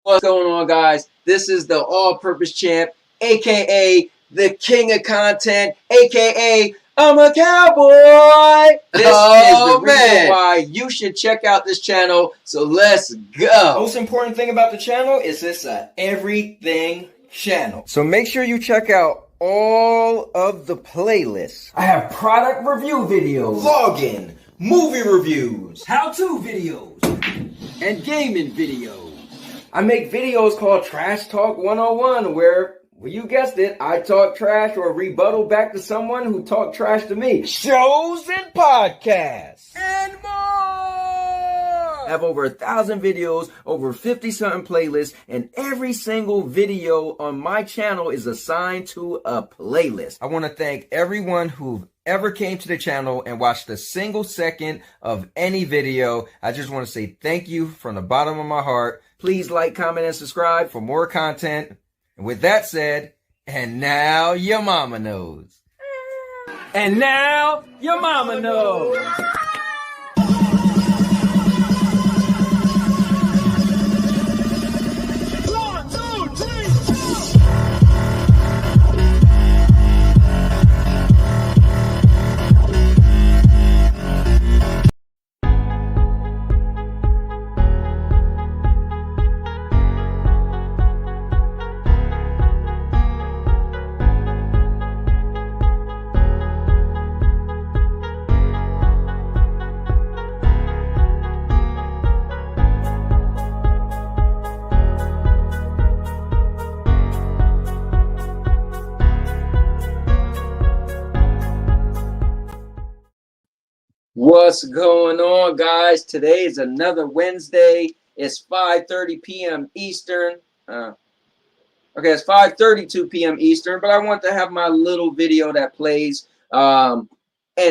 What's going on, guys? This is the all-purpose champ, aka the king of content, aka I'm a cowboy. This is the reason why you should check out this channel. So let's go. Most important thing about the channel is it's a everything channel. So make sure you check out all of the playlists. I have product review videos, vlogging, movie reviews, how-to videos, and gaming videos. I make videos called Trash Talk 101 where, well, you guessed it, I talk trash or rebuttal back to someone who talked trash to me. Shows and podcasts. And more! I have over 1,000 videos, over 50-something playlists, and every single video on my channel is assigned to a playlist. I want to thank everyone who ever came to the channel and watched a single second of any video. I just want to say thank you from the bottom of my heart. Please like, comment, and subscribe for more content. And with that said, and now your mama knows. And now your mama knows. What's going on, guys? Today is another Wednesday. It's 5:30 p.m. Eastern. Okay, it's 5:32 p.m. Eastern, but I want to have my little video that plays. And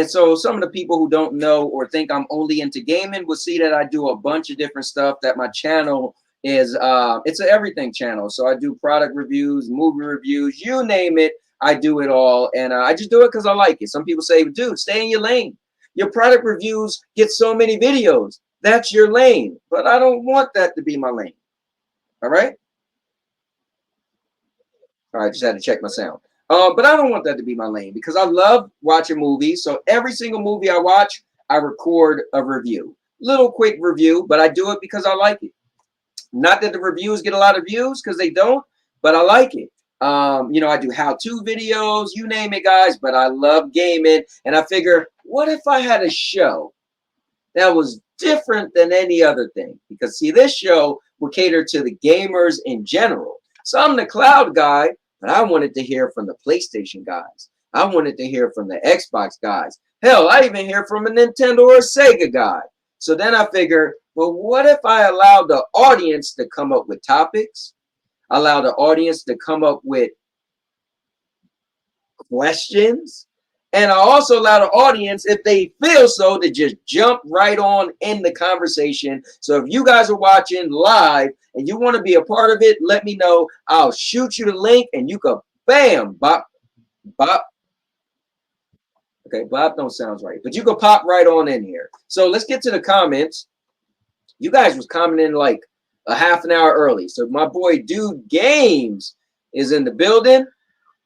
so some of the people who don't know or think I'm only into gaming will see that I do a bunch of different stuff, that my channel is, it's an everything channel. So I do product reviews, movie reviews, you name it, I do it all. And I just do it because I like it. Some people say, dude, stay in your lane. Your product reviews get so many videos. That's your lane. But I don't want that to be my lane. All right? All right, just had to check my sound. But I don't want that to be my lane because I love watching movies. So every single movie I watch, I record a review. Little quick review, but I do it because I like it. Not that the reviews get a lot of views, because they don't, but I like it. You know, I do how-to videos, you name it, guys, but I love gaming. And I figure, what if I had a show that was different than any other thing? Because, see, this show will cater to the gamers in general. So I'm the cloud guy, but I wanted to hear from the PlayStation guys. I wanted to hear from the Xbox guys. Hell, I even hear from a Nintendo or a Sega guy. So then I figure, well, what if I allowed the audience to come up with topics? Allow the audience to come up with questions. And I also allow the audience, if they feel so, to just jump right on in the conversation. So if you guys are watching live and you want to be a part of it, let me know. I'll shoot you the link and you can, bam, bop, bop. Okay, bop don't sound right, but you can pop right on in here. So let's get to the comments. You guys was commenting like a half an hour early. So my boy Dude Games is in the building.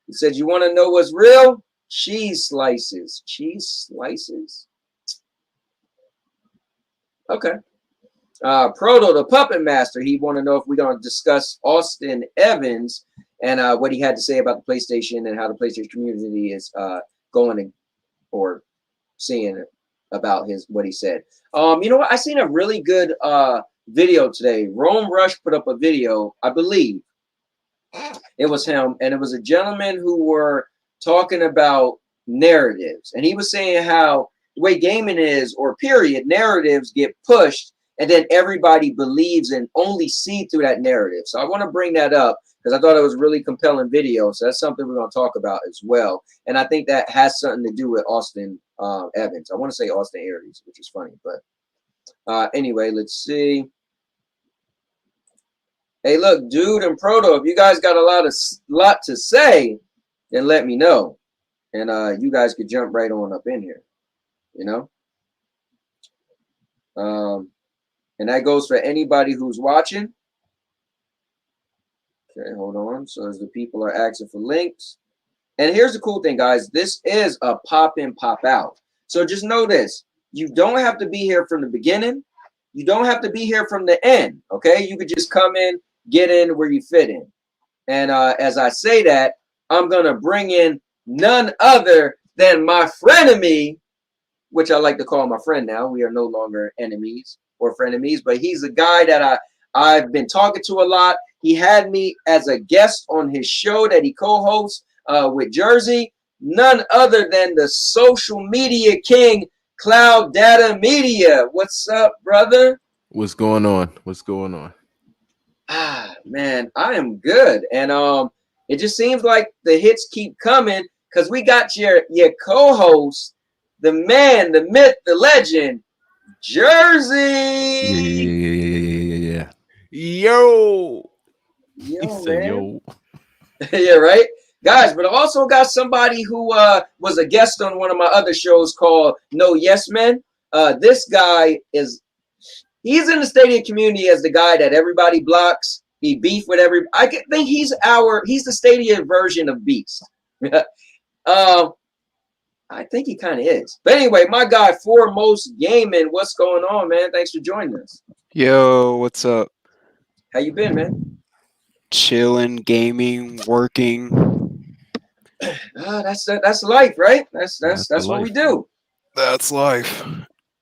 He said, you want to know what's real? Cheese slices. Cheese slices? Okay. Proto, the Puppet Master, he want to know if we're going to discuss Austin Evans and what he had to say about the PlayStation and how the PlayStation community is going or seeing about what he said. You know what? I seen a really good video today. Rome Rush put up a video, I believe it was him, and it was a gentleman who were talking about narratives, and he was saying how the way gaming is, or period, narratives get pushed and then everybody believes and only see through that narrative. So I want to bring that up because I thought it was a really compelling video. So that's something we're going to talk about as well, and I think that has something to do with Austin Evans. I want to say Austin Aries, which is funny, but anyway, let's see. Hey, look, Dude and Proto, if you guys got a lot to say, then let me know. And you guys could jump right on up in here, you know? And that goes for anybody who's watching. Okay, hold on. So as the people are asking for links. And here's the cool thing, guys. This is a pop in, pop out. So just know this. You don't have to be here from the beginning. You don't have to be here from the end. Okay. You could just come in, get in where you fit in. And as I say that, I'm going to bring in none other than my frenemy, which I like to call my friend now. We are no longer enemies or frenemies, but he's a guy that I've been talking to a lot. He had me as a guest on his show that he co-hosts with Jersey, none other than the social media king, Cloud Data Media. What's up, brother? What's going on? What's going on? Ah, man, I am good. And it just seems like the hits keep coming because we got your co-host, the man, the myth, the legend, Jersey. Yeah. Yo, he Yo, said, man. yo. Yeah, right, guys. But I also got somebody who was a guest on one of my other shows called No Yes Men. This guy he's in the stadium community as the guy that everybody blocks. He beef with I think he's the stadium version of Beast. I think he kind of is. But anyway, my guy, Foremost Gaming, what's going on, man? Thanks for joining us. Yo, what's up? How you been, man? Chilling, gaming, working. That's life, right? That's the what we life. do. That's life.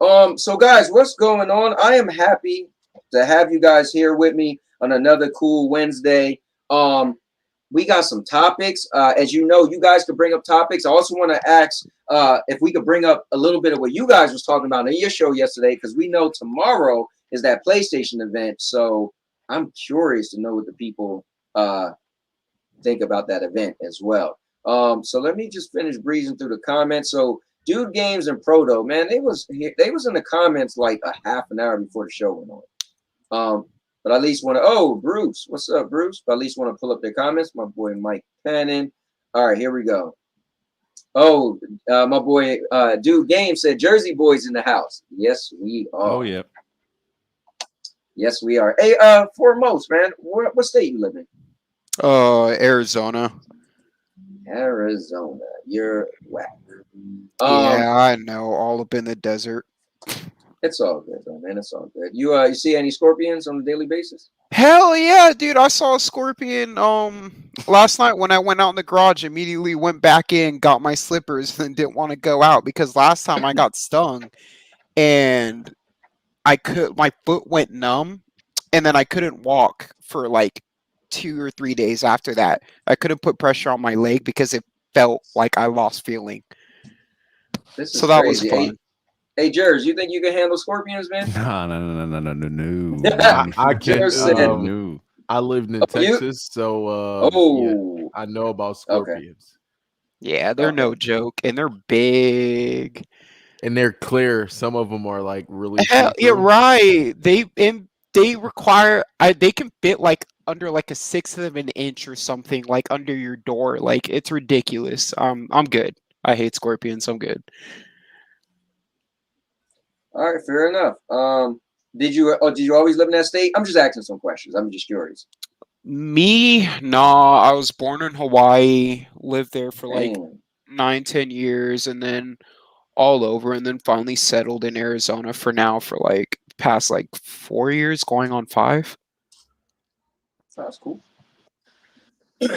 So guys, what's going on? I am happy to have you guys here with me on another cool Wednesday. We got some topics. As you know, you guys could bring up topics. I also want to ask if we could bring up a little bit of what you guys was talking about in your show yesterday, because we know tomorrow is that PlayStation event. So I'm curious to know what the people think about that event as well. So let me just finish breezing through the comments. So Dude Games and Proto, man, they was in the comments like a half an hour before the show went on. But I at least want to. Oh, Bruce, what's up, Bruce? But I at least want to pull up their comments. My boy Mike Pennon. All right, here we go. Oh, my boy Dude Game said Jersey boys in the house. Yes, we are. Oh, yeah. Yes, we are. Hey, Foremost, man, what state you live in? Arizona. Arizona. You're whack. Yeah, I know. All up in the desert. It's all good, though, man. It's all good. You see any scorpions on a daily basis? Hell yeah, dude! I saw a scorpion. Last night when I went out in the garage, immediately went back in, got my slippers, and didn't want to go out because last time I got stung, and my foot went numb, and then I couldn't walk for like 2 or 3 days after that. I couldn't put pressure on my leg because it felt like I lost feeling. This is So that was crazy. fun. Hey, Jers, you think you can handle scorpions, man? No. I can. Jers said, No. I lived in Texas, so yeah, I know about scorpions. Yeah, they're no joke, and they're big. And they're clear. Some of them are like really. Yeah, right. They require. They can fit like under like a sixth of an inch or something, like under your door. Like it's ridiculous. I'm good. I hate scorpions. I'm good. All right, fair enough. Did you always live in that state? I'm just asking some questions. I'm just curious. Me, nah. I was born in Hawaii, lived there for like 9-10 years, and then all over, and then finally settled in Arizona for like past like 4 years, going on 5. Sounds cool. All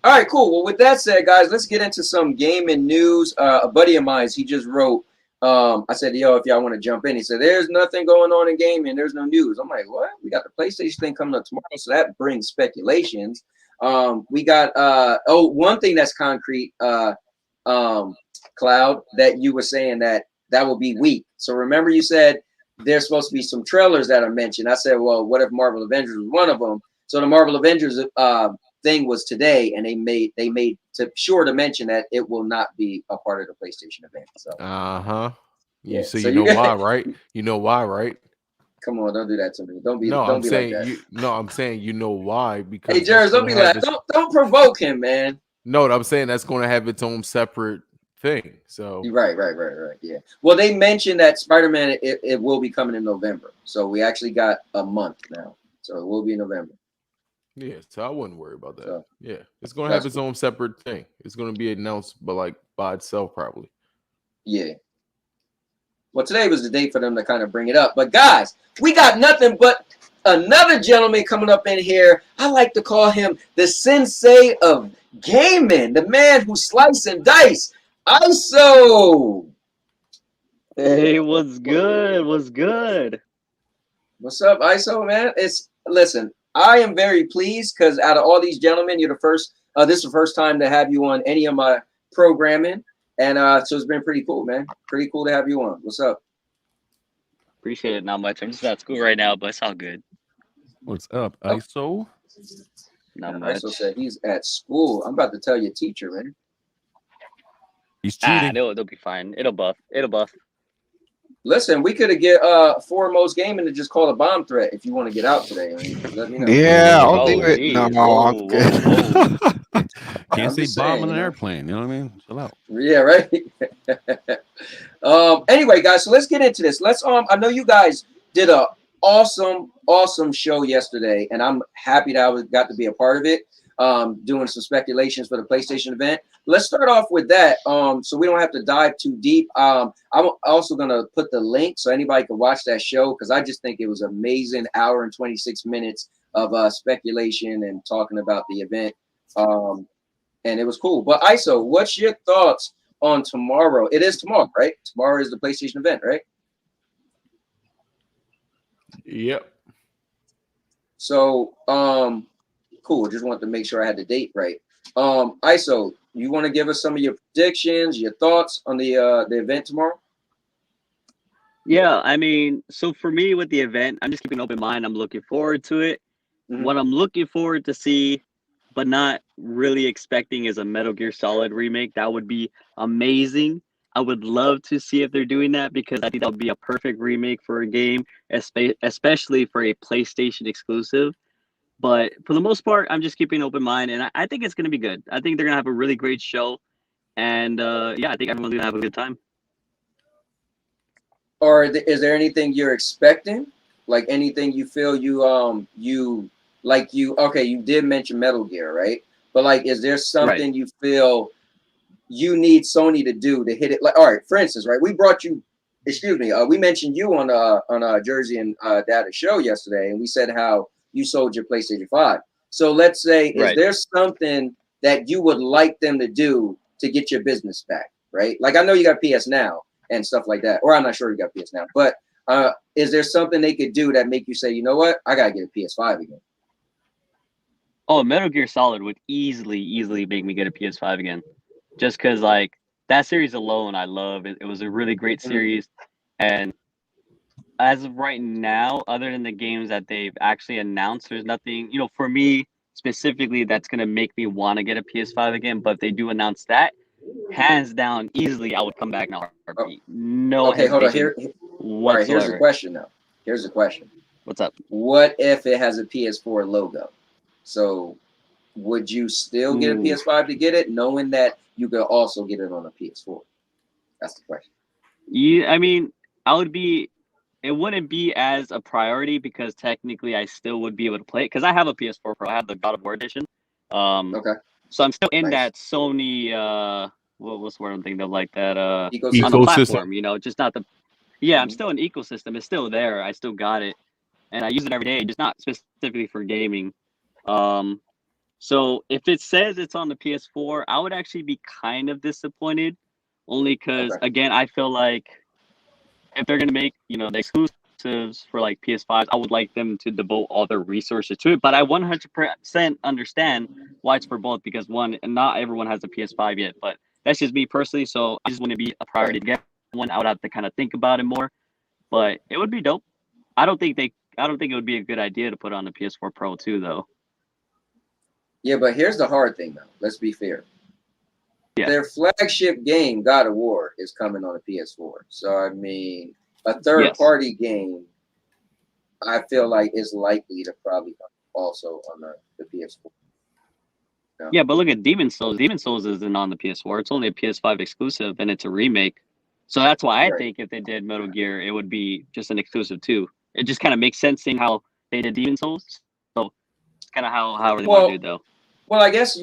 right, cool. Well, with that said, guys, let's get into some gaming news. A buddy of mine, he just wrote. I said, yo, if y'all want to jump in, he said, there's nothing going on in gaming. There's no news. I'm like, what? We got the PlayStation thing coming up tomorrow, so that brings speculations. We got one thing that's concrete, Cloud, that you were saying that will be weak. So remember, you said there's supposed to be some trailers that are mentioned. I said, well, what if Marvel Avengers was one of them? So the Marvel Avengers thing was today, and they made sure to mention that it will not be a part of the PlayStation event. So yeah. So you know why, right? You know why, right? Come on, don't do that to me. Don't be I'm be saying like that. I'm saying you know why, because hey, Jerry, don't be like don't provoke him, man. No, I'm saying that's going to have its own separate thing. So right. Yeah. Well, they mentioned that Spider-Man it will be coming in November, so we actually got a month now. So it will be in November. Yeah, so I wouldn't worry about that. So, yeah, it's gonna have its own separate thing. It's gonna be announced, but like by itself, probably. Yeah. Well, today was the day for them to kind of bring it up. But guys, we got nothing but another gentleman coming up in here. I like to call him the sensei of gaming, the man who slice and dice. ISO. Hey, what's good? What's good? What's up, ISO, man? Listen, I am very pleased because out of all these gentlemen, you're the first. This is the first time to have you on any of my programming, and so it's been pretty cool, man. Pretty cool to have you on. What's up? Appreciate it. Not much. I'm just at school right now, but it's all good. What's up, ISO? Not much. ISO said he's at school. I'm about to tell your teacher, man. He's cheating. They'll be fine. It'll buff. Listen, we could have get Foremost Gaming to just call a bomb threat if you want to get out today. I mean, let me know. Yeah, I'll do it. Geez. No, I'm good. Can't say bomb on an you know? airplane. You know what I mean? Chill out. Yeah, right. Anyway, guys, so let's get into this. I know you guys did a awesome show yesterday, and I'm happy that I got to be a part of it. Doing some speculations for the PlayStation event. Let's start off with that. So we don't have to dive too deep. I'm also gonna put the link so anybody can watch that show because I just think it was amazing. Hour and 26 minutes of speculation and talking about the event. And it was cool. But ISO, what's your thoughts on tomorrow? It is tomorrow, right? Tomorrow is the PlayStation event, right? Yep. So, cool. Just wanted to make sure I had the date right. ISO, you want to give us some of your predictions, your thoughts on the event tomorrow? Yeah, I mean, so for me with the event, I'm just keeping an open mind. I'm looking forward to it. Mhm. What I'm looking forward to see, but not really expecting, is a Metal Gear Solid remake. That would be amazing. I would love to see if they're doing that because I think that would be a perfect remake for a game, especially for a PlayStation exclusive. But for the most part, I'm just keeping an open mind, and I think it's going to be good. I think they're going to have a really great show, and yeah, I think everyone's going to have a good time. Or is there anything you're expecting? Like anything you feel you did mention Metal Gear, right? But like, is there something you feel you need Sony to do to hit it? Like, all right, for instance, right? We mentioned you on Jersey and Data show yesterday, and we said how you sold your PlayStation 5. So let's say, is there something that you would like them to do to get your business back, right? Like, I know you got PS Now and stuff like that, or I'm not sure you got PS Now, but is there something they could do that make you say, you know what, I gotta get a PS5 again? Oh, Metal Gear Solid would easily make me get a PS5 again, just because like that series alone, I love it. It was a really great series, and as of right now, other than the games that they've actually announced, there's nothing, for me specifically that's gonna make me want to get a PS5 again. But if they do announce that, hands down, easily, I would come back in a heartbeat. No. Okay, hold on. All right, here's the question now. Here's the question. What's up? What if it has a PS4 logo? So would you still get a PS5 to get it, knowing that you could also get it on a PS4? That's the question. Yeah, I mean, it wouldn't be as a priority because technically I still would be able to play it because I have a PS4 Pro. I have the God of War edition. Okay. So I'm still in that Sony, what's the word I'm thinking of, like that ecosystem. on the platform, just not the. Yeah, I'm still an ecosystem. It's still there. I still got it, and I use it every day, just not specifically for gaming. So if it says it's on the PS4, I would actually be kind of disappointed, only because again, I feel like if they're gonna make the exclusives for like PS5s, I would like them to devote all their resources to it. But I 100% understand why it's for both because one, not everyone has a PS5 yet, but that's just me personally. So I just wouldn't be a priority to get one. I would have to kind of think about it more, but it would be dope. I don't think it would be a good idea to put on the PS4 Pro too, though. Yeah, but here's the hard thing, though. Let's be fair. Yeah. Their flagship game, God of War, is coming on a PS4. So, I mean, a third-party game, I feel like is likely to probably come also on the PS4. Yeah, but look at Demon Souls. Demon Souls isn't on the PS4. It's only a PS5 exclusive, and it's a remake. So that's why I think if they did Metal Gear, it would be just an exclusive too. It just kind of makes sense seeing how they did Demon Souls. So kind of how they want to do though. Well, I guess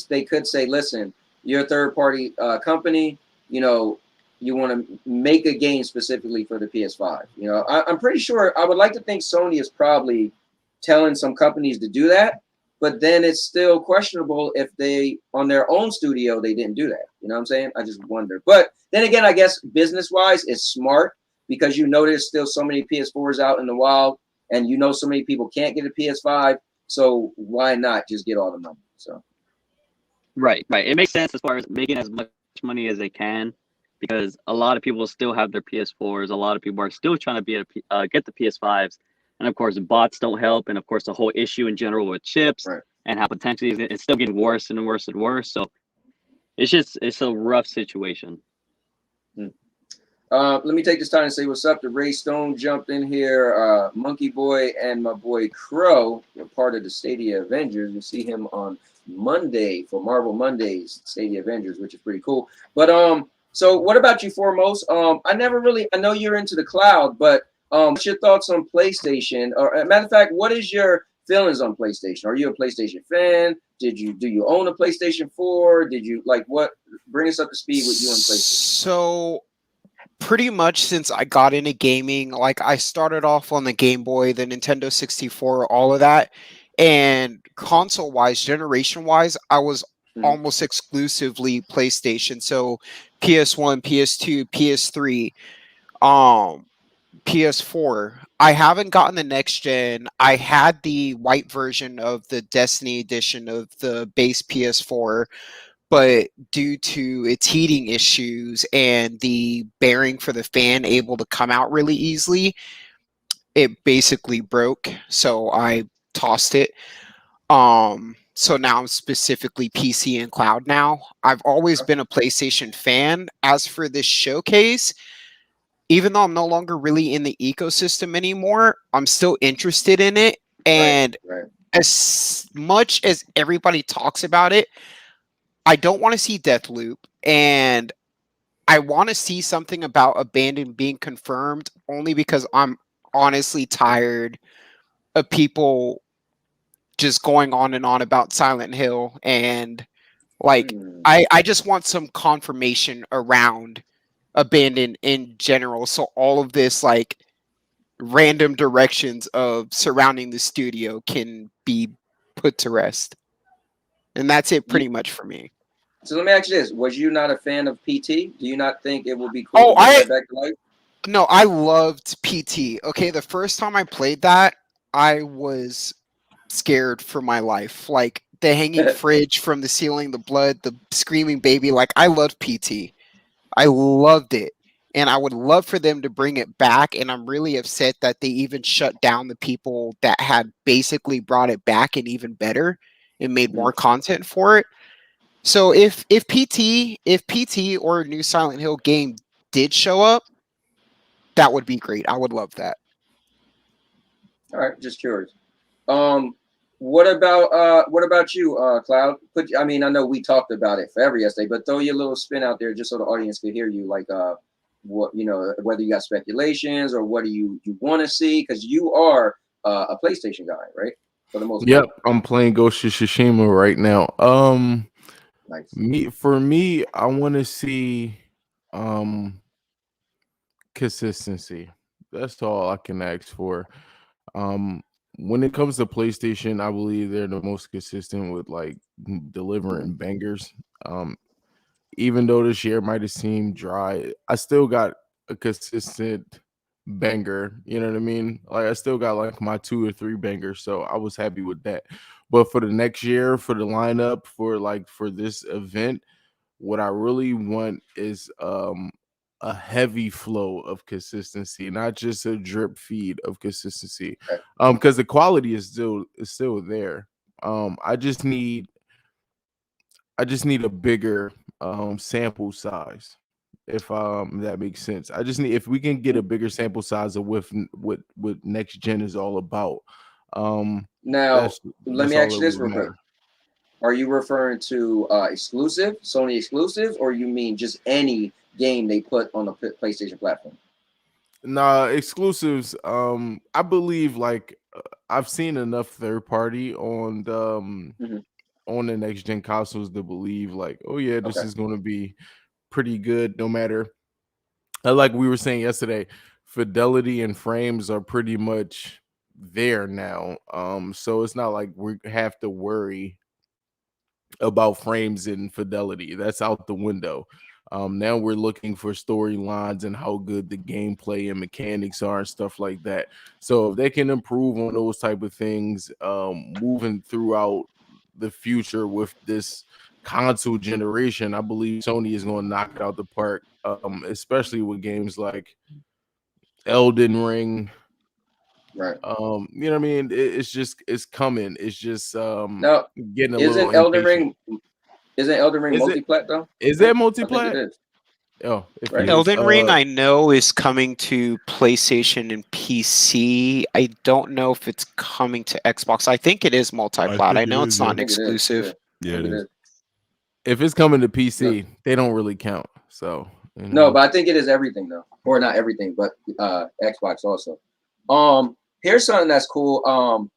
they could say, listen, you're a third party company, you know, you want to make a game specifically for the PS5. You know, I'm pretty sure, I would like to think Sony is probably telling some companies to do that, but then it's still questionable if they, on their own studio, they didn't do that. You know what I'm saying? I just wonder. But then again, I guess business-wise, it's smart because you know there's still so many PS4s out in the wild, and you know so many people can't get a PS5, so why not just get all the money? So, right. It makes sense as far as making as much money as they can, because a lot of people still have their PS4s. A lot of people are still trying to get the PS5s, and of course, bots don't help, and of course, the whole issue in general with chips and how potentially it's still getting worse and worse and worse. So, it's a rough situation. Let me take this time and say what's up to Ray Stone jumped in here. Monkey Boy and my boy Crow are part of the Stadia Avengers. You'll see him on Monday for Marvel Mondays, Stadia Avengers, which is pretty cool. But so what about you, Foremost? I know you're into the cloud, but what's your thoughts on PlayStation? Or matter of fact, what is your feelings on PlayStation? Are you a PlayStation fan? Do you own a PlayStation 4? Did you what? Bring us up to speed with you on PlayStation. So pretty much since I got into gaming, like I started off on the Game Boy, the Nintendo 64, all of that. And console wise, generation wise, I was almost exclusively PlayStation. So PS1, PS2, PS3, PS4. I haven't gotten the next gen. I had the white version of the Destiny edition of the base PS4, but due to its heating issues and the bearing for the fan able to come out really easily, it basically broke. So I tossed it. So now I'm specifically PC and cloud now. I've always been a PlayStation fan. As for this showcase, even though I'm no longer really in the ecosystem anymore, I'm still interested in it. And as much as everybody talks about it, I don't want to see Deathloop, and I want to see something about Abandon being confirmed only because I'm honestly tired of people just going on and on about Silent Hill, and like I just want some confirmation around Abandon in general, so all of this like random directions of surrounding the studio can be put to rest. And that's it pretty much for me. So let me ask you this. Was you not a fan of PT? Do you not think it would be cool to bring that back to life? No, I loved PT. Okay, the first time I played that, I was scared for my life. Like the hanging fridge from the ceiling, the blood, the screaming baby. Like I loved PT. I loved it. And I would love for them to bring it back. And I'm really upset that they even shut down the people that had basically brought it back and even better and made more content for it. So if PT or a new Silent Hill game did show up, that would be great. I would love that. All right, just curious. What about you, Cloud? I mean, I know we talked about it forever yesterday, but throw your little spin out there just so the audience can hear you. Like, what whether you got speculations or what do you want to see? Because you are a PlayStation guy, right? For the most part. I'm playing Ghost of Tsushima right now. Nice. For me, I want to see consistency. That's all I can ask for. When it comes to PlayStation, I believe they're the most consistent with like delivering bangers. Even though this year might have seemed dry, I still got a consistent banger. You know what I mean? Like I still got like my 2 or 3 bangers, so I was happy with that. But for the next year, for the lineup, for this event, what I really want is a heavy flow of consistency, not just a drip feed of consistency. Because the quality is still there. I just need a bigger sample size, if that makes sense. I just need, if we can get a bigger sample size of what next gen is all about. Now let me ask you this real quick. Are you referring to Sony exclusives, or you mean just any game they put on the PlayStation platform? Nah, exclusives. I believe like I've seen enough third party Mhm. on the next gen consoles to believe like, oh yeah, this Okay. is going to be pretty good. No matter, like we were saying yesterday, fidelity and frames are pretty much there now. So it's not like we have to worry about frames and fidelity. That's out the window. Now we're looking for storylines and how good the gameplay and mechanics are and stuff like that. So if they can improve on those type of things, moving throughout the future with this console generation, I believe Sony is going to knock it out the park. Especially with games like Elden Ring. Right. You know what I mean? It's coming. It's just Now, getting a little isn't Elden impatient. Ring isn't Elden Ring Is it? multiplat though? Is Right? that I think it multiplayer? is. Oh, if Right. it is, Elden Ring, I know, is coming to PlayStation and PC. I don't know if it's coming to Xbox. I think it is multi-plat. I think it know is, it's yeah. not I an think it is. exclusive. Yeah, I it think is. If it's coming to PC, they don't really count. So No, but I think it is everything though, or not everything, but Xbox also. Here's something that's cool.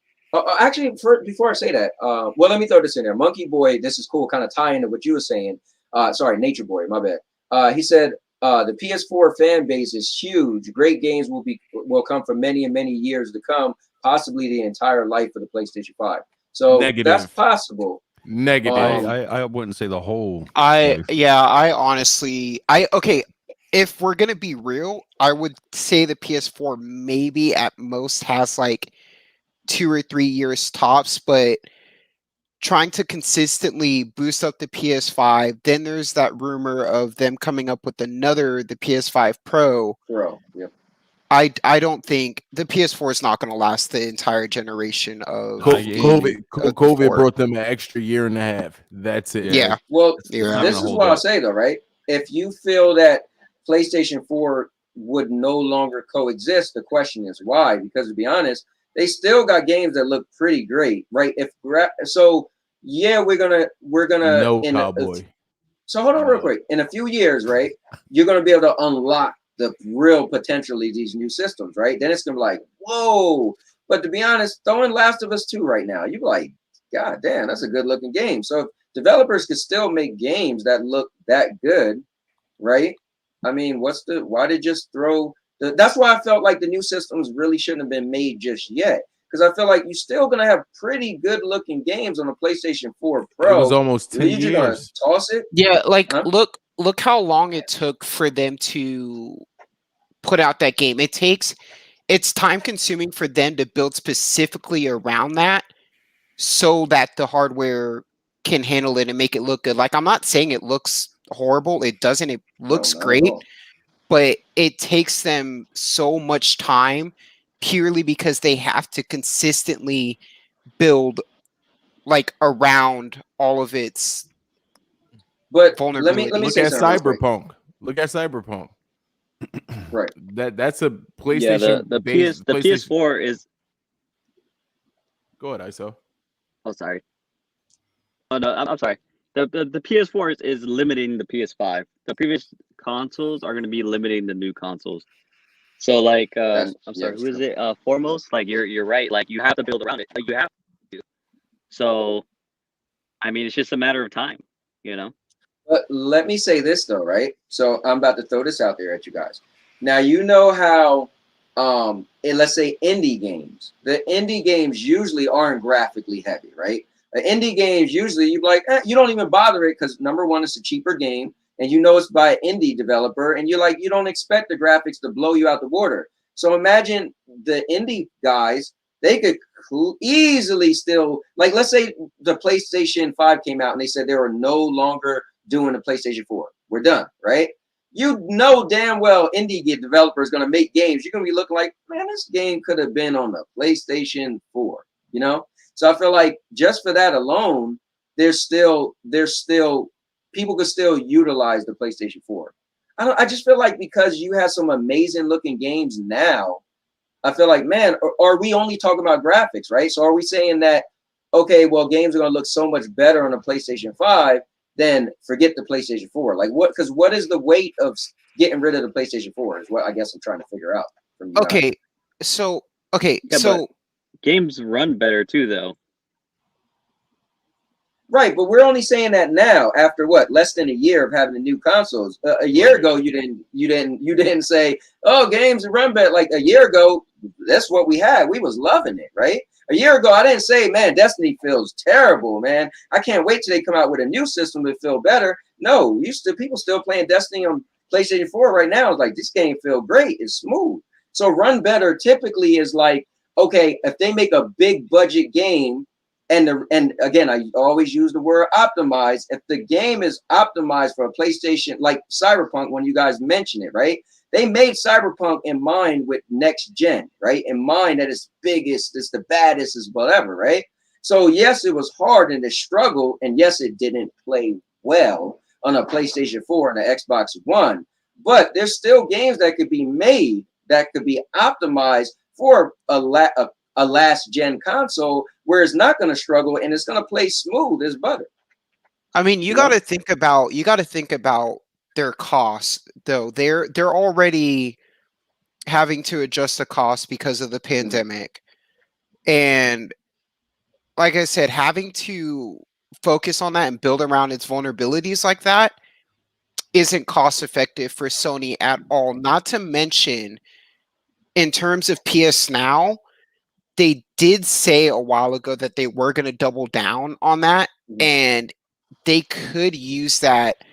Actually, before I say that, well, let me throw this in there. Monkey Boy, this is cool, kind of tie into what you were saying. Sorry, Nature Boy, my bad. He said the PS4 fan base is huge. Great games will come for many and many years to come, possibly the entire life of the PlayStation 5. So that's Negative. possible. Negative. I wouldn't say the whole. I life. yeah, I honestly okay, if we're gonna be real, I would say the PS4 maybe at most has like 2 or 3 years tops, but trying to consistently boost up the PS5, then there's that rumor of them coming up with the PS5 Pro. Bro, yeah. I don't think the PS4 is not going to last the entire generation of COVID brought them an extra year and a half. That's it. Yeah. Well, Yeah. this is what I'll say though, right? If you feel that PlayStation 4 would no longer coexist, the question is why? Because to be honest, they still got games that look pretty great, right? So, yeah, we're gonna No Cowboy. so hold on real quick. In a few years, right, you're gonna be able to unlock the real potential of these new systems, right? Then it's gonna be like, whoa. But to be honest, throwing Last of Us 2 right now, you're like, God damn, that's a good looking game. So if developers could still make games that look that good, right? I mean, why did just throw that's why I felt like the new systems really shouldn't have been made just yet. Because I feel like you're still gonna have pretty good looking games on the PlayStation 4 Pro. It was almost 10 You're just gonna years. toss it? Yeah, like Huh? look how long it took for them to put out that game. It's time consuming for them to build specifically around that so that the hardware can handle it and make it look good. Like I'm not saying it looks horrible. It doesn't. It looks No, not at great, all. but it takes them so much time purely because they have to consistently build like around all of its But let me vulnerabilities. Look say at something real quick. Cyberpunk. Look at Cyberpunk. Right. That's a PlayStation. Yeah, the PlayStation. PS4 is. Go ahead, ISO. Oh, sorry. Oh no, I'm sorry. The PS4 is limiting the PS5. The previous consoles are going to be limiting the new consoles. So like, I'm sorry, that's who is true. it? Foremost, like you're right. Like you have to build around it. Like you have to. So, I mean, it's just a matter of time, you know. But let me say this though, right? So I'm about to throw this out there at you guys. Now you know how let's say indie games. The indie games usually aren't graphically heavy, right? The indie games usually you like you don't even bother it because number one, it's a cheaper game, and you know it's by an indie developer, and you're like you don't expect the graphics to blow you out the water. So imagine the indie guys, they could easily still like let's say the PlayStation 5 came out and they said they were no longer doing the PlayStation 4. We're done, right? You know damn well indie developer is going to make games. You're going to be looking like, man, this game could have been on the PlayStation 4, you know? So I feel like just for that alone, there's still people could still utilize the PlayStation 4. I just feel like because you have some amazing looking games now, I feel like, man, are we only talking about graphics, right? So are we saying that, okay, well, games are going to look so much better on a PlayStation 5, then forget the PlayStation 4. Like what? Because what is the weight of getting rid of the PlayStation 4 is what I guess I'm trying to figure out from you guys. Okay, so okay, Yeah, so games run better too, though. Right, but we're only saying that now after what, less than a year of having the new consoles. A year ago, you didn't say, "Oh, games run better." Like a year ago, that's what we had. We was loving it, right? A year ago, I didn't say, "Man, Destiny feels terrible, man. I can't wait till they come out with a new system to feel better." No, people still playing Destiny on PlayStation 4 right now. It's like this game feel great. It's smooth. So run better typically is like, okay, if they make a big budget game. And again, I always use the word optimize. If the game is optimized for a PlayStation, like Cyberpunk, when you guys mention it, right? They made Cyberpunk in mind with next gen, right? In mind that it's biggest, it's the baddest, is whatever, right? So yes, it was hard and a struggle, and yes, it didn't play well on a PlayStation 4 and an Xbox One. But there's still games that could be made that could be optimized for a last gen console where it's not going to struggle and it's going to play smooth as butter. I mean, you got to think about their costs though. They're already having to adjust the cost because of the pandemic, and like I said, having to focus on that and build around its vulnerabilities like that isn't cost effective for Sony at all. Not to mention, in terms of PS Now, they did say a while ago that they were going to double down on that, and they could use that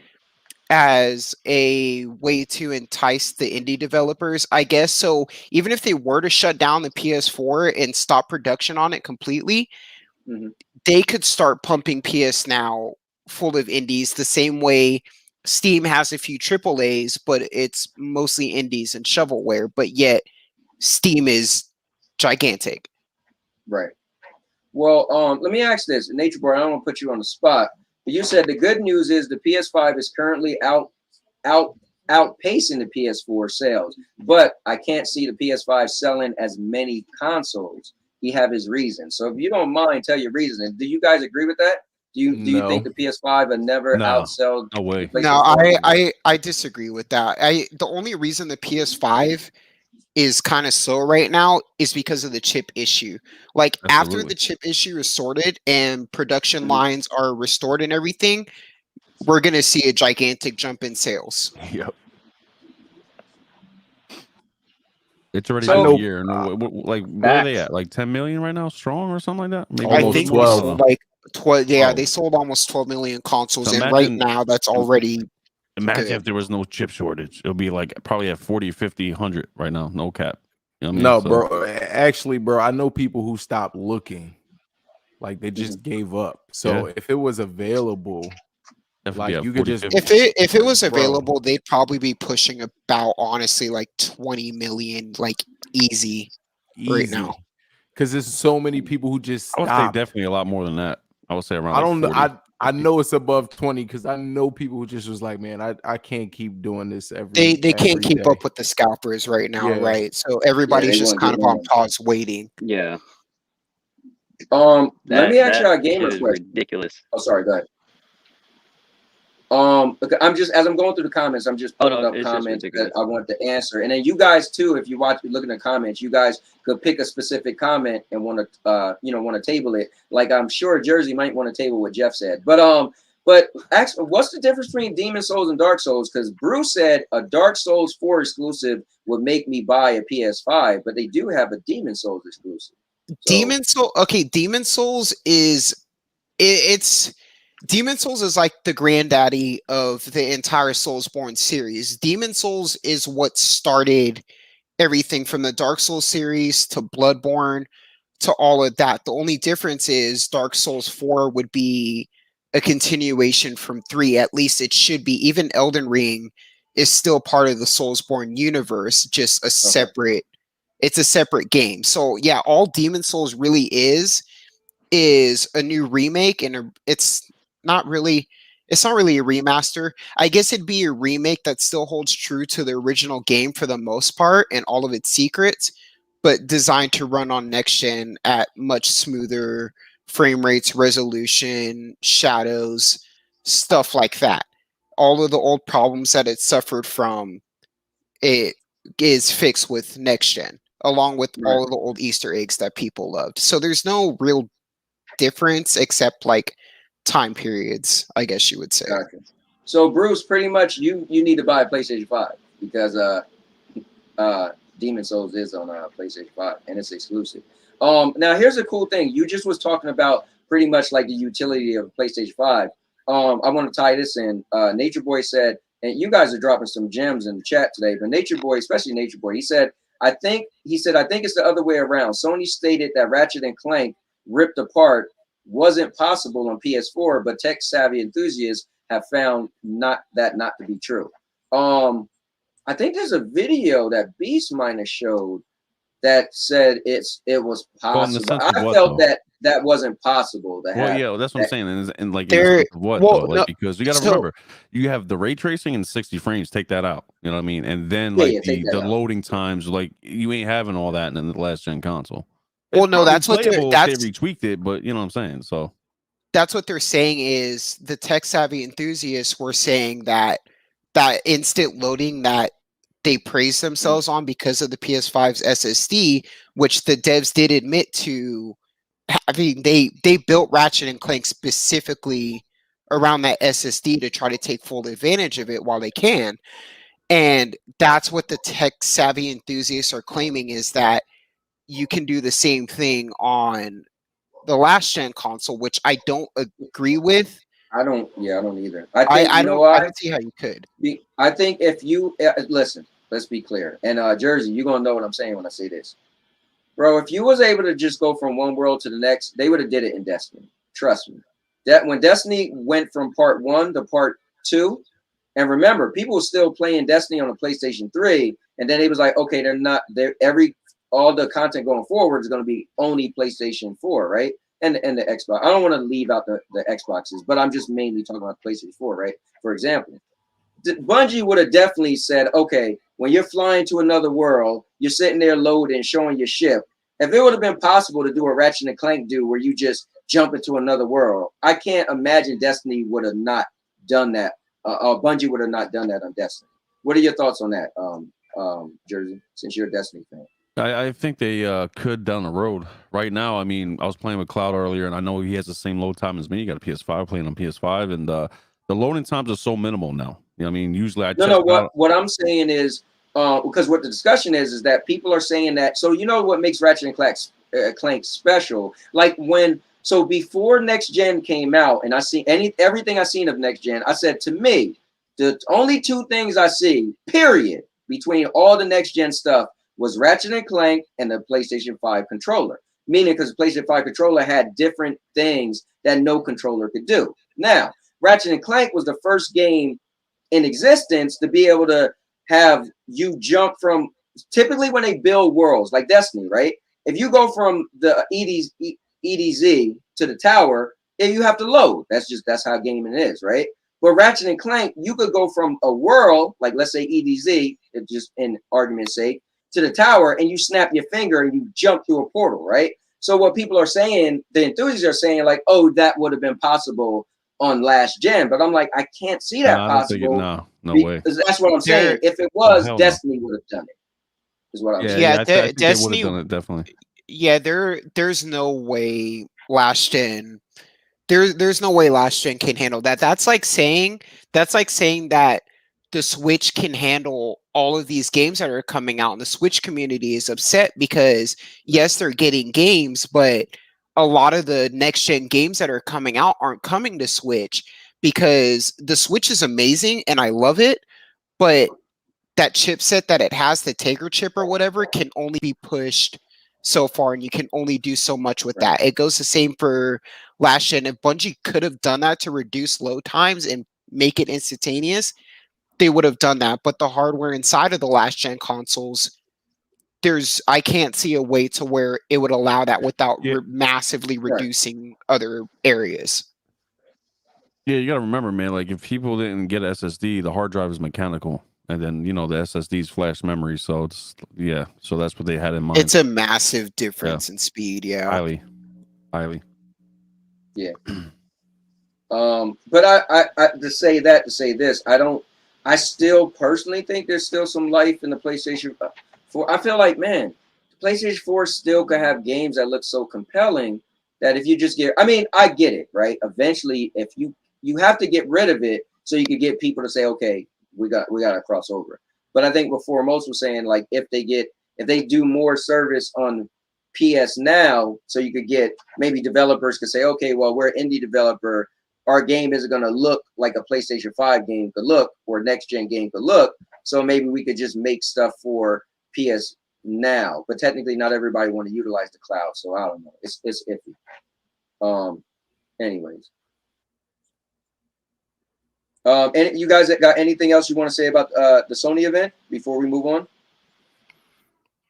as a way to entice the indie developers, I guess. So even if they were to shut down the PS4 and stop production on it completely, they could start pumping PS Now full of indies the same way Steam has a few AAAs, but it's mostly indies and shovelware, but yet Steam is gigantic. Right. Well, let me ask this. Nature Boy, I don't want to put you on the spot, but you said the good news is the PS5 is currently outpacing the PS4 sales, but I can't see the PS5 selling as many consoles. He have his reasons. So if you don't mind, tell your reason. Do you guys agree with that? Do you think the PS5 will never outsell? No way. No, I disagree with that. The only reason the PS5 is kind of slow right now is because of the chip issue. Like after the chip issue is sorted and production lines are restored and everything, we're gonna see a gigantic jump in sales. Yep. It's already been a year. Like where are they at? Like 10 million right now, strong or something like that? Maybe I think 12. They sold like 12. Yeah, they sold almost 12 million consoles, so and right now that's already. Imagine if there was no chip shortage. It'll be like probably at 40, 50, 100 right now. No cap. You know what I mean? No, bro. Actually, bro, I know people who stopped looking. Like they just gave up. So if it was available, like you could just if it was available, they'd probably be pushing about honestly like 20 million, like easy. Right now. Because there's so many people who just stopped. I would say definitely a lot more than that. I would say around. I don't know. 40. I know it's above 20 because I know people who just was like, man, I can't keep doing this They can't keep up with the scalpers right now, right? So everybody's just kind of on pause waiting. Yeah. Let me ask y'all a gamer question. Ridiculous. Oh, sorry, go ahead. I'm just as I'm going through the comments, I'm just pulling up comments that I want to answer, and then you guys too, if you look in the comments, you guys could pick a specific comment and want to, want to table it. Like I'm sure Jersey might want to table what Jeff said, but actually, what's the difference between Demon Souls and Dark Souls? Because Bruce said a Dark Souls 4 exclusive would make me buy a PS5, but they do have a Demon Souls exclusive. So. Demon Souls is Demon Souls is like the granddaddy of the entire Soulsborne series. Demon Souls is what started everything from the Dark Souls series to Bloodborne to all of that. The only difference is Dark Souls 4 would be a continuation from 3. At least it should be. Even Elden Ring is still part of the Soulsborne universe, just a separate. It's a separate game. So yeah, all Demon Souls really is a new remake, and it's not really a remaster. I guess it'd be a remake that still holds true to the original game for the most part and all of its secrets, but designed to run on next gen at much smoother frame rates, resolution, shadows, stuff like that. All of the old problems that it suffered from, it is fixed with next gen, along with Right. all of the old Easter eggs that people loved. So there's no real difference except like time periods, I guess you would say. Gotcha. So Bruce, pretty much you need to buy a PlayStation 5 because Demon Souls is on PlayStation 5 and it's exclusive. Now here's a cool thing. You just was talking about pretty much like the utility of PlayStation 5. I want to tie this in. Nature Boy said, and you guys are dropping some gems in the chat today, but Nature Boy, especially Nature Boy, he said I think it's the other way around. Sony stated that Ratchet and Clank ripped apart wasn't possible on PS4, but tech savvy enthusiasts have found not to be true. I think there's a video that Beast Miner showed that said it was possible. I felt that wasn't possible. Well, yeah, that's what I'm saying. And like, There- what well, though? Like, no, because you got to so- remember, you have the ray tracing and 60 frames. Take that out. You know what I mean? And then Yeah, like yeah, take that the out. loading times, like you ain't having all that in the last gen console. Well, It's no, probably that's what they're- playable if that's- they retweaked it, but you know what I'm saying. So that's what they're saying is the tech savvy enthusiasts were saying that instant loading that they praise themselves on because of the PS5's SSD, which the devs did admit to having. They built Ratchet and Clank specifically around that SSD to try to take full advantage of it while they can. And that's what the tech savvy enthusiasts are claiming, is that you can do the same thing on the last gen console, which I don't agree with. I don't either. I think I you know don't why? see how you could. I think if you listen, let's be clear. And Jersey, you're gonna know what I'm saying when I say this, bro. If you was able to just go from one world to the next, they would have did it in Destiny. Trust me. That when Destiny went from part 1 to part 2, and remember, people were still playing Destiny on the PlayStation 3, and then it was like, okay, all the content going forward is going to be only PlayStation 4, right? And the Xbox. I don't want to leave out the Xboxes, but I'm just mainly talking about PlayStation 4, right? For example, Bungie would have definitely said, okay, when you're flying to another world, you're sitting there loading, showing your ship. If it would have been possible to do a Ratchet and Clank where you just jump into another world, I can't imagine Destiny would have not done that. Bungie would have not done that on Destiny. What are your thoughts on that, Jersey, since you're a Destiny fan? I think they could down the road. Right now, I mean, I was playing with Cloud earlier, and I know he has the same load time as me. You got a PS5, playing on PS5, and the loading times are so minimal now. You know what I mean? Usually I what I'm saying is, because what the discussion is that people are saying that, so you know what makes Ratchet and Clank special? Like before next gen came out, and I see everything I seen of next gen, I said, to me, the only two things I see, period, between all the next gen stuff was Ratchet and Clank and the PlayStation 5 controller. Meaning because the PlayStation 5 controller had different things that no controller could do. Now, Ratchet and Clank was the first game in existence to be able to have you jump from, typically when they build worlds like Destiny, right? If you go from the EDZ to the tower, you have to load. That's how gaming is, right? But Ratchet and Clank, you could go from a world, like let's say EDZ, just in argument's sake, to the tower, and you snap your finger and you jump through a portal, right? So what people are saying, the enthusiasts are saying, like, oh, that would have been possible on last gen, but I'm like, I can't see that possible. No way. That's what I'm saying. If it was, Destiny would have done it. Is what I'm saying. Yeah, I think Destiny they would have done it, definitely. Yeah, there's no way last gen. There's no way last gen can handle that. That's like saying that the Switch can handle all of these games that are coming out, and the Switch community is upset because yes, they're getting games, but a lot of the next gen games that are coming out aren't coming to Switch because the Switch is amazing and I love it, but that chipset that it has, the Tegra chip or whatever, can only be pushed so far, and you can only do so much with that. It goes the same for last gen. If Bungie could have done that to reduce load times and make it instantaneous, they would have done that. But the hardware inside of the last gen consoles, I can't see a way to where it would allow that without massively reducing other areas. Yeah, you got to remember, man, like if people didn't get SSD, the hard drive is mechanical. And then, the SSD's flash memory. So so that's what they had in mind. It's a massive difference in speed. Yeah. Highly. Yeah. But I to say this, I still personally think there's still some life in the PlayStation 4. I feel like, man, the PlayStation 4 still could have games that look so compelling that if you just I mean, I get it, right? Eventually, if you have to get rid of it so you could get people to say, okay, we got to cross over. But I think before most were saying, like, if they do more service on PS Now, so you could get, maybe developers could say, okay, well, we're an indie developer. Our game isn't going to look like a PlayStation 5 game could look, or next gen game could look. So maybe we could just make stuff for PS Now. But technically, not everybody want to utilize the cloud. So I don't know. It's iffy. Anyways. And you guys got anything else you want to say about the Sony event before we move on?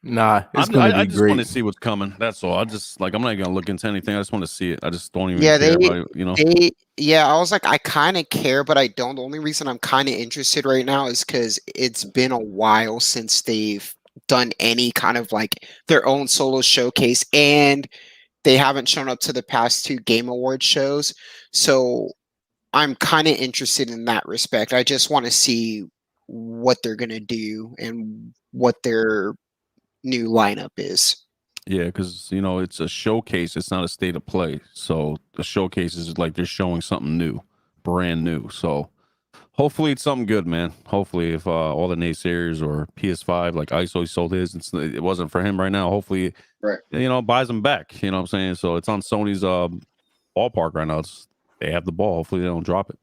Nah, it's gonna be I just great. want to see what's coming. That's all. I'm not gonna look into anything. I just want to see it. I just don't even Yeah, care about it, you know. I was like, I kind of care, but I don't. The only reason I'm kind of interested right now is because it's been a while since they've done any kind of like their own solo showcase, and they haven't shown up to the past 2 Game Award shows. So I'm kind of interested in that respect. I just want to see what they're gonna do and what their new lineup is. Yeah, because it's a showcase. It's not a state of play. So the showcase is like they're showing something new, brand new. So hopefully it's something good, man. Hopefully, if all the naysayers or PS5, like ISO sold his, it wasn't for him right now. Hopefully, right, buys him back. You know what I'm saying? So it's on Sony's ballpark right now. They have the ball. Hopefully they don't drop it.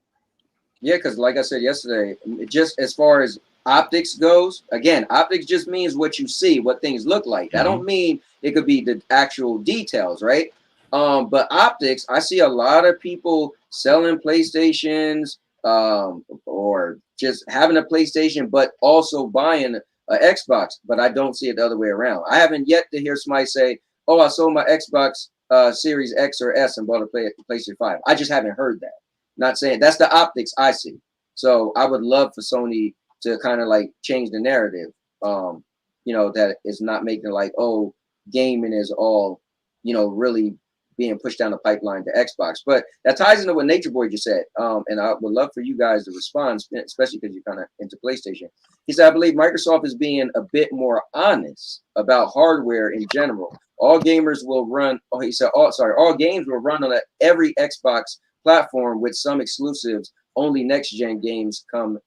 Yeah, because like I said yesterday, just as far as optics goes, again, optics just means what you see, what things look like. That don't mean it could be the actual details, right? But optics, I see a lot of people selling PlayStations, or just having a PlayStation, but also buying an Xbox. But I don't see it the other way around. I haven't yet to hear somebody say, "Oh, I sold my Xbox Series X or S and bought a PlayStation 5." I just haven't heard that. Not saying that's the optics I see. So I would love for Sony to kind of like change the narrative. That is not making like, oh, gaming is all, really being pushed down the pipeline to Xbox. But that ties into what Nature Boy just said. And I would love for you guys to respond, especially because you're kind of into PlayStation. He said, I believe Microsoft is being a bit more honest about hardware in general. All gamers will run. Oh, he said, all games will run on every Xbox platform with some exclusives. Only next gen games come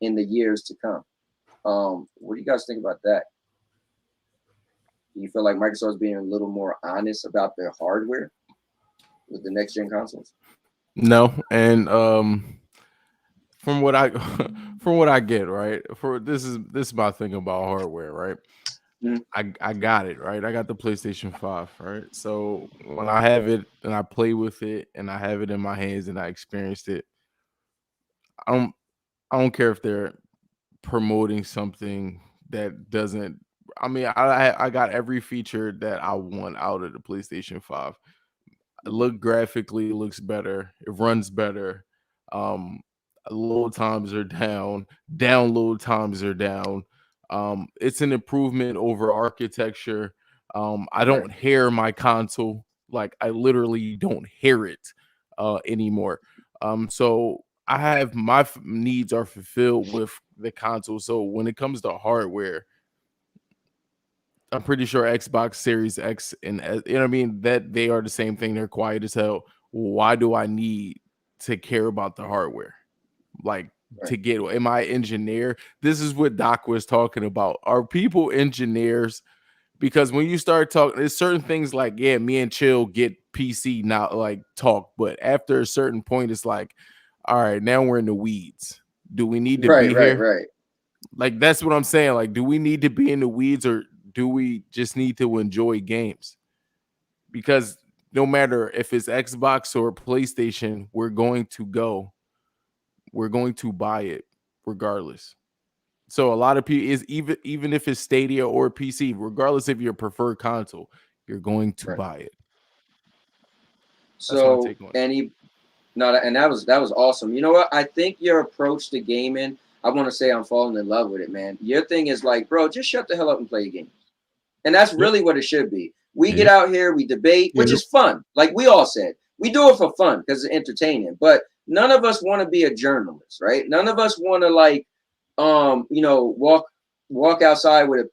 in the years to come. What do you guys think about that? Do you feel like Microsoft's being a little more honest about their hardware with the next gen consoles? No, and from what I get, right? This is my thing about hardware, right? I got it, right? I got the PlayStation 5, right? So when I have it and I play with it and I have it in my hands and I experienced it, I don't care if they're promoting something that doesn't. I mean, I got every feature that I want out of the PlayStation 5. Graphically looks better. It runs better. Load times are down. Download times are down. It's an improvement over architecture. I don't hear my console. Like, I literally don't hear it anymore. So I have my needs are fulfilled with the console. So when it comes to hardware, I'm pretty sure Xbox Series X and I mean that they are the same thing. They're quiet as hell. Why do I need to care about the hardware? Like, to get, am I engineer? This is what Doc was talking about. Are people engineers? Because when you start talking, there's certain things like, yeah, me and Chill get PC not like talk, but after a certain point, it's like, all right, now we're in the weeds. Do we need to be here? Right. Like, that's what I'm saying. Like, do we need to be in the weeds, or do we just need to enjoy games? Because no matter if it's Xbox or PlayStation, we're going to buy it regardless. So a lot of people is even if it's Stadia or PC, regardless of your preferred console, you're going to buy it. So and that was awesome. You know what? I think your approach to gaming, I want to say I'm falling in love with it, man. Your thing is like, bro, just shut the hell up and play games. And that's really what it should be. We get out here, we debate, which is fun. Like we all said, we do it for fun because it's entertaining. But none of us want to be a journalist, right? None of us want to like, you know, walk outside with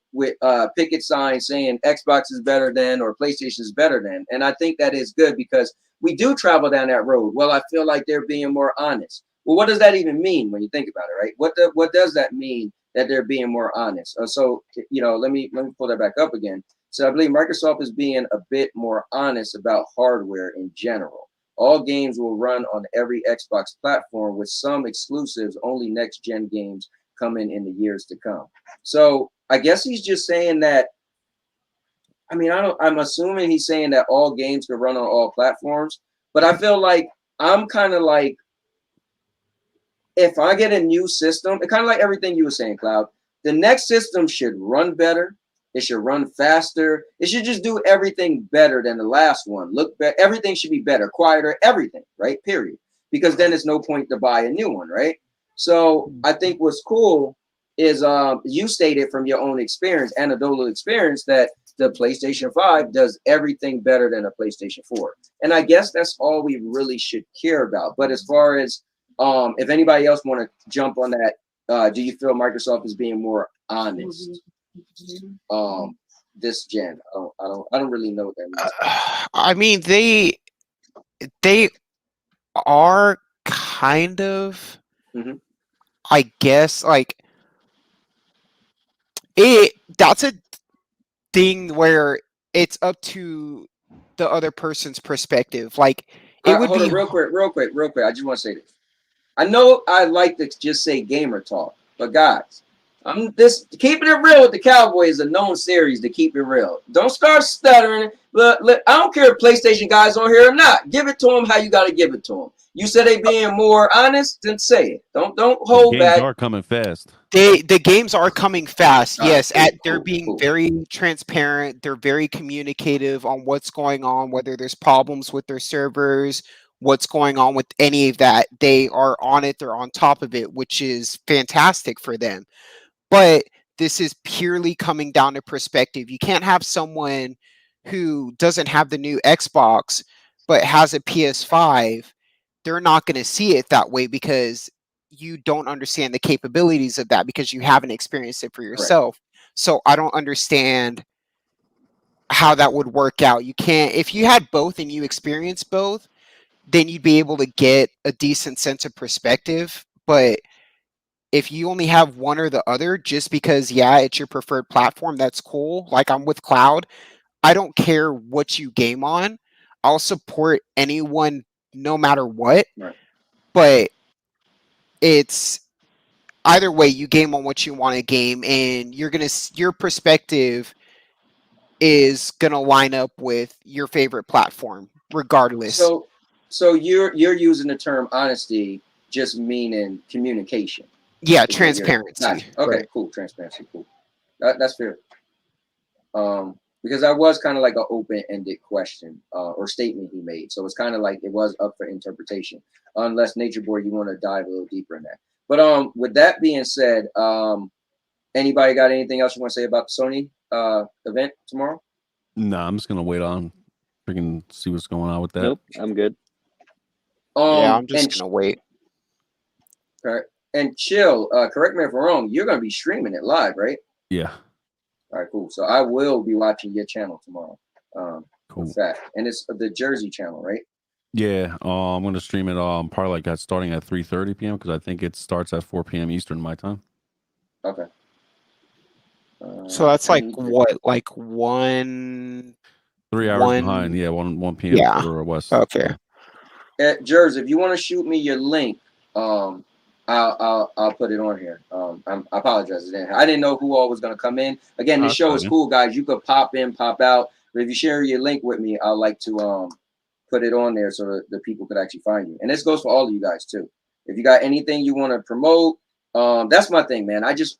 picket signs saying Xbox is better than or PlayStation is better than. And I think that is good because we do travel down that road. Well, I feel like they're being more honest. Well, what does that even mean when you think about it, right? What does that mean that they're being more honest? So, you know, let me pull that back up again. So I believe Microsoft is being a bit more honest about hardware in general. All games will run on every Xbox platform with some exclusives, only next gen games coming in the years to come. So I guess he's just saying that, I mean, I'm assuming he's saying that all games can run on all platforms, but I feel like I'm kind of like, if I get a new system, it kind of like everything you were saying, Cloud, the next system should run better. It should run faster. It should just do everything better than the last one. Look better. Everything should be better, quieter, everything, right? Period. Because then there's no point to buy a new one, right? So I think what's cool is you stated from your own experience, anecdotal experience, that the PlayStation 5 does everything better than a PlayStation 4. And I guess that's all we really should care about. But as far as if anybody else want to jump on that, do you feel Microsoft is being more honest this gen? I don't really know what that means. I mean, they are kind of, I guess, like that's a thing where it's up to the other person's perspective. Like it would hold be on, real quick. I just want to say this. I know I like to just say gamer talk, but guys, I'm this keeping it real with the Cowboy is a known series to keep it real. Don't start stuttering. Look, I don't care if PlayStation guys on here or not. Give it to them how you got to give it to them. You said they being more honest, then say it. Don't hold games back. Games are coming fast. The games are coming fast. Yes, they're being cool. very transparent. They're very communicative on what's going on, whether there's problems with their servers, what's going on with any of that. They are on it. They're on top of it, which is fantastic for them. But this is purely coming down to perspective. You can't have someone who doesn't have the new Xbox but has a PS5. They're not going to see it that way because you don't understand the capabilities of that because you haven't experienced it for yourself. Right. So I don't understand how that would work out. You can't, if you had both and you experienced both, then you'd be able to get a decent sense of perspective. But if you only have one or the other, just because, yeah, it's your preferred platform, that's cool. Like I'm with Cloud. I don't care what you game on. I'll support anyone no matter what. Right. But it's either way, you game on what you want to game, and your perspective is gonna line up with your favorite platform, regardless. So you're using the term honesty, just meaning communication. Yeah, transparency. Gotcha. Okay, right. Cool. Transparency, cool. That's fair. Because that was kind of like an open-ended question or statement he made. So it's kind of like it was up for interpretation. Unless Nature Boy, you want to dive a little deeper in that. But with that being said, anybody got anything else you want to say about the Sony event tomorrow? Nah, I'm just gonna wait on freaking see what's going on with that. Nope, I'm good. Yeah, I'm just gonna wait. Okay. And chill. Correct me if I'm wrong. You're gonna be streaming it live, right? Yeah. All right, cool. So I will be watching your channel tomorrow. Cool. In fact, and it's the Jersey channel, right? Yeah. I'm gonna stream it. Probably like that starting at 3:30 p.m. because I think it starts at 4 p.m. Eastern my time. Okay. So that's like what, like 1 3 hours behind. Yeah, 1 p.m. Yeah. Or west. Okay. Jersey, if you want to shoot me your link, I'll put it on here. I apologize. I didn't know who all was gonna come in. Again, this show is cool, guys. You could pop in, pop out. But if you share your link with me, I'd like to put it on there so that the people could actually find you. And this goes for all of you guys too. If you got anything you want to promote, that's my thing, man. I just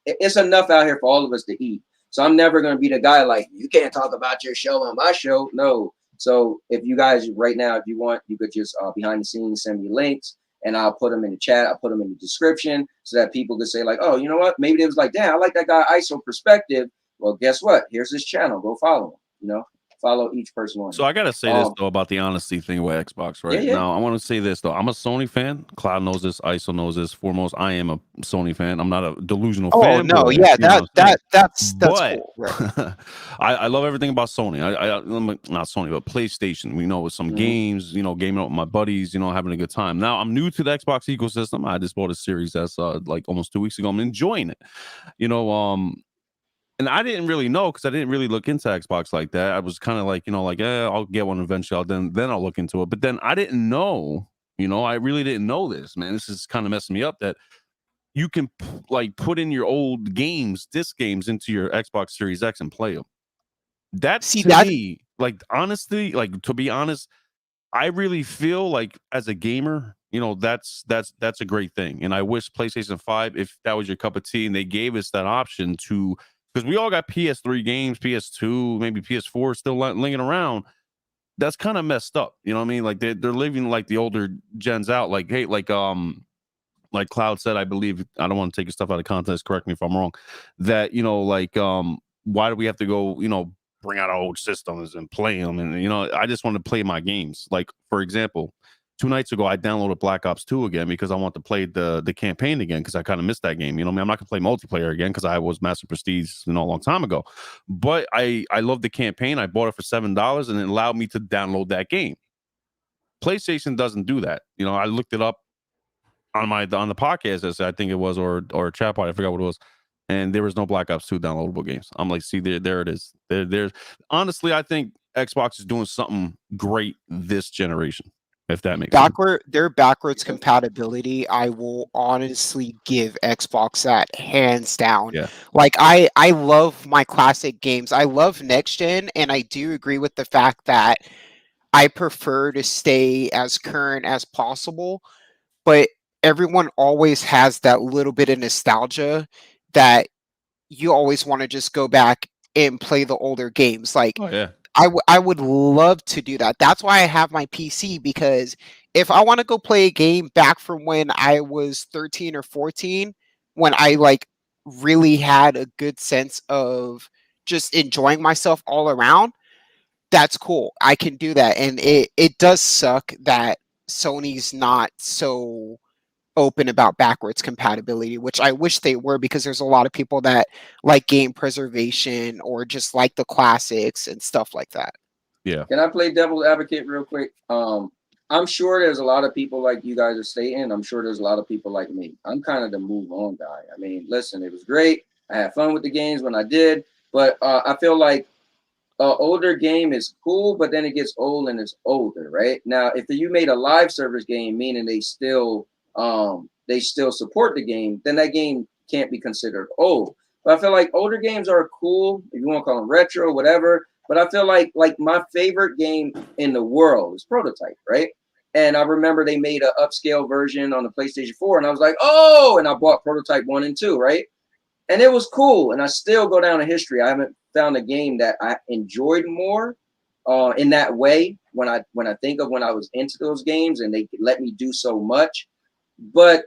it's enough out here for all of us to eat. So I'm never gonna be the guy like, you can't talk about your show on my show. No. So if you guys right now, if you want, you could just behind the scenes send me links and I'll put them in the chat. I'll put them in the description so that people could say like, oh, you know what? Maybe they was like, damn, I like that guy ISO perspective. Well, guess what? Here's his channel. Go follow him, you know? follow each person on So here. I gotta say this though about the honesty thing with Xbox, right? Yeah. Now I want to say this though. I'm a Sony fan. Cloud knows this. ISO knows this. Foremost, I am a Sony fan. I'm not a delusional Oh no, fanboy. yeah, You know what I'm saying? that's But cool. Right. I love everything about Sony. I'm not Sony, but PlayStation. We know with some games, you know, gaming up with my buddies, you know, having a good time. Now I'm new to the Xbox ecosystem. I just bought a Series S like almost 2 weeks ago. I'm enjoying it. You know, and I didn't really know because I didn't really look into Xbox like that. I was kind of like, you know, like, I'll get one eventually. Then I'll look into it. But then I didn't know, you know, I really didn't know this, man. This is kind of messing me up that you can like put in your old games, disc games into your Xbox Series X and play them. That's to me, like, honestly, like, to be honest, I really feel like as a gamer, you know, that's a great thing. And I wish PlayStation 5, if that was your cup of tea and they gave us that option to, because we all got PS3 games, PS2, maybe PS4 still lingering around. That's kind of messed up. You know what I mean? Like they're living like the older gens out. Like, hey, like Cloud said, I believe, I don't want to take your stuff out of context, correct me if I'm wrong, that, you know, like why do we have to go, you know, bring out our old systems and play them? And, you know, I just want to play my games. Like, for example, 2 nights ago, I downloaded Black Ops 2 again because I want to play the campaign again because I kind of missed that game. You know what I mean? I'm not going to play multiplayer again because I was Master Prestige, you know, a long time ago. But I love the campaign. I bought it for $7 and it allowed me to download that game. PlayStation doesn't do that. You know, I looked it up on the podcast, as I think it was, or chat pod, I forgot what it was, and there was no Black Ops 2 downloadable games. I'm like, see, there it is. There's honestly, I think Xbox is doing something great this generation, if that makes sense. Their backwards compatibility, I will honestly give Xbox that hands down. Yeah. Like I love my classic games. I love next gen, and I do agree with the fact that I prefer to stay as current as possible, but everyone always has that little bit of nostalgia that you always want to just go back and play the older games. Like, Oh yeah. I would love to do that. That's why I have my PC, because if I want to go play a game back from when I was 13 or 14, when I like really had a good sense of just enjoying myself all around, that's cool. I can do that. And it does suck that Sony's not so open about backwards compatibility, which I wish they were, because there's a lot of people that like game preservation or just like the classics and stuff like that. Yeah. Can I play devil's advocate real quick? I'm sure there's a lot of people like you guys are stating. I'm sure there's a lot of people like me. I'm kind of the move on guy. I mean, listen, it was great. I had fun with the games when I did, but I feel like older game is cool, but then it gets old and it's older, right? Now, if you made a live service game, meaning they still support the game, then that game can't be considered old. But I feel like older games are cool, if you want to call them retro, whatever. But I feel like my favorite game in the world is Prototype, right? And I remember they made an upscale version on the PlayStation 4, and I was like, oh, and I bought Prototype 1 and 2, right? And it was cool, and I still go down in history. I haven't found a game that I enjoyed more in that way when I think of when I was into those games and they let me do so much. But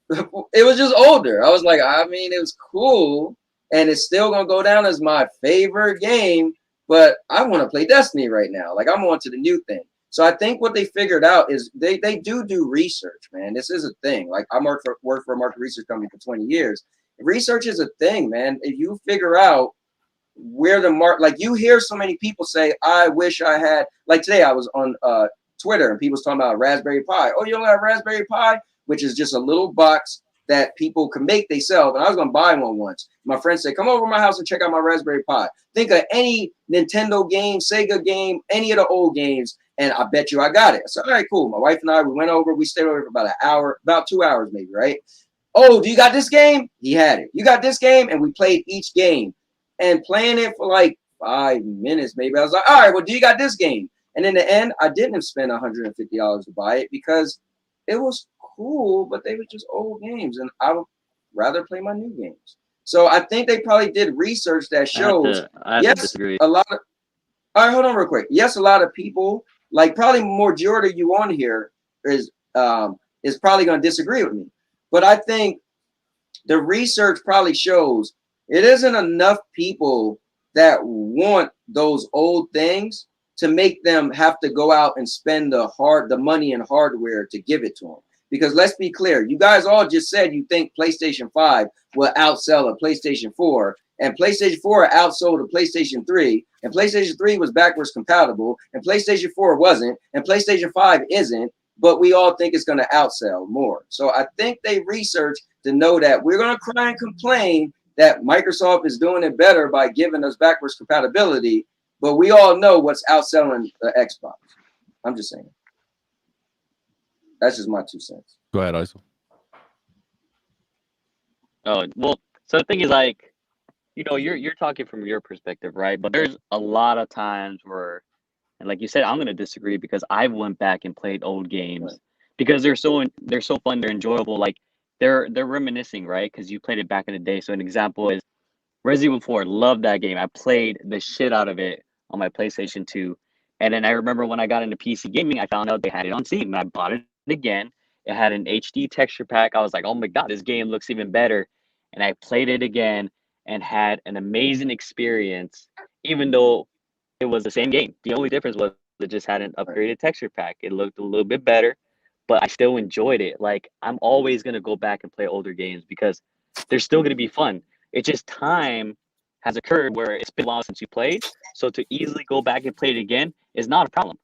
it was just older. I was like, I mean, it was cool, and it's still gonna go down as my favorite game. But I want to play Destiny right now. Like, I'm on to the new thing. So I think what they figured out is they do research, man. This is a thing. Like, I worked for a market research company for 20 years. Research is a thing, man. If you figure out where the like, you hear so many people say, I wish I had, like today I was on Twitter and people was talking about Raspberry Pi. Oh, you don't have Raspberry Pi? Which is just a little box that people can make themselves. And I was going to buy one once. My friend said, come over to my house and check out my Raspberry Pi. Think of any Nintendo game, Sega game, any of the old games, and I bet you I got it. I said, all right, cool. My wife and I, we went over. We stayed over for about an hour, about 2 hours maybe, right? Oh, do you got this game? He had it. You got this game? And we played each game. And playing it for like 5 minutes maybe, I was like, all right, well, do you got this game? And in the end, I didn't spend $150 to buy it because it was cool, but they were just old games, and I would rather play my new games. So I think they probably did research that shows. I have to disagree. A lot of. All right, hold on real quick. Yes, a lot of people, like probably majority of you on here, is probably going to disagree with me, but I think the research probably shows it isn't enough people that want those old things to make them have to go out and spend the money and hardware to give it to them. Because let's be clear, you guys all just said you think PlayStation 5 will outsell a PlayStation 4, and PlayStation 4 outsold a PlayStation 3, and PlayStation 3 was backwards compatible, and PlayStation 4 wasn't, and PlayStation 5 isn't, but we all think it's going to outsell more. So I think they researched to know that we're going to cry and complain that Microsoft is doing it better by giving us backwards compatibility, but we all know what's outselling the Xbox. I'm just saying. That's just my 2 cents. Go ahead, Iso. Oh, well, so the thing is, like, you know, you're talking from your perspective, right? But there's a lot of times where, and like you said, I'm gonna disagree because I went back and played old games Right. because they're so fun, they're enjoyable, like they're reminiscing, right? Because you played it back in the day. So an example is Resident Evil 4. Love that game. I played the shit out of it on my PlayStation 2. And then I remember when I got into PC gaming, I found out they had it on Steam, and I bought it again. It had an HD texture pack. I was like, oh my God, this game looks even better. And I played it again and had an amazing experience, even though it was the same game. The only difference was it just had an upgraded texture pack. It looked a little bit better, but I still enjoyed it. Like, I'm always going to go back and play older games because they're still going to be fun. It's just time has occurred where it's been a while since you played. So to easily go back and play it again is not a problem.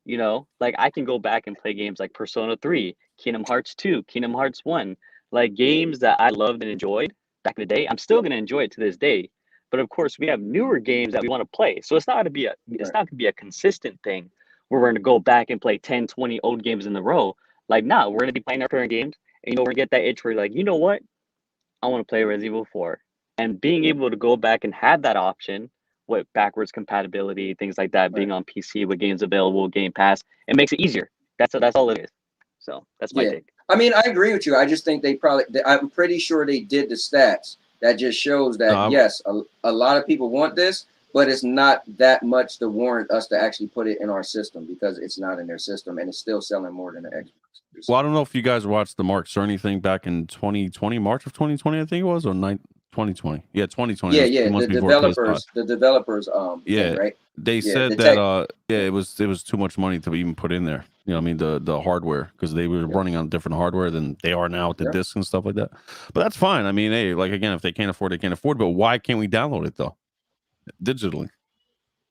You know, like I can go back and play games like Persona 3, Kingdom Hearts 2, Kingdom Hearts 1, like games that I loved and enjoyed back in the day. I'm still going to enjoy it to this day. But of course, we have newer games that we want to play. So it's not going to be a consistent thing where we're going to go back and play 10, 20 old games in a row. Like, nah, we're going to be playing our current games. And, you know, we're going to get that itch where you're like, you know what? I want to play Resident Evil 4. And being able to go back and have that option with backwards compatibility, things like that, being on PC with games available, Game Pass, it makes it easier. That's all it is. So that's my take. I mean, I agree with you. I just think I'm pretty sure they did the stats that just shows that, yes, a lot of people want this, but it's not that much to warrant us to actually put it in our system because it's not in their system and it's still selling more than the Xbox. Well, I don't know if you guys watched the Mark Cerny thing back in 2020, March of 2020, I think it was, or 2020. Yeah, 2020. Yeah. The developers, yeah, right? They said that it was too much money to even put in there. You know what I mean? The hardware, because they were running on different hardware than they are now with the discs and stuff like that. But that's fine. I mean, hey, like again, if they can't afford, they can't afford. But why can't we download it though? Digitally.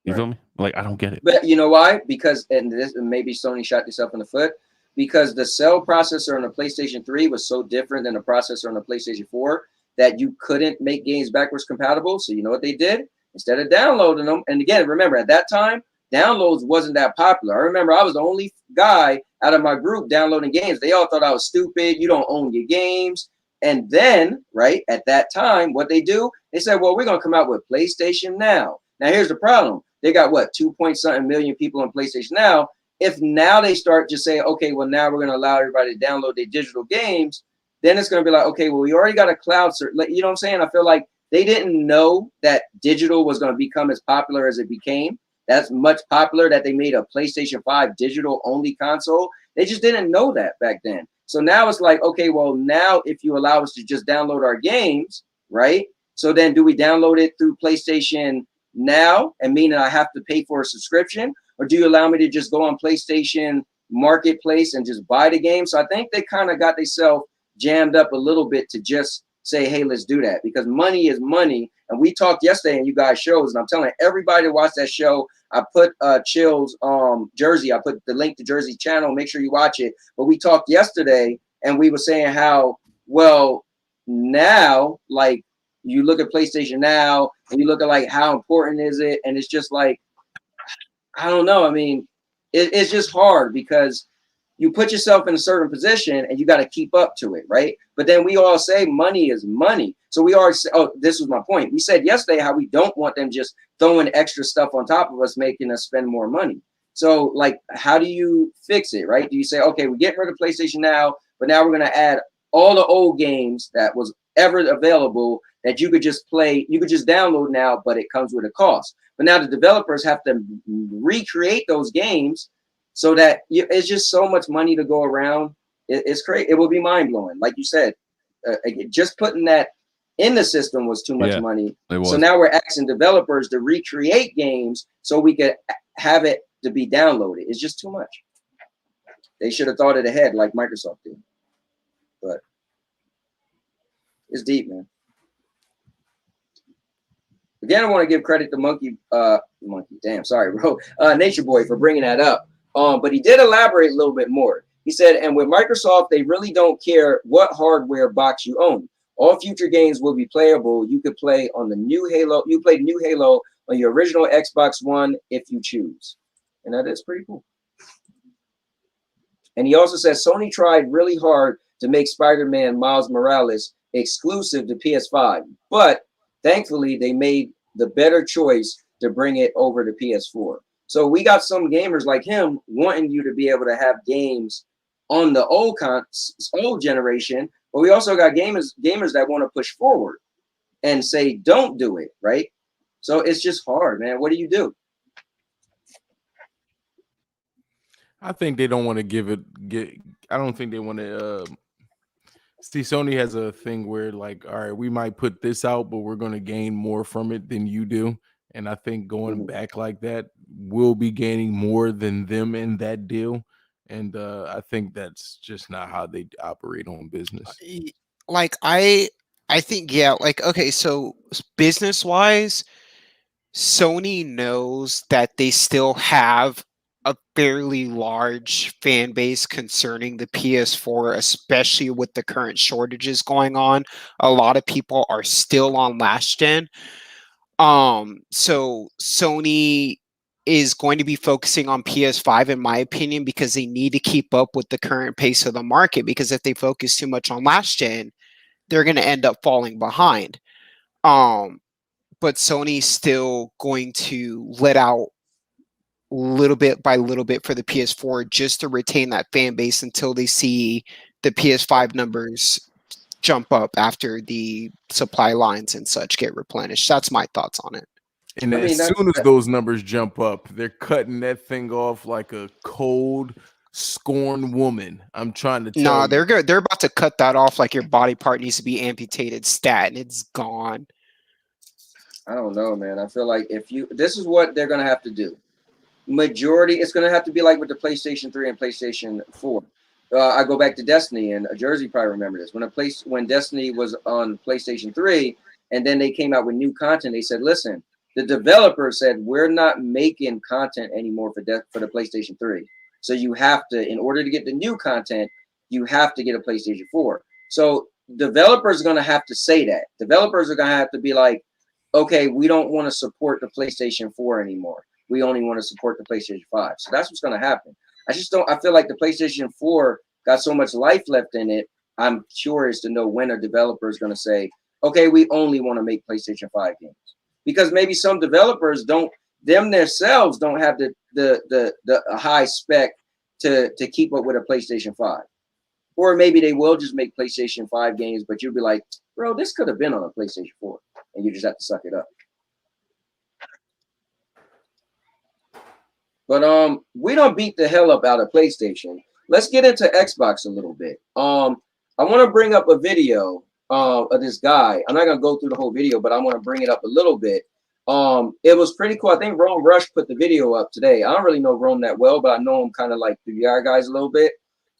You feel me? Like, I don't get it. But you know why? Because, and this maybe Sony shot themselves in the foot, because the cell processor on the PlayStation 3 was so different than the processor on the PlayStation 4 that you couldn't make games backwards compatible. So you know what they did? Instead of downloading them, and again, remember at that time, downloads wasn't that popular. I remember I was the only guy out of my group downloading games. They all thought I was stupid. You don't own your games. And then, right, at that time, what they do, they said, well, we're going to come out with PlayStation Now. Now, here's the problem. They got, what, 2-point-something million people on PlayStation Now. If now they start just saying, okay, well, now we're going to allow everybody to download their digital games, then it's going to be like, okay, well, we already got a cloud. You know what I'm saying? I feel like they didn't know that digital was going to become as popular as it became. That's much popular that they made a PlayStation 5 digital only console. They just didn't know that back then. So now it's like, okay, well, now if you allow us to just download our games, right? So then do we download it through PlayStation Now, and meaning I have to pay for a subscription? Or do you allow me to just go on PlayStation Marketplace and just buy the game? So I think they kind of got themselves jammed up a little bit to just say, hey, let's do that, because money is money. And we talked yesterday and you guys shows, and I'm telling everybody to watch that show. I put Chill's jersey. I put the link to Jersey channel. Make sure you watch it. But we talked yesterday and we were saying how, well, now, like, you look at PlayStation Now and you look at like how important is it? And it's just like, I don't know. I mean, it's just hard because you put yourself in a certain position and you got to keep up to it, right? But then we all say money is money. So we already say, oh, this was my point. We said yesterday how we don't want them just throwing extra stuff on top of us, making us spend more money. So, like, how do you fix it, right? Do you say, okay, we're getting rid of PlayStation Now, but now we're going to add all the old games that was ever available that you could just play, you could just download now, but it comes with a cost. But now the developers have to recreate those games so that it's just so much money to go around. It's crazy. It will be mind blowing. Like you said, just putting that in the system was too much Yeah, money. it was. So now we're asking developers to recreate games so we could have it to be downloaded. It's just too much. They should have thought it ahead like Microsoft did. But it's deep, man. Again, I want to give credit to Nature Boy for bringing that up. But he did elaborate a little bit more. He said, and with Microsoft, they really don't care what hardware box you own. All future games will be playable. You could play on the new Halo. You played new Halo on your original Xbox One if you choose. And that is pretty cool. And he also says Sony tried really hard to make Spider-Man Miles Morales exclusive to PS5, but thankfully they made the better choice to bring it over to PS4. So we got some gamers like him wanting you to be able to have games on the old generation, but we also got gamers that want to push forward and say don't do it, right? So it's just hard, man. What do you do? I think they don't want to I don't think they want to see. Sony has a thing where like, all right, we might put this out, but we're going to gain more from it than you do. And I think going back like that, we'll be gaining more than them in that deal. And I think that's just not how they operate on business. Like I think, yeah, like, okay, so business wise, Sony knows that they still have a fairly large fan base concerning the PS4, especially with the current shortages going on. A lot of people are still on last gen. So Sony is going to be focusing on PS5, in my opinion, because they need to keep up with the current pace of the market. Because if they focus too much on last gen, they're going to end up falling behind. But Sony's still going to let out little bit by little bit for the PS4 just to retain that fan base until they see the PS5 numbers jump up after the supply lines and such get replenished. That's my thoughts on it. And as soon as those numbers jump up, they're cutting that thing off like a cold, scorned woman. I'm trying to tell you. Nah, they're good. They're about to cut that off like your body part needs to be amputated stat, and it's gone. I don't know, man. I feel like this is what they're gonna have to do. Majority, it's gonna have to be like with the PlayStation 3 and PlayStation 4. I go back to Destiny, and Jersey probably remember this. When Destiny was on PlayStation 3, and then they came out with new content, they said, listen, the developer said, we're not making content anymore for the PlayStation 3. So you have to, in order to get the new content, you have to get a PlayStation 4. So developers are going to have to say that. Developers are going to have to be like, okay, we don't want to support the PlayStation 4 anymore. We only want to support the PlayStation 5. So that's what's going to happen. I feel like the PlayStation 4 got so much life left in it. I'm curious to know when a developer is going to say, okay, we only want to make PlayStation 5 games. Because maybe some developers themselves don't have the high spec to keep up with a PlayStation 5. Or maybe they will just make PlayStation 5 games, but you'll be like, bro, this could have been on a PlayStation 4. And you just have to suck it up. But we don't beat the hell up out of PlayStation. Let's get into Xbox a little bit. I want to bring up a video of this guy. I'm not gonna go through the whole video, but I want to bring it up a little bit. It was pretty cool. I think Rome Rush put the video up today. I don't really know Rome that well, but I know him kind of like the VR guys a little bit.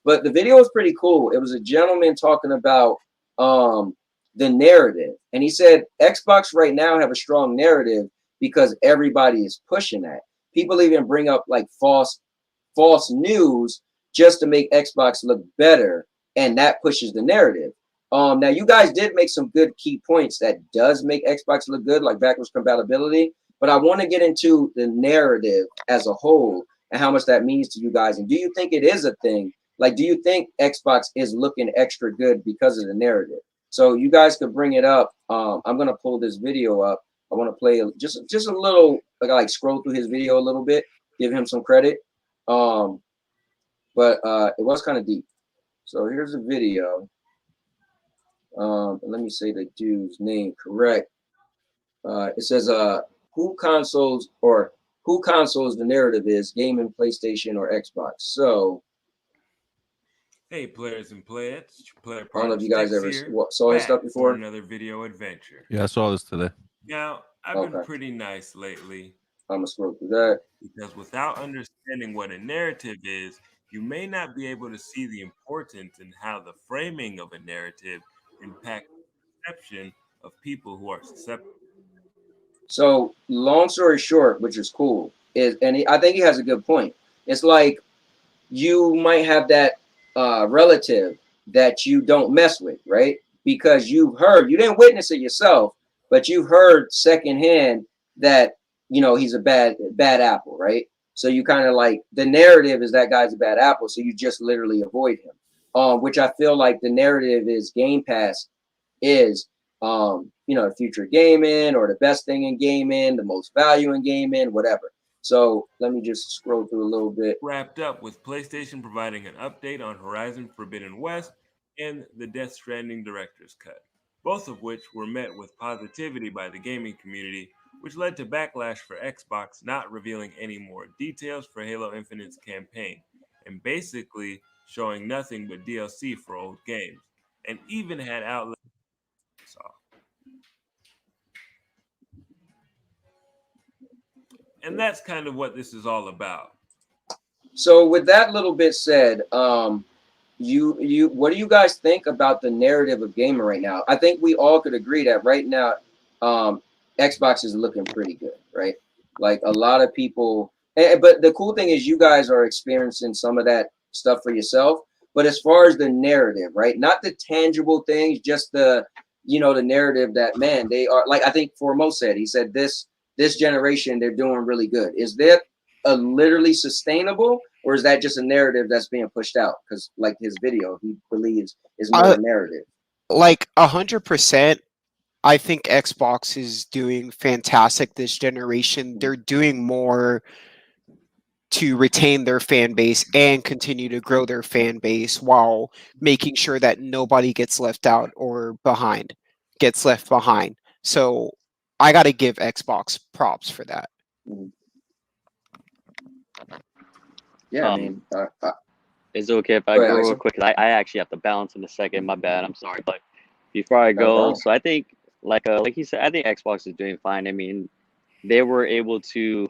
But the video was pretty cool. It was a gentleman talking about the narrative, and he said Xbox right now have a strong narrative because everybody is pushing that. People even bring up like false news just to make Xbox look better, and that pushes the narrative. Now you guys did make some good key points that does make Xbox look good, like backwards compatibility. But I want to get into the narrative as a whole and how much that means to you guys. And do you think it is a thing? Like, do you think Xbox is looking extra good because of the narrative? So you guys could bring it up. I'm gonna pull this video up. I want to play just a little, like scroll through his video a little bit, give him some credit. But it was kind of deep. So here's a video. Let me say the dude's name correct. It says who consoles the narrative is, gaming, PlayStation, or Xbox. So Hey, players and players, player I don't know partner if you guys Sticks ever here. saw his Back stuff for before. another video adventure. Yeah, I saw this today. Now, I've been Okay, pretty nice lately I'm gonna scroll through that. because without understanding what a narrative is, you may not be able to see the importance in how the framing of a narrative impacts the perception of people who are susceptible. So, long story short, which is cool, is I think he has a good point. It's like you might have that relative that you don't mess with, right? Because you've heard, you didn't witness it yourself, but you heard secondhand that he's a bad apple, right? So you kind of like the narrative is that guy's a bad apple, so you just literally avoid him. Which I feel like the narrative is Game Pass is the future of gaming or the best thing in gaming, the most value in gaming, whatever. So let me just scroll through a little bit. Wrapped up with PlayStation providing an update on Horizon Forbidden West and the Death Stranding Director's Cut, both of which were met with positivity by the gaming community, which led to backlash for Xbox not revealing any more details for Halo Infinite's campaign, and basically showing nothing but DLC for old games, and even had outlets. And that's kind of what this is all about. So with that little bit said, you what do you guys think about the narrative of gaming right now? I think we all could agree that right now, Xbox is looking pretty good, right? Like a lot of people, but the cool thing is you guys are experiencing some of that stuff for yourself. But as far as the narrative, right? Not the tangible things, just the narrative that man, they are like I think Foremost said, he said this generation, they're doing really good. Is that a literally sustainable, or is that just a narrative that's being pushed out? Because like his video, he believes is more a narrative. Like 100%. I think Xbox is doing fantastic this generation. They're doing more to retain their fan base and continue to grow their fan base while making sure that nobody gets left out or gets left behind. So I got to give Xbox props for that. Yeah, I mean, is it okay if I go real quick? 'Cause I actually have to bounce in a second. My bad. I'm sorry, but before I go, so I think like he said, I think Xbox is doing fine. I mean, they were able to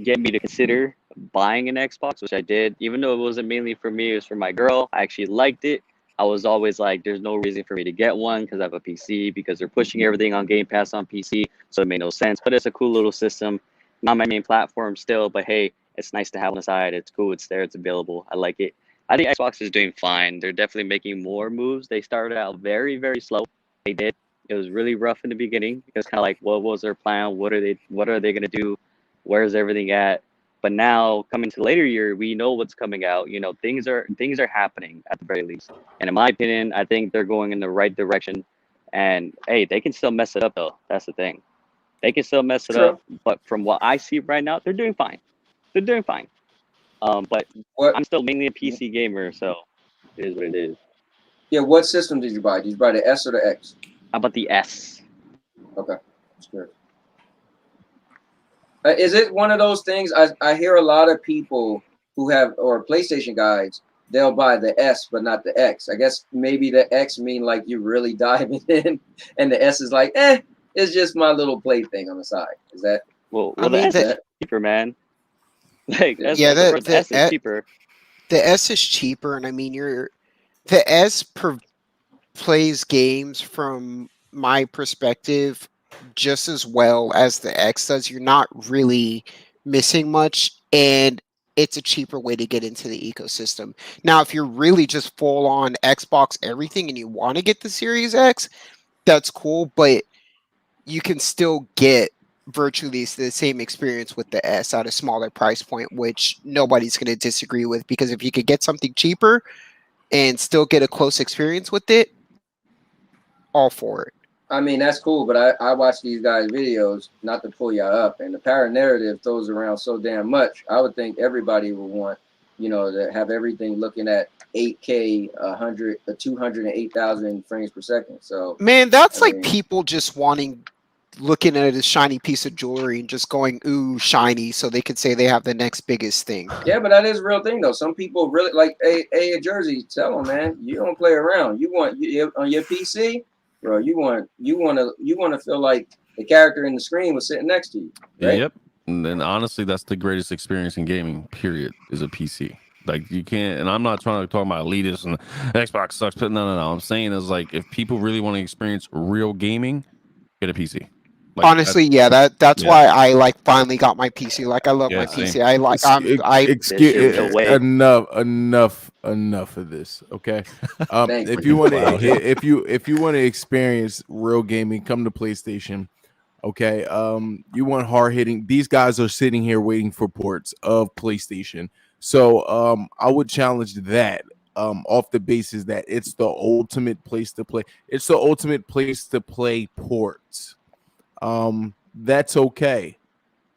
get me to consider buying an Xbox, which I did, even though it wasn't mainly for me, it was for my girl. I actually liked it. I was always like, there's no reason for me to get one because I have a PC, because they're pushing everything on Game Pass on PC, so it made no sense. But it's a cool little system. Not my main platform still, but hey, it's nice to have on the side. It's cool. It's there. It's available. I like it. I think Xbox is doing fine. They're definitely making more moves. They started out very, very slow. They did. It was really rough in the beginning. It was kind of like, what was their plan? What are they gonna do? Where's everything at? But now coming to the later year, we know what's coming out. Things are happening at the very least. And in my opinion, I think they're going in the right direction. And hey, they can still mess it up though. That's the thing. They can still mess it up. But from what I see right now, they're doing fine. They're doing fine. But I'm still mainly a PC gamer, so it is what it is. Yeah, what system did you buy? Did you buy the S or the X? How about the S? Okay, that's good. Is it one of those things? I hear a lot of people who have, or PlayStation guys, they'll buy the S but not the X. I guess maybe the X mean like you really diving in, and the S is like, it's just my little play thing on the side. Is that? Well, the S is cheaper, man. Like the S is cheaper. The S is cheaper, and I mean the S plays games from my perspective just as well as the X does. You're not really missing much, and it's a cheaper way to get into the ecosystem. Now, if you're really just full on Xbox everything and you want to get the Series X, that's cool, but you can still get virtually the same experience with the S at a smaller price point, which nobody's going to disagree with, because if you could get something cheaper and still get a close experience with it, all for it. I mean, that's cool, but I watch these guys' videos, not to pull y'all up, and the power narrative throws around so damn much. I would think everybody would want, to have everything looking at 8K, 208,000 frames per second. So, man, that's like people just wanting looking at a shiny piece of jewelry and just going, ooh, shiny, so they could say they have the next biggest thing. Yeah, but that is a real thing though. Some people really like a Jersey. Tell them, man, you don't play around. You want on your PC, bro. You want to feel like the character in the screen was sitting next to you. Right? Yep. And honestly, that's the greatest experience in gaming. Period. Is a PC. Like you can't. And I'm not trying to talk about elitists and Xbox sucks. But no. I'm saying is like if people really want to experience real gaming, get a PC. Like, honestly, yeah, that's yeah. why I like finally got my PC. Like I love Yeah, my same. PC. I like Excuse no way. enough of this. Okay, if you want to Wow. if you want to experience real gaming, come to PlayStation. Okay, you want hard hitting. These guys are sitting here waiting for ports of PlayStation. So I would challenge that off the basis that it's the ultimate place to play. It's the ultimate place to play ports. That's okay.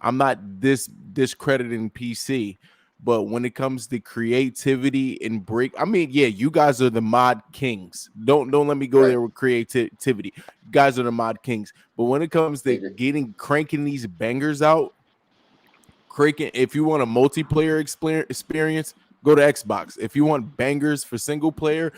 I'm not discrediting PC, but when it comes to creativity and I mean, yeah, you guys are the mod kings. Don't let me go there with creativity. You guys are the mod kings. But when it comes to cranking these bangers out, if you want a multiplayer experience, go to Xbox. If you want bangers for single player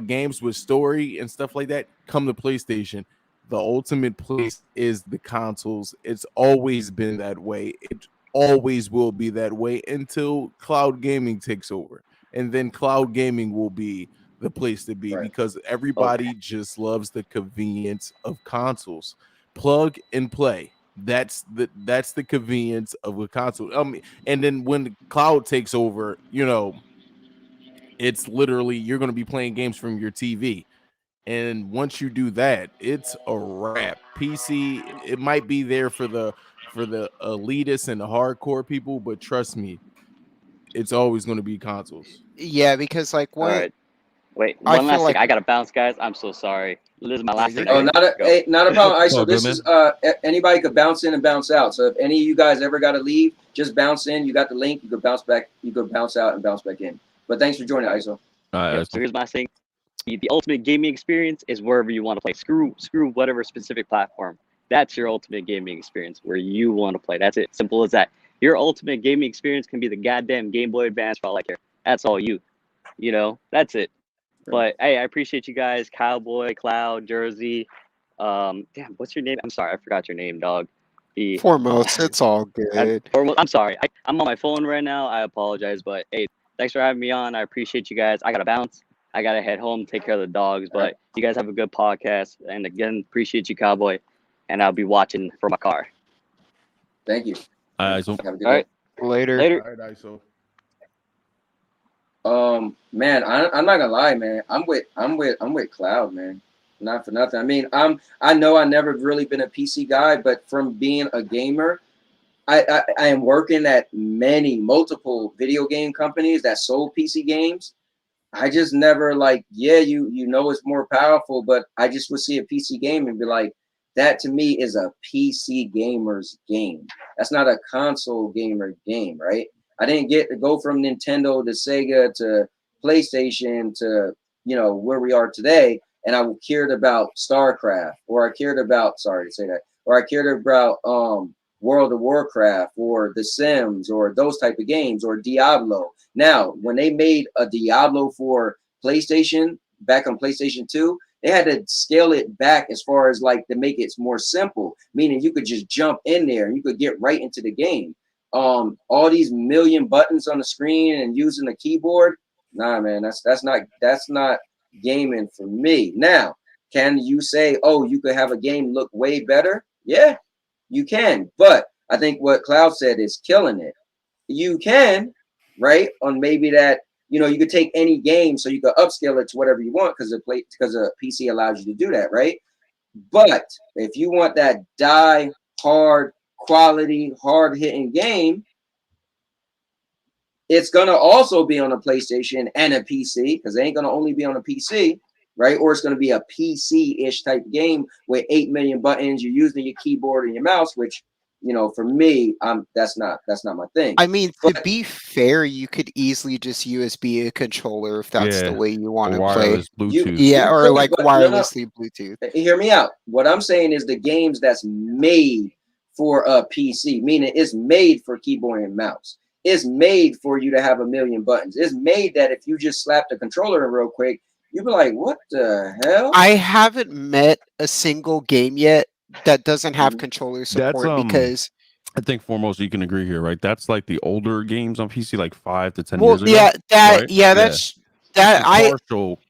games with story and stuff like that, come to PlayStation. The ultimate place is the consoles. It's always been that way. It always will be that way until cloud gaming takes over. And then cloud gaming will be the place to be because everybody just loves the convenience of consoles. Plug and play. That's the convenience of a console. And then when the cloud takes over, it's literally you're going to be playing games from your TV. And once you do that, it's a wrap. PC, it might be there for the elitists and the hardcore people, but trust me, it's always going to be consoles. Yeah, because like All what right. Wait, I one feel last like thing. I gotta bounce, guys. I'm so sorry. This is my last thing. Oh, not a problem. So Oh, this good, is anybody could bounce in and bounce out. So if any of you guys ever got to leave, just bounce in. You got the link. You could bounce back. You could bounce out and bounce back in. But thanks for joining, ISO. So here's my thing. The ultimate gaming experience is wherever you want to play. Screw whatever specific platform. That's your ultimate gaming experience where you want to play. That's it. Simple as that. Your ultimate gaming experience can be the goddamn Game Boy Advance for all I care. That's all you. That's it. But hey, I appreciate you guys. Cowboy, Cloud, Jersey. Damn, what's your name? I'm sorry, I forgot your name, dog. foremost, it's all good. I'm sorry. I'm on my phone right now. I apologize, but hey, thanks for having me on. I appreciate you guys. I gotta bounce. I gotta head home, take care of the dogs. But you guys have a good podcast, and again, appreciate you, Cowboy. And I'll be watching from my car. Thank you. So Have a good All day. right, Later. All right, ISO. Man, I'm not gonna lie, man. I'm with Cloud, man. Not for nothing. I mean, I know I never really been a PC guy, but from being a gamer, I am working at multiple video game companies that sold PC games. I just never it's more powerful, but I just would see a PC game and be like, that to me is a PC gamer's game. That's not a console gamer game, right? I didn't get to go from Nintendo to Sega to PlayStation to, where we are today. And I cared about StarCraft, or I cared about, sorry to say that, or I cared about World of Warcraft or The Sims or those type of games or Diablo. Now, when they made a Diablo for PlayStation back on PlayStation 2, they had to scale it back as far as to make it more simple, meaning you could just jump in there and you could get right into the game. All these million buttons on the screen and using the keyboard, nah, man, that's not gaming for me. Now, can you say, oh, you could have a game look way better? Yeah, you can. But I think what Cloud said is killing it. You can, right? On maybe that, you could take any game, so you could upscale it to whatever you want because a PC allows you to do that, right? But if you want that hard quality, hard hitting game, it's gonna also be on a PlayStation and a PC because they ain't gonna only be on a PC, right? Or it's gonna be a PC-ish type game with 8 million buttons. You're using your keyboard and your mouse, which you know, for me, that's not my thing. I mean, to But be fair, you could easily just USB a controller if that's the Yeah, way you want or to play. wireless you Bluetooth. Yeah, you or could, like but no, wirelessly Bluetooth. hear me out. What I'm saying is the games that's made for a PC, meaning it's made for keyboard and mouse. It's made for you to have a million buttons. It's made that if you just slap the controller in real quick, you'd be like, what the hell? I haven't met a single game yet that doesn't have Mhm. controller That's support because I think foremost you can agree here, right? That's like the older games on PC, like 5 to 10 well, years ago, right? yeah, Yeah, that and I partial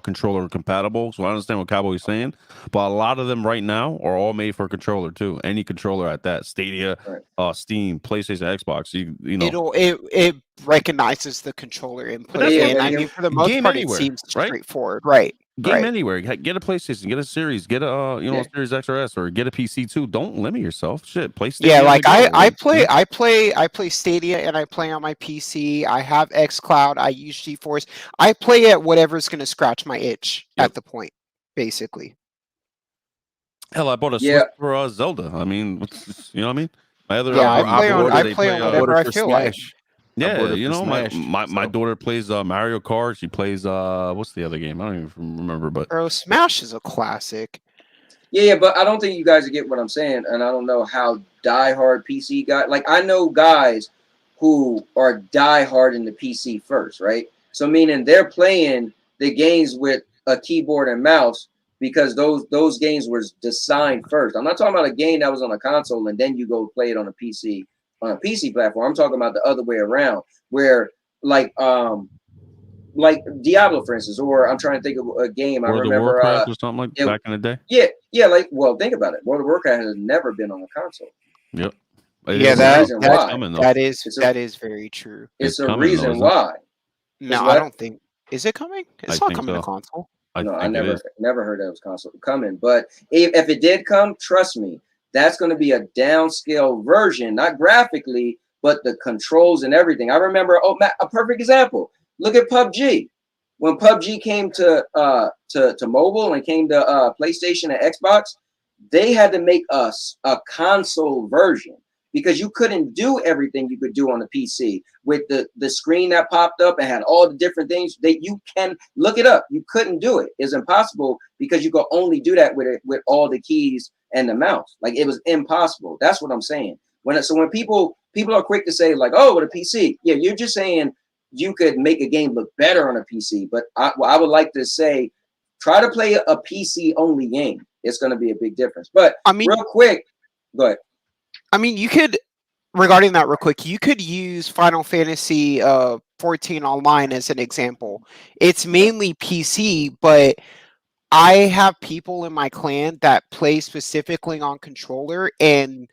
controller compatible. So I understand what Cowboy's saying, but a lot of them right now are all made for controller too. Any controller at that, Stadia, Right. Steam, PlayStation, Xbox. You know, it recognizes the controller input, that's Yeah, what and but I here, mean for the most game part it anywhere, seems right? straightforward. Right. Game Right. anywhere. Get a PlayStation, get a Series, get a yeah, Series X or S, or get a PC too. Don't limit yourself. Shit, play Yeah, Stadia on the like go. Or, I play Stadia and I play on my PC. I have xCloud. I use GeForce. I play at whatever's going to scratch my itch Yep. at the point, basically. Hell, I bought a yeah. Switch for Zelda. I mean, you know what I mean? My other Yeah, I I play on bought I it. they play play. on I bought whatever it I for feel like. Smash. I Yeah, bought it you for know, Smash. my So daughter plays Mario Kart. She plays what's the other game? I don't even remember, but Bro, Smash is a classic. Yeah, but I don't think you guys get what I'm saying, and I don't know how diehard PC guy. Like I know guys who are diehard in the PC first, right? So meaning they're playing the games with a keyboard and mouse because those games were designed first. I'm not talking about a game that was on a console and then you go play it on a PC platform. I'm talking about the other way around, where like Diablo, for instance, or I'm trying to think of a game. I World of remember Warcraft or something like it, back in the day. yeah, like well, think about it. World of Warcraft has never been on a console. Yep, it Yeah, It's is a now. reason It's why. coming though. It's a that is very true. it's It's a coming though, reason isn't it? why. Is No, I what? don't think is it coming? I It's not think coming to so. console. I No, I think it is. never heard that was console coming. But if it did come, trust me, that's going to be a downscale version, not graphically, but the controls and everything. I remember, a perfect example. Look at PUBG. When PUBG came to mobile and came to PlayStation and Xbox, they had to make us a console version because you couldn't do everything you could do on the PC with the screen that popped up and had all the different things that you can look it up. You couldn't do it. It's impossible because you could only do that with all the keys and the mouse. Like it was impossible. That's what I'm saying. When people are quick to say like, oh, with a PC, yeah, you're just saying you could make a game look better on a PC. But I would like to say, try to play a PC only game. It's going to be a big difference. But I mean, real quick, go ahead. I mean, you could regarding that real quick, you could use Final Fantasy 14 online as an example. It's mainly PC, but I have people in my clan that play specifically on controller, and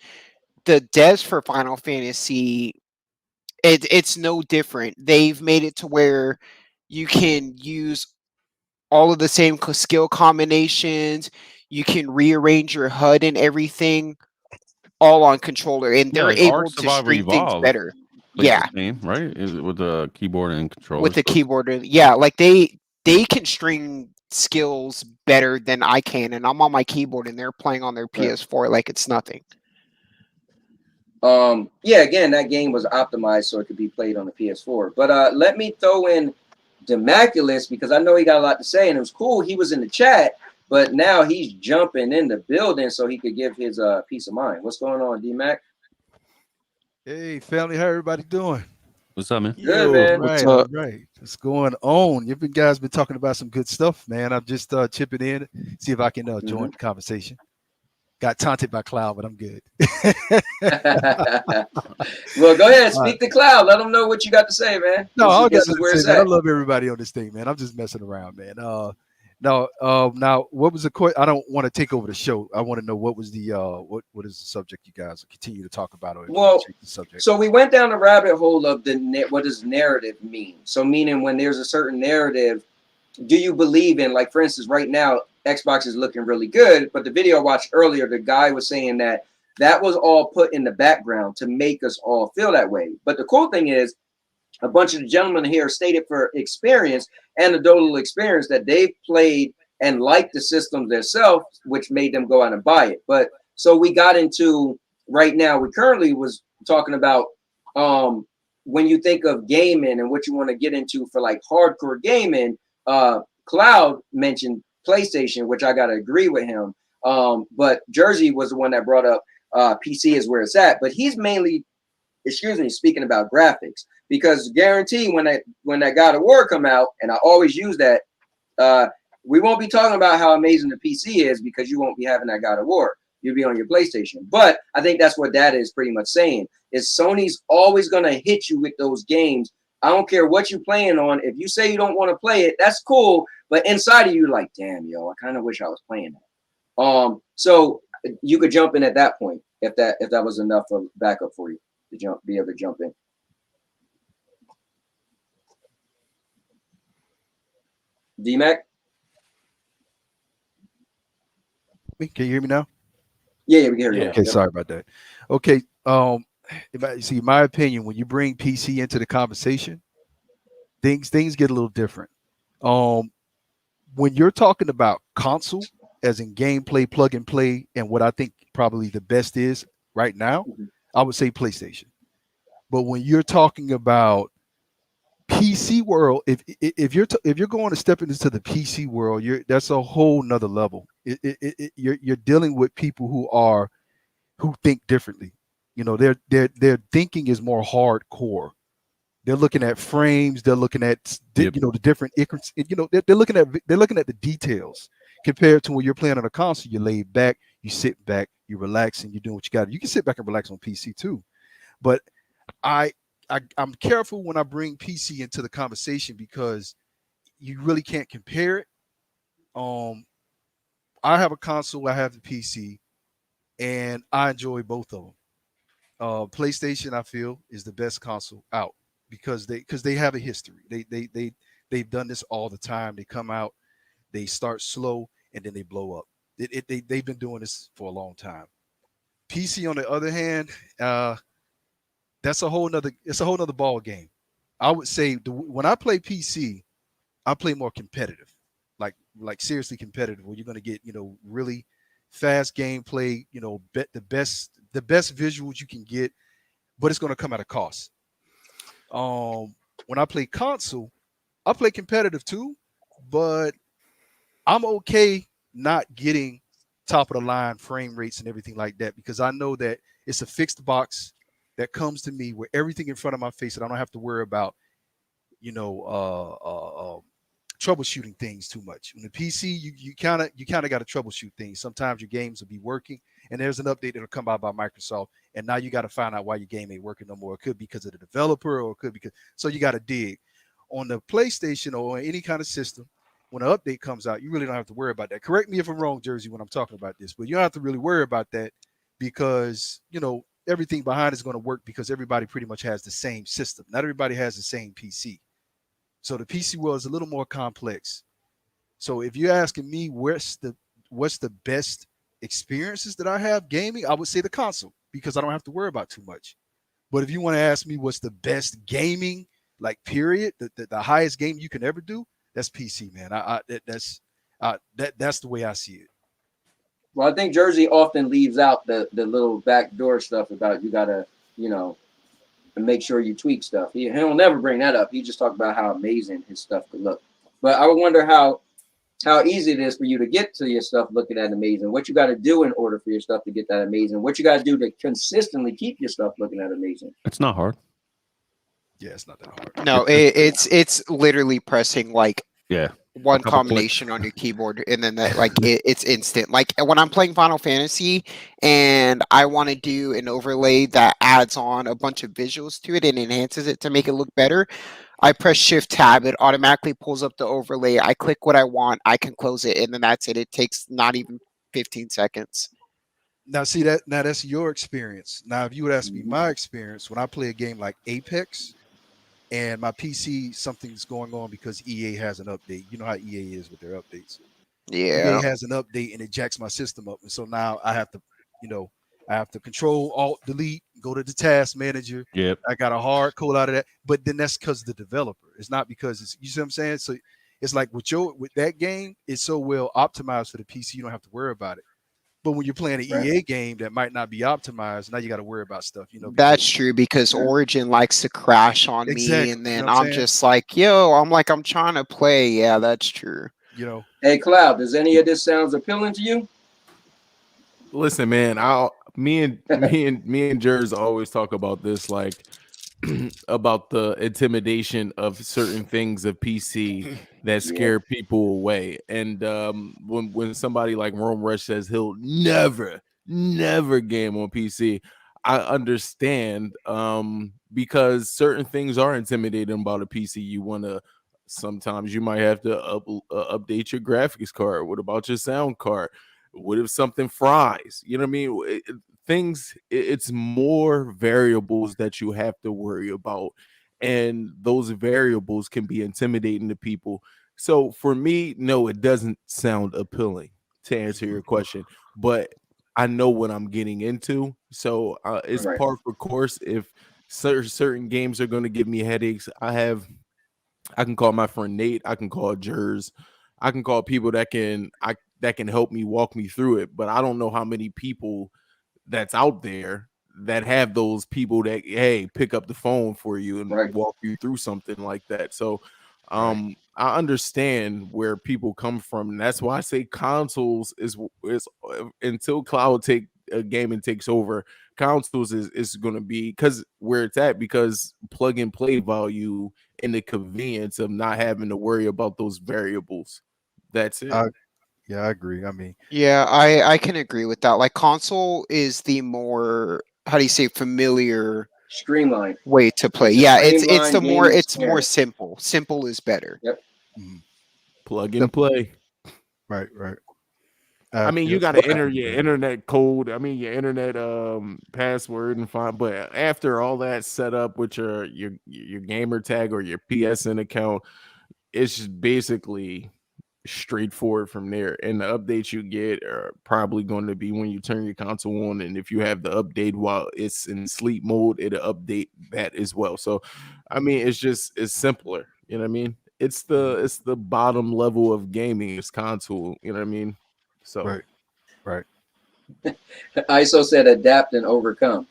the devs for Final Fantasy, it's no different. They've made it to where you can use all of the same skill combinations. You can rearrange your HUD and everything all on controller, and Yeah, they're like Ark able to Survivor stream things Evolved better. plays Yeah, the same, right? With the keyboard and controller. with the So it's, keyboard. Yeah, like they can string skills better than I can, and I'm on my keyboard and they're playing on their Right. PS4 like it's nothing. Yeah, again, that game was optimized so it could be played on the PS4. But let me throw in Demaculus because I know he got a lot to say, and it was cool. He was in the chat, but now he's jumping in the building so he could give his peace of mind. What's going on, D-Mac? Hey, family, how everybody doing? what's up, man? Good, man. Right, all right. What's going on? You guys been talking about some good stuff, man. I'm just chipping in, see if I can join the conversation. Got taunted by Cloud, but I'm good. Well, go ahead, speak to Cloud. Let them know what you got to say, man. No, I guess where it's man, I at. love everybody on this thing, man. I'm just messing around, man. Now, what was the question? I don't want to take over the show. I want to know what was the what is the subject you guys continue to talk about? Or Well, change the subject. so we went down the rabbit hole of what does narrative mean? So meaning when there's a certain narrative, do you believe in, like for instance, right now, Xbox is looking really good, but the video I watched earlier, the guy was saying that was all put in the background to make us all feel that way. But the cool thing is, a bunch of the gentlemen here stated for experience, anecdotal experience, that they've played and liked the system themselves, which made them go out and buy it. But so we got into right now, we currently was talking about when you think of gaming and what you want to get into for like hardcore gaming. Cloud mentioned PlayStation, which I gotta agree with him. But Jersey was the one that brought up PC is where it's at. But he's mainly, speaking about graphics, because guarantee when that God of War come out, and I always use that, we won't be talking about how amazing the PC is because you won't be having that God of War. You'll be on your PlayStation. But I think that's what that is pretty much saying, is Sony's always gonna hit you with those games. I don't care what you're playing on. If you say you don't want to play it, that's cool. But inside of you, like, damn, yo, I kind of wish I was playing that. So you could jump in at that point if that was enough of backup for you to be able to jump in. D-Mac? Can you hear me now? Yeah, we can hear you. Okay, sorry about that. Okay, see, my opinion, when you bring PC into the conversation, things get a little different. When you're talking about console, as in gameplay, plug and play, and what I think probably the best is right now, I would say PlayStation. But when you're talking about PC world, if you're going to step into the PC world, that's a whole nother level. You're dealing with people who think differently. You know, their thinking is more hardcore. They're looking at frames. They're looking at the different. You know, they're looking at the details compared to when you're playing on a console. You lay back, you sit back, you relax, and you're doing what you got to. You can sit back and relax on PC too, but I'm careful when I bring PC into the conversation because you really can't compare it. I have a console, I have the PC, and I enjoy both of them. PlayStation, I feel, is the best console out because they have a history. They've done this all the time. They come out, they start slow, and then they blow up. They've been doing this for a long time. PC, on the other hand, it's a whole nother ball game. I would say when I play PC, I play more competitive, like seriously competitive, where you're going to get really fast gameplay, the best visuals you can get, but it's going to come at a cost. When I play console, I play competitive too, but I'm okay not getting top of the line frame rates and everything like that because I know that it's a fixed box that comes to me with everything in front of my face, and I don't have to worry about, troubleshooting things too much. On the PC, you kind of got to troubleshoot things. Sometimes your games will be working, and there's an update that'll come out by Microsoft, and now you got to find out why your game ain't working no more. It could be because of the developer, or it could be so you got to dig. On the PlayStation or any kind of system, when an update comes out, you really don't have to worry about that. Correct me if I'm wrong, Jersey, when I'm talking about this, but you don't have to really worry about that because everything behind is going to work because everybody pretty much has the same system. Not everybody has the same PC. So the PC world is a little more complex. So if you're asking me what's the best experiences that I have gaming, I would say the console because I don't have to worry about too much. But if you want to ask me what's the best gaming, like period, the highest game you can ever do, that's PC, man. That's the way I see it. Well, I think Jersey often leaves out the little backdoor stuff about you gotta, make sure you tweak stuff. He'll never bring that up. He just talk about how amazing his stuff could look. But I would wonder how easy it is for you to get to your stuff looking at amazing. What you got to do in order for your stuff to get that amazing. What you got to do to consistently keep your stuff looking at amazing. It's not hard. Yeah, it's not that hard. No, it's literally pressing like one combination on your keyboard, and then it's instant. Like when I'm playing Final Fantasy and I want to do an overlay that adds on a bunch of visuals to it and enhances it to make it look better, I press Shift Tab. It automatically pulls up the overlay. I click what I want. I can close it, and then that's it. It takes not even 15 seconds. Now, see that. Now that's your experience. Now, if you would ask me my experience when I play a game like Apex, and my PC, something's going on because EA has an update. You know how EA is with their updates. Yeah. EA has an update and it jacks my system up, and so now I have to Control Alt Delete, go to the task manager. Yep. I got a hard code out of that, but then that's because of the developer. It's not because it's, you see what I'm saying? So it's like with that game, it's so well optimized for the PC, you don't have to worry about it. But when you're playing an Right. EA game that might not be optimized, now you got to worry about stuff. That's true, because Origin likes to crash on me, Exactly. and You know then what I'm I'm saying? just like, yo, I'm trying to play. Yeah, that's true. Hey, Cloud, does any of this sounds appealing to you? Listen, man, me and Jers always talk about this, like about the intimidation of certain things of PC that scare people away. And when somebody like Rome Rush says he'll never game on PC, I understand because certain things are intimidating about a PC. You want to sometimes you might have to update your graphics card. What about your sound card? What if something fries? You know what I mean? It's more variables that you have to worry about, and those variables can be intimidating to people. So for me, no, it doesn't sound appealing, to answer your question, but I know what I'm getting into. So it's Right. par for course. If certain games are going to give me headaches, I can call my friend Nate, I can call Jers, I can call people that can help me walk me through it. But I don't know how many people that's out there that have those people that, hey, pick up the phone for you and Right. walk you through something like that. So Right. I understand where people come from, and that's why I say consoles is until cloud take a gaming takes over, consoles is going to be because where it's at, because plug and play value and the convenience of not having to worry about those variables. That's it. Yeah, I agree. I mean, Yeah, I can agree with that. Like, console is the more, how do you say, familiar Streamlined. way to play. It's a Yeah, it's streamlined the more gaming it's more experience. simple. Simple is better. Yep. Plug and play. right. I mean, you Yep. got to enter your internet code. I mean, your internet password and fine. But after all that set up with your gamer tag or your PSN account, it's just basically straightforward from there. And the updates you get are probably going to be when you turn your console on, and if you have the update while it's in sleep mode, it'll update that as well. So, I mean, it's simpler. You know what I mean? It's the bottom level of gaming. It's console. You know what I mean? So. Right. ISO said adapt and overcome.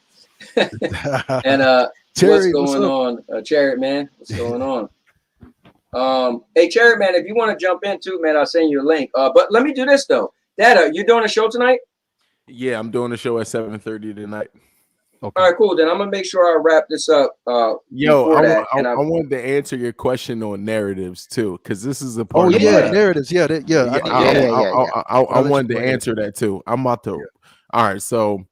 And what's Terry, what's going up? on? Chariot man, what's going on? Hey Chariot man, if you want to jump in too, man, I'll send you a link. But let me do this though. Dad, you doing a show tonight? Yeah, I'm doing a show at 7:30 tonight. Okay. All right, cool. Then I'm gonna make sure I wrap this up. Yo, Before that, I and wanted to answer your question on narratives too, because this is a Oh part of yeah, my narratives. Yeah, yeah. I need Yeah, that. yeah, yeah. I I'll let you wanted go to ahead. answer that too. I'm about to. All right, so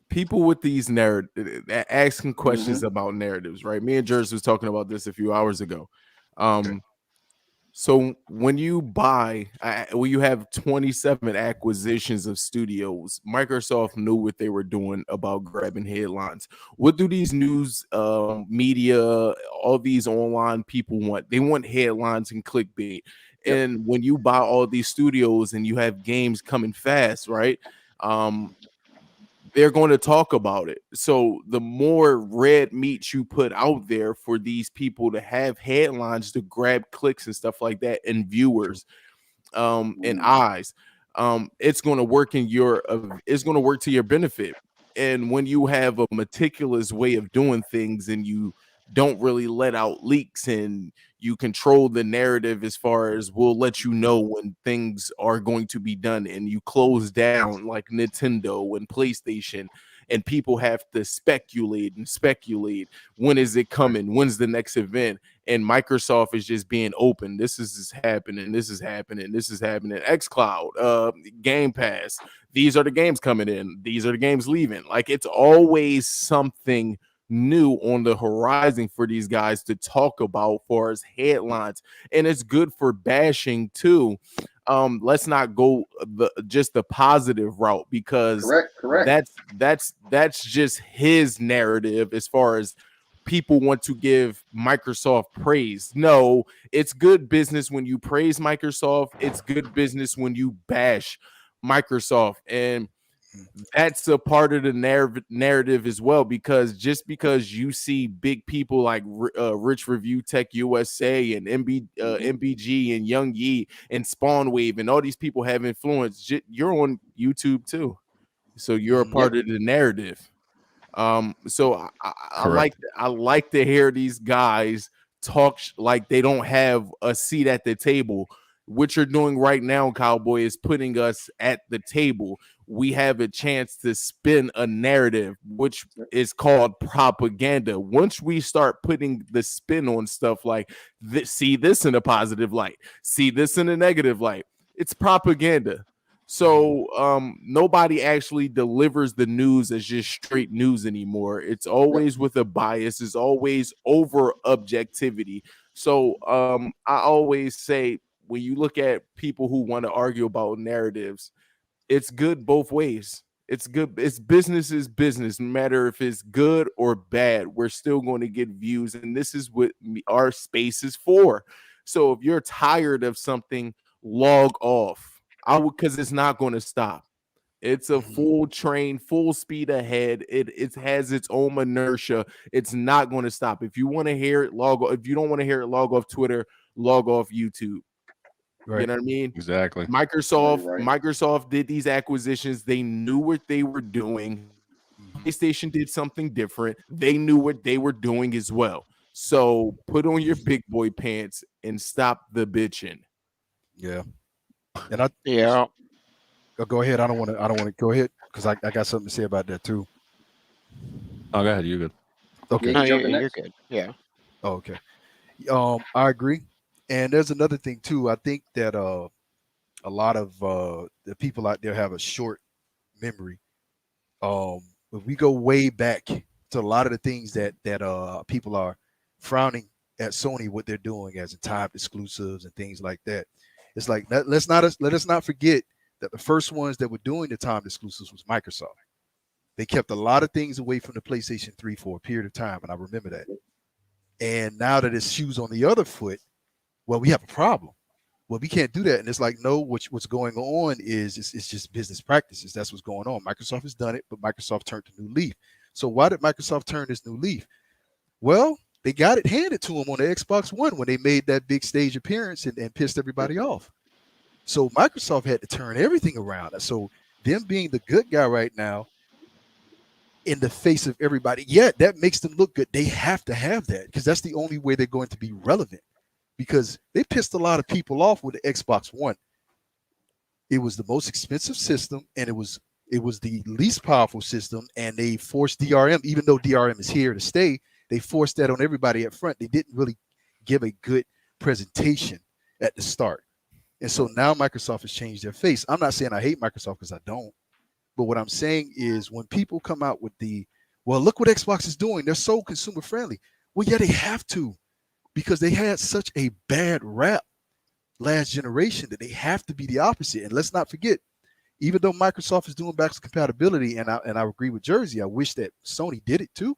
people with these narratives asking questions about narratives, right? Me and Jers was talking about this a few hours ago. So when you buy, when you have 27 acquisitions of studios, Microsoft knew what they were doing about grabbing headlines. What do these news media, all these online people want? They want headlines and clickbait. Yep. And when you buy all these studios and you have games coming fast, right? They're going to talk about it. So the more red meat you put out there for these people to have headlines to grab clicks and stuff like that and viewers and eyes, it's going to work it's going to work to your benefit. And when you have a meticulous way of doing things and you don't really let out leaks and you control the narrative as far as we'll let you know when things are going to be done, and you close down like Nintendo and PlayStation, and people have to speculate when is it coming, when's the next event, and Microsoft is just being open. This is happening, this is happening, this is happening. XCloud, Game Pass, these are the games coming in, these are the games leaving. Like, it's always something new on the horizon for these guys to talk about far as headlines, and it's good for bashing too. Let's not go just the positive route, because correct. that's just his narrative as far as people want to give Microsoft praise. No, it's good business when you praise Microsoft. It's good business when you bash Microsoft. And that's a part of the narrative as well, because just because you see big people like Rich Review Tech USA and MBG and Young Yi and Spawn Wave and all these people have influence, you're on YouTube too, so you're a part of the narrative. So I like to hear these guys talk like they don't have a seat at the table. What you're doing right now, Cowboy, is putting us at the table. We have a chance to spin a narrative, which is called propaganda. Once we start putting the spin on stuff like see this in a positive light, see this in a negative light, it's propaganda. So nobody actually delivers the news as just straight news anymore. It's always with a bias. It's always over objectivity. So I always say, when you look at people who want to argue about narratives, it's good both ways. It's good. It's business is business. No matter if it's good or bad, we're still going to get views. And this is what our space is for. So if you're tired of something, log off. Because it's not going to stop. It's a full train, full speed ahead. It has its own inertia. It's not going to stop. If you want to hear it, log off. If you don't want to hear it, log off Twitter, log off YouTube. Right. You know what I mean? Exactly. Microsoft did these acquisitions. They knew what they were doing. PlayStation did something different. They knew what they were doing as well. So put on your big boy pants and stop the bitching. Yeah. And go ahead. I don't want to go ahead because I got something to say about that too. Oh, go ahead. You're good. Okay. No, you're good. Yeah. Oh, okay. I agree. And there's another thing too. I think that a lot of the people out there have a short memory. If we go way back to a lot of the things that people are frowning at Sony, what they're doing as a timed exclusives and things like that. It's like let us not forget that the first ones that were doing the timed exclusives was Microsoft. They kept a lot of things away from the PlayStation 3 for a period of time, and I remember that. And now that it's shoes on the other foot, well, we have a problem. Well, we can't do that. And it's like, no, what's going on is it's just business practices. That's what's going on. Microsoft has done it, but Microsoft turned a new leaf. So why did Microsoft turn this new leaf? Well, they got it handed to them on the Xbox One when they made that big stage appearance and pissed everybody off. So Microsoft had to turn everything around. So them being the good guy right now in the face of everybody, yeah, that makes them look good. They have to have that because that's the only way they're going to be relevant, because they pissed a lot of people off with the Xbox One. It was the most expensive system, and it was the least powerful system, and they forced DRM, even though DRM is here to stay. They forced that on everybody up front. They didn't really give a good presentation at the start. And so now Microsoft has changed their face. I'm not saying I hate Microsoft because I don't. But what I'm saying is when people come out with well, look what Xbox is doing. They're so consumer friendly. Well, yeah, they have to, because they had such a bad rap last generation that they have to be the opposite. And let's not forget, even though Microsoft is doing backwards compatibility, and I agree with Jersey, I wish that Sony did it too.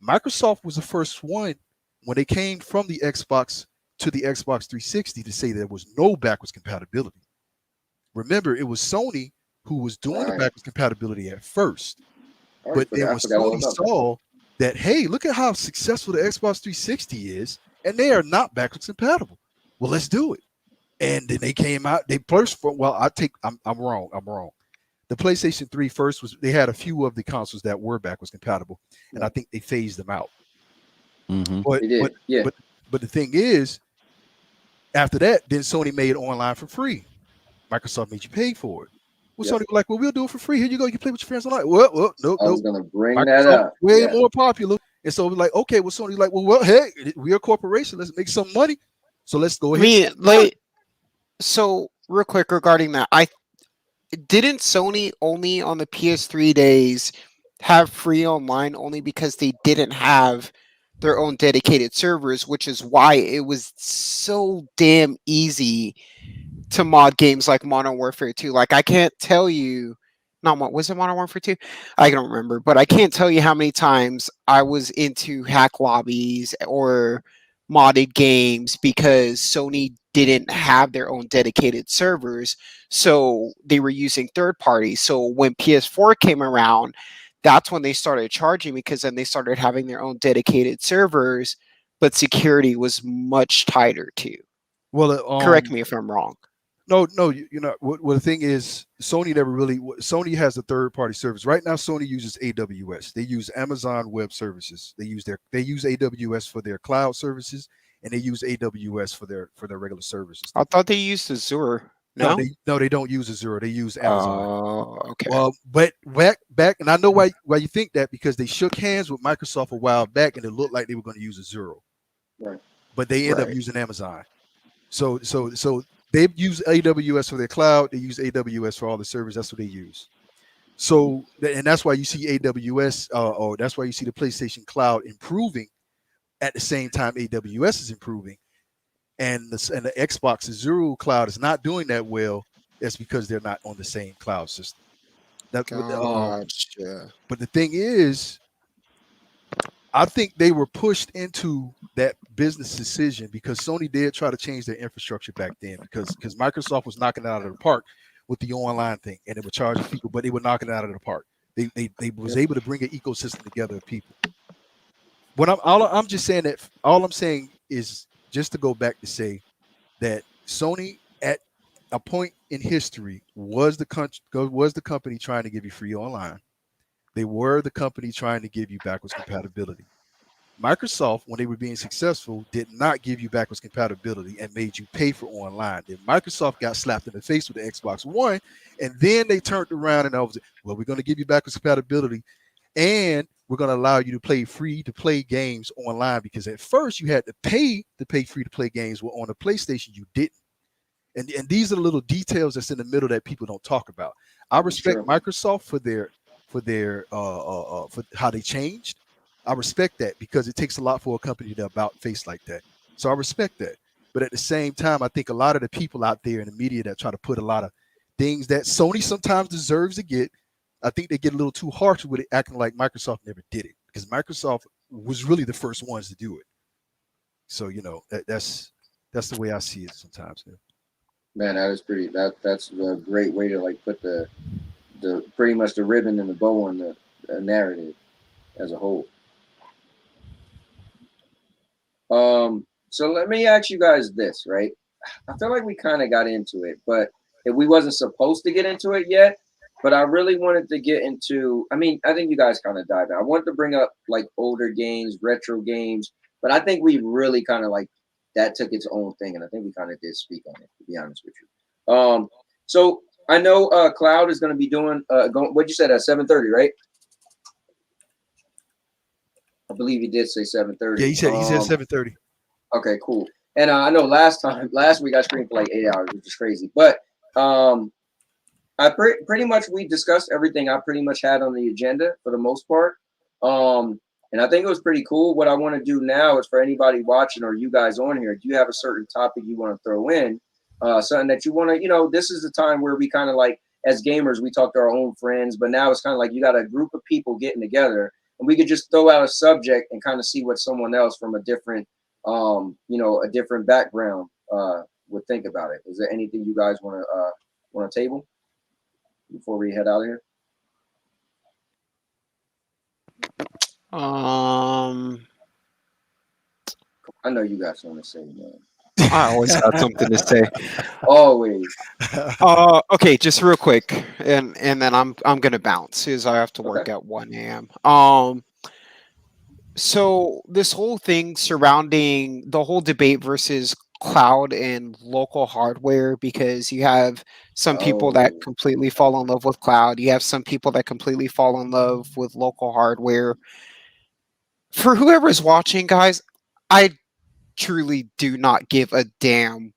Microsoft was the first one when they came from the Xbox to the Xbox 360 to say there was no backwards compatibility. Remember, it was Sony who was doing the backwards compatibility at first. But then when Sony saw that, hey, look at how successful the Xbox 360 is, and they are not backwards compatible. Well, let's do it. And then they came out. They first, I'm wrong. The PlayStation 3 first they had a few of the consoles that were backwards compatible, and I think they phased them out. Mm-hmm. But the thing is, after that, then Sony made it online for free. Microsoft made you pay for it. Well, Sony was like, well, we'll do it for free. Here you go. You can play with your friends online. Well, no. I was going to bring Microsoft that up. Way more popular. And so we're like, okay, well, Sony's like, well, hey, we're a corporation. Let's make some money. So let's go ahead. So real quick regarding that, didn't Sony only on the PS3 days have free online only because they didn't have their own dedicated servers, which is why it was so damn easy to mod games like Modern Warfare 2. Like, I can't tell you, was it Modern Warfare 2? I don't remember, but I can't tell you how many times I was into hack lobbies or modded games because Sony didn't have their own dedicated servers, so they were using third parties. So when PS4 came around, that's when they started charging, because then they started having their own dedicated servers, but security was much tighter too. Well, Correct me if I'm wrong. no, you know what the thing is, Sony never really. Sony has a third party service right now. Sony uses AWS. They use Amazon Web Services. They use AWS for their cloud services, and they use AWS for their regular services. I thought they used Azure. No, No, they don't use Azure. They use Amazon. Oh, okay. Well, but back, and I know why you think that, because they shook hands with Microsoft a while back, and it looked like they were going to use Azure, Right. but they end up using Amazon. So they use AWS for their cloud. They use AWS for all the servers. That's what they use. So, and that's why you see AWS, or that's why you see the PlayStation Cloud improving at the same time AWS is improving, and the Xbox Azure cloud is not doing that well. That's because they're not on the same cloud system. Gotcha. But the thing is, I think they were pushed into that business decision because Sony did try to change their infrastructure back then, because Microsoft was knocking it out of the park with the online thing, and they were charging people, but they were knocking it out of the park. They was able to bring an ecosystem together of people. I'm just saying that all I'm saying is just to go back to say that Sony at a point in history was the company trying to give you free online. They were the company trying to give you backwards compatibility. Microsoft, when they were being successful, did not give you backwards compatibility and made you pay for online. Then Microsoft got slapped in the face with the Xbox One, and then they turned around and was, well, we're going to give you backwards compatibility, and we're going to allow you to play free-to-play games online, because at first you had to pay free-to-play games. Well, on the PlayStation, you didn't. And these are the little details that's in the middle that people don't talk about. I respect Microsoft for how they changed. I respect that, because it takes a lot for a company to about face like that. So I respect that. But at the same time, I think a lot of the people out there in the media that try to put a lot of things that Sony sometimes deserves to get, I think they get a little too harsh with it, acting like Microsoft never did it, because Microsoft was really the first ones to do it. So, you know, that's the way I see it sometimes. Man, that's a great way to like put the pretty much the ribbon and the bow on the narrative as a whole. So let me ask you guys this, right? I feel like we kind of got into it, but if we wasn't supposed to get into it yet, but I really wanted to get into, I mean, I think you guys kind of dived in. I wanted to bring up like older games, retro games, but I think we really kind of like that took its own thing, and I think we kind of did speak on it, to be honest with you. So I know Cloud is going to be doing, what'd you say, at 7:30, right? I believe he did say 7:30. Yeah, he said 7:30. Okay, cool. And I know last week I streamed for like 8 hours, which is crazy. But I pretty much we discussed everything I pretty much had on the agenda for the most part. And I think it was pretty cool. What I want to do now is for anybody watching or you guys on here, do you have a certain topic you want to throw in? Something that you want to, you know, this is the time where we kind of like, as gamers, we talk to our own friends, but now it's kind of like you got a group of people getting together, and we could just throw out a subject and kind of see what someone else from a different, you know, a different background would think about it. Is there anything you guys want to table before we head out of here? I know you got something to say, man. I always got something to say. Always. Okay, just real quick, and then I'm gonna bounce because I have to work at 1 a.m. So this whole thing surrounding the whole debate versus cloud and local hardware, because you have some people that completely fall in love with cloud, you have some people that completely fall in love with local hardware. For whoever's watching, guys, I truly do not give a damn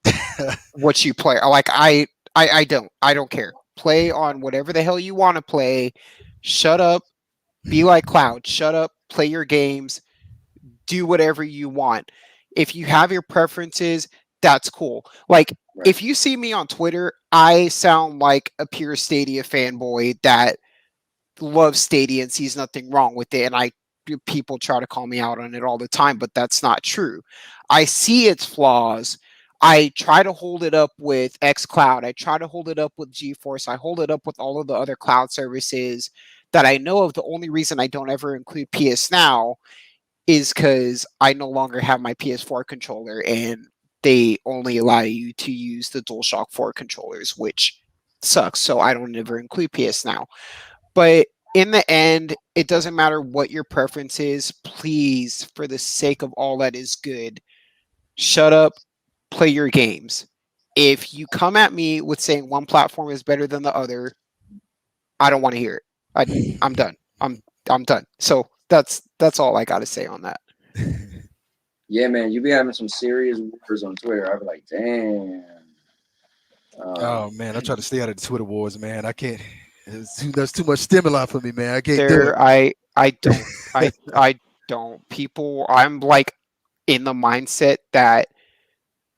what you play. Like I don't care. Play on whatever the hell you want to play. Shut up. Be like Cloud. Shut up. Play your games. Do whatever you want. If you have your preferences, that's cool. Like if you see me on Twitter, I sound like a pure Stadia fanboy that loves Stadia and sees nothing wrong with it, and people try to call me out on it all the time, but that's not true. I see its flaws. I try to hold it up with xCloud. I try to hold it up with GeForce. I hold it up with all of the other cloud services that I know of. The only reason I don't ever include PS Now is because I no longer have my PS4 controller, and they only allow you to use the DualShock 4 controllers, which sucks. So I don't ever include PS Now. But in the end, it doesn't matter what your preference is. Please, for the sake of all that is good, shut up, play your games. If you come at me with saying one platform is better than the other, I don't want to hear it. I'm done. I'm done. So that's all I got to say on that. Yeah, man, you be having some serious wars on Twitter. I be like, damn. Oh man, I try to stay out of the Twitter wars, man. I can't. There's too much stimuli for me, man. I can't do it. I don't. People, I'm like in the mindset that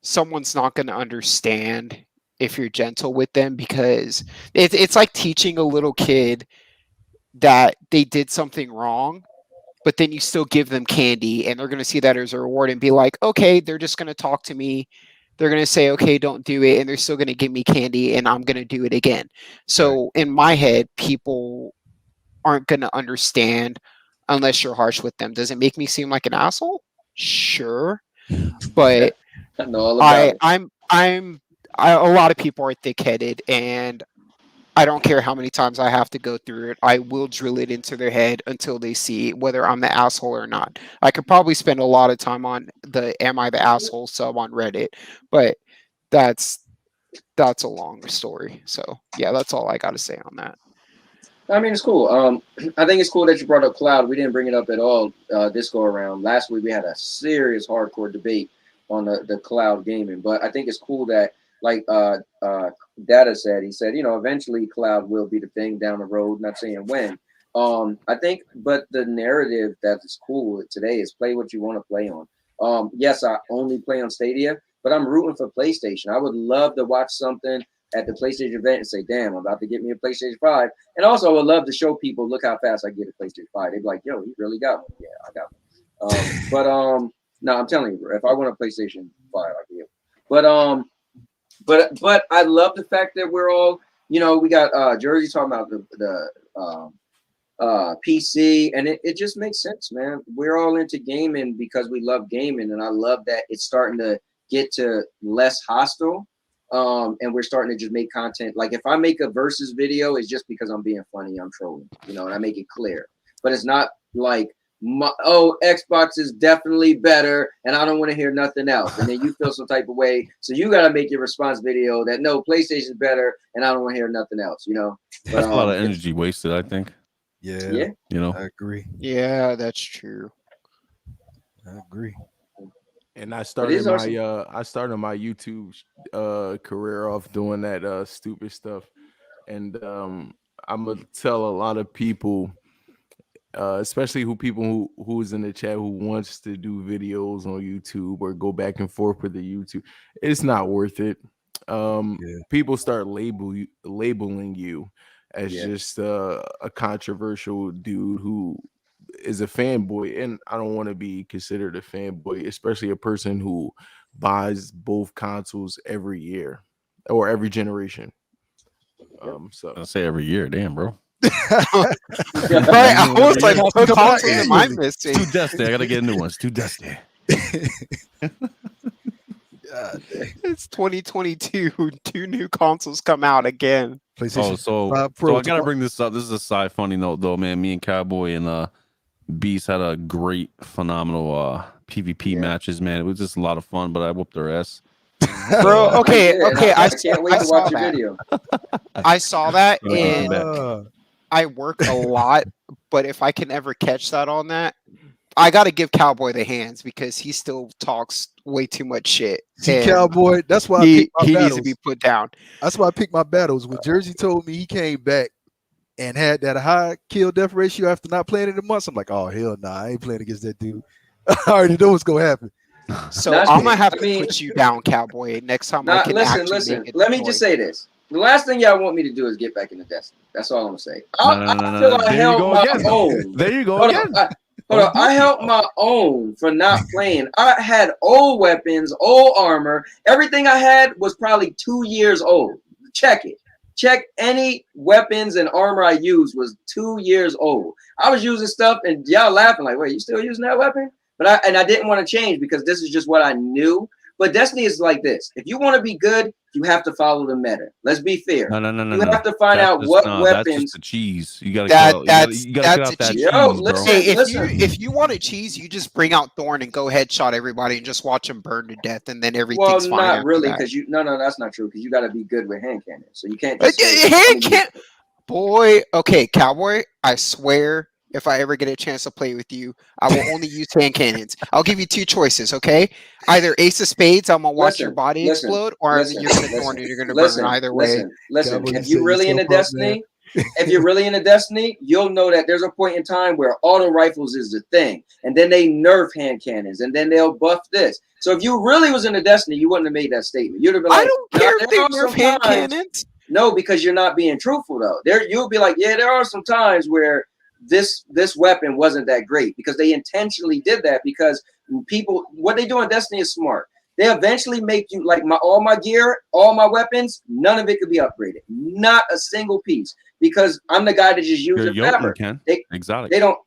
someone's not going to understand if you're gentle with them, because it's like teaching a little kid that they did something wrong, but then you still give them candy and they're going to see that as a reward and be like, okay, they're just going to talk to me. They're going to say, okay, don't do it. And they're still going to give me candy and I'm going to do it again. So in my head, people aren't going to understand unless you're harsh with them. Does it make me seem like an asshole? Sure. But I know all about it. a lot of people are thick-headed, and I don't care how many times I have to go through it. I will drill it into their head until they see whether I'm the asshole or not. I could probably spend a lot of time on the "Am I the asshole?" sub on Reddit, but that's a long story. So yeah, that's all I got to say on that. I mean, it's cool. I think it's cool that you brought up cloud. We didn't bring it up at all this go around. Last week we had a serious hardcore debate on the cloud gaming, but I think it's cool that, like Data said, he said, eventually cloud will be the thing down the road. Not saying when. I think, but the narrative that is cool today is play what you want to play on. Yes, I only play on Stadia, but I'm rooting for PlayStation. I would love to watch something at the PlayStation event and say, damn, I'm about to get me a PlayStation 5. And also, I would love to show people, look how fast I get a PlayStation 5. They'd be like, yo, he really got one. Yeah, I got one. No, I'm telling you, if I want a PlayStation 5, I can get one. But I love the fact that we're all, we got Jersey talking about the PC, and it just makes sense, man. We're all into gaming because we love gaming, and I love that it's starting to get to less hostile. And we're starting to just make content. Like if I make a versus video, it's just because I'm being funny, I'm trolling, and I make it clear. But it's not like, Xbox is definitely better, and I don't want to hear nothing else. And then you feel some type of way, so you got to make your response video that no, PlayStation's better, and I don't want to hear nothing else. But, that's a lot of energy wasted, I think. Yeah. I agree. Yeah, that's true. I agree. And I started my YouTube career off doing that stupid stuff, and I'm gonna tell a lot of people, especially who's in the chat who wants to do videos on YouTube or go back and forth with the YouTube, it's not worth it. People start labeling you as just a controversial dude who is a fanboy, and I don't want to be considered a fanboy, especially a person who buys both consoles every year or every generation. So I'll say every year, damn, bro. Right, I was like, what consoles am I missing? It's 2 deaths there. I gotta get a new one. It's 2 deaths there. It's 2022. 2 new consoles come out again. PlayStation so I gotta bring this up. This is a side funny note, though, man. Me and Cowboy and Beast had a great, phenomenal PvP matches, man. It was just a lot of fun, but I whooped their ass. Bro, okay. I can't wait to watch your video. I saw that, and I work a lot, but if I can ever catch that on that, I got to give Cowboy the hands because he still talks way too much shit. See, Cowboy, that's why he needs to be put down. That's why I picked my battles. When Jersey told me he came back and had that high kill death ratio after not playing in a month, I'm like, oh hell nah, I ain't playing against that dude. I already know what's gonna happen. So I'm gonna have to put you down, Cowboy. Next time I can listen. Let me just say this. The last thing y'all want me to do is get back into Destiny. That's all I'm gonna say. I feel I held my own. There you go again. Hold on, I held my own for not playing. I had old weapons, old armor. Everything I had was probably 2 years old. Check it. Check any weapons and armor I used was 2 years old. I was using stuff and y'all laughing like, wait, you still using that weapon? But I didn't want to change because this is just what I knew. But Destiny is like this. If you want to be good, you have to follow the meta. Let's be fair. No. You have to find out what weapons. That's just the cheese. You gotta That's get out that cheese, Yo, bro. listen. Hey, if you want a cheese, you just bring out Thorn and go headshot everybody and just watch them burn to death, and then everything's fine. Well, not really, that. because no, that's not true. Because you got to be good with hand cannons, so you can't. Boy, okay, Cowboy. I swear, if I ever get a chance to play with you, I will only use hand cannons. I'll give you two choices, okay? Either Ace of Spades, I'm gonna watch your body explode, or you're gonna Thorn and you're gonna burn either way. Listen. If you're really into Destiny, you'll know that there's a point in time where auto rifles is the thing, and then they nerf hand cannons, and then they'll buff this. So if you really was into Destiny, you wouldn't have made that statement. You'd have been like, I don't care if they nerf hand cannons. No, because you're not being truthful though. You'll be like, yeah, there are some times where this weapon wasn't that great because they intentionally did that because people, what they do in Destiny is smart. They eventually make you like all my gear, all my weapons, none of it could be upgraded. Not a single piece. Because I'm the guy that just uses it forever. Exotic. They don't.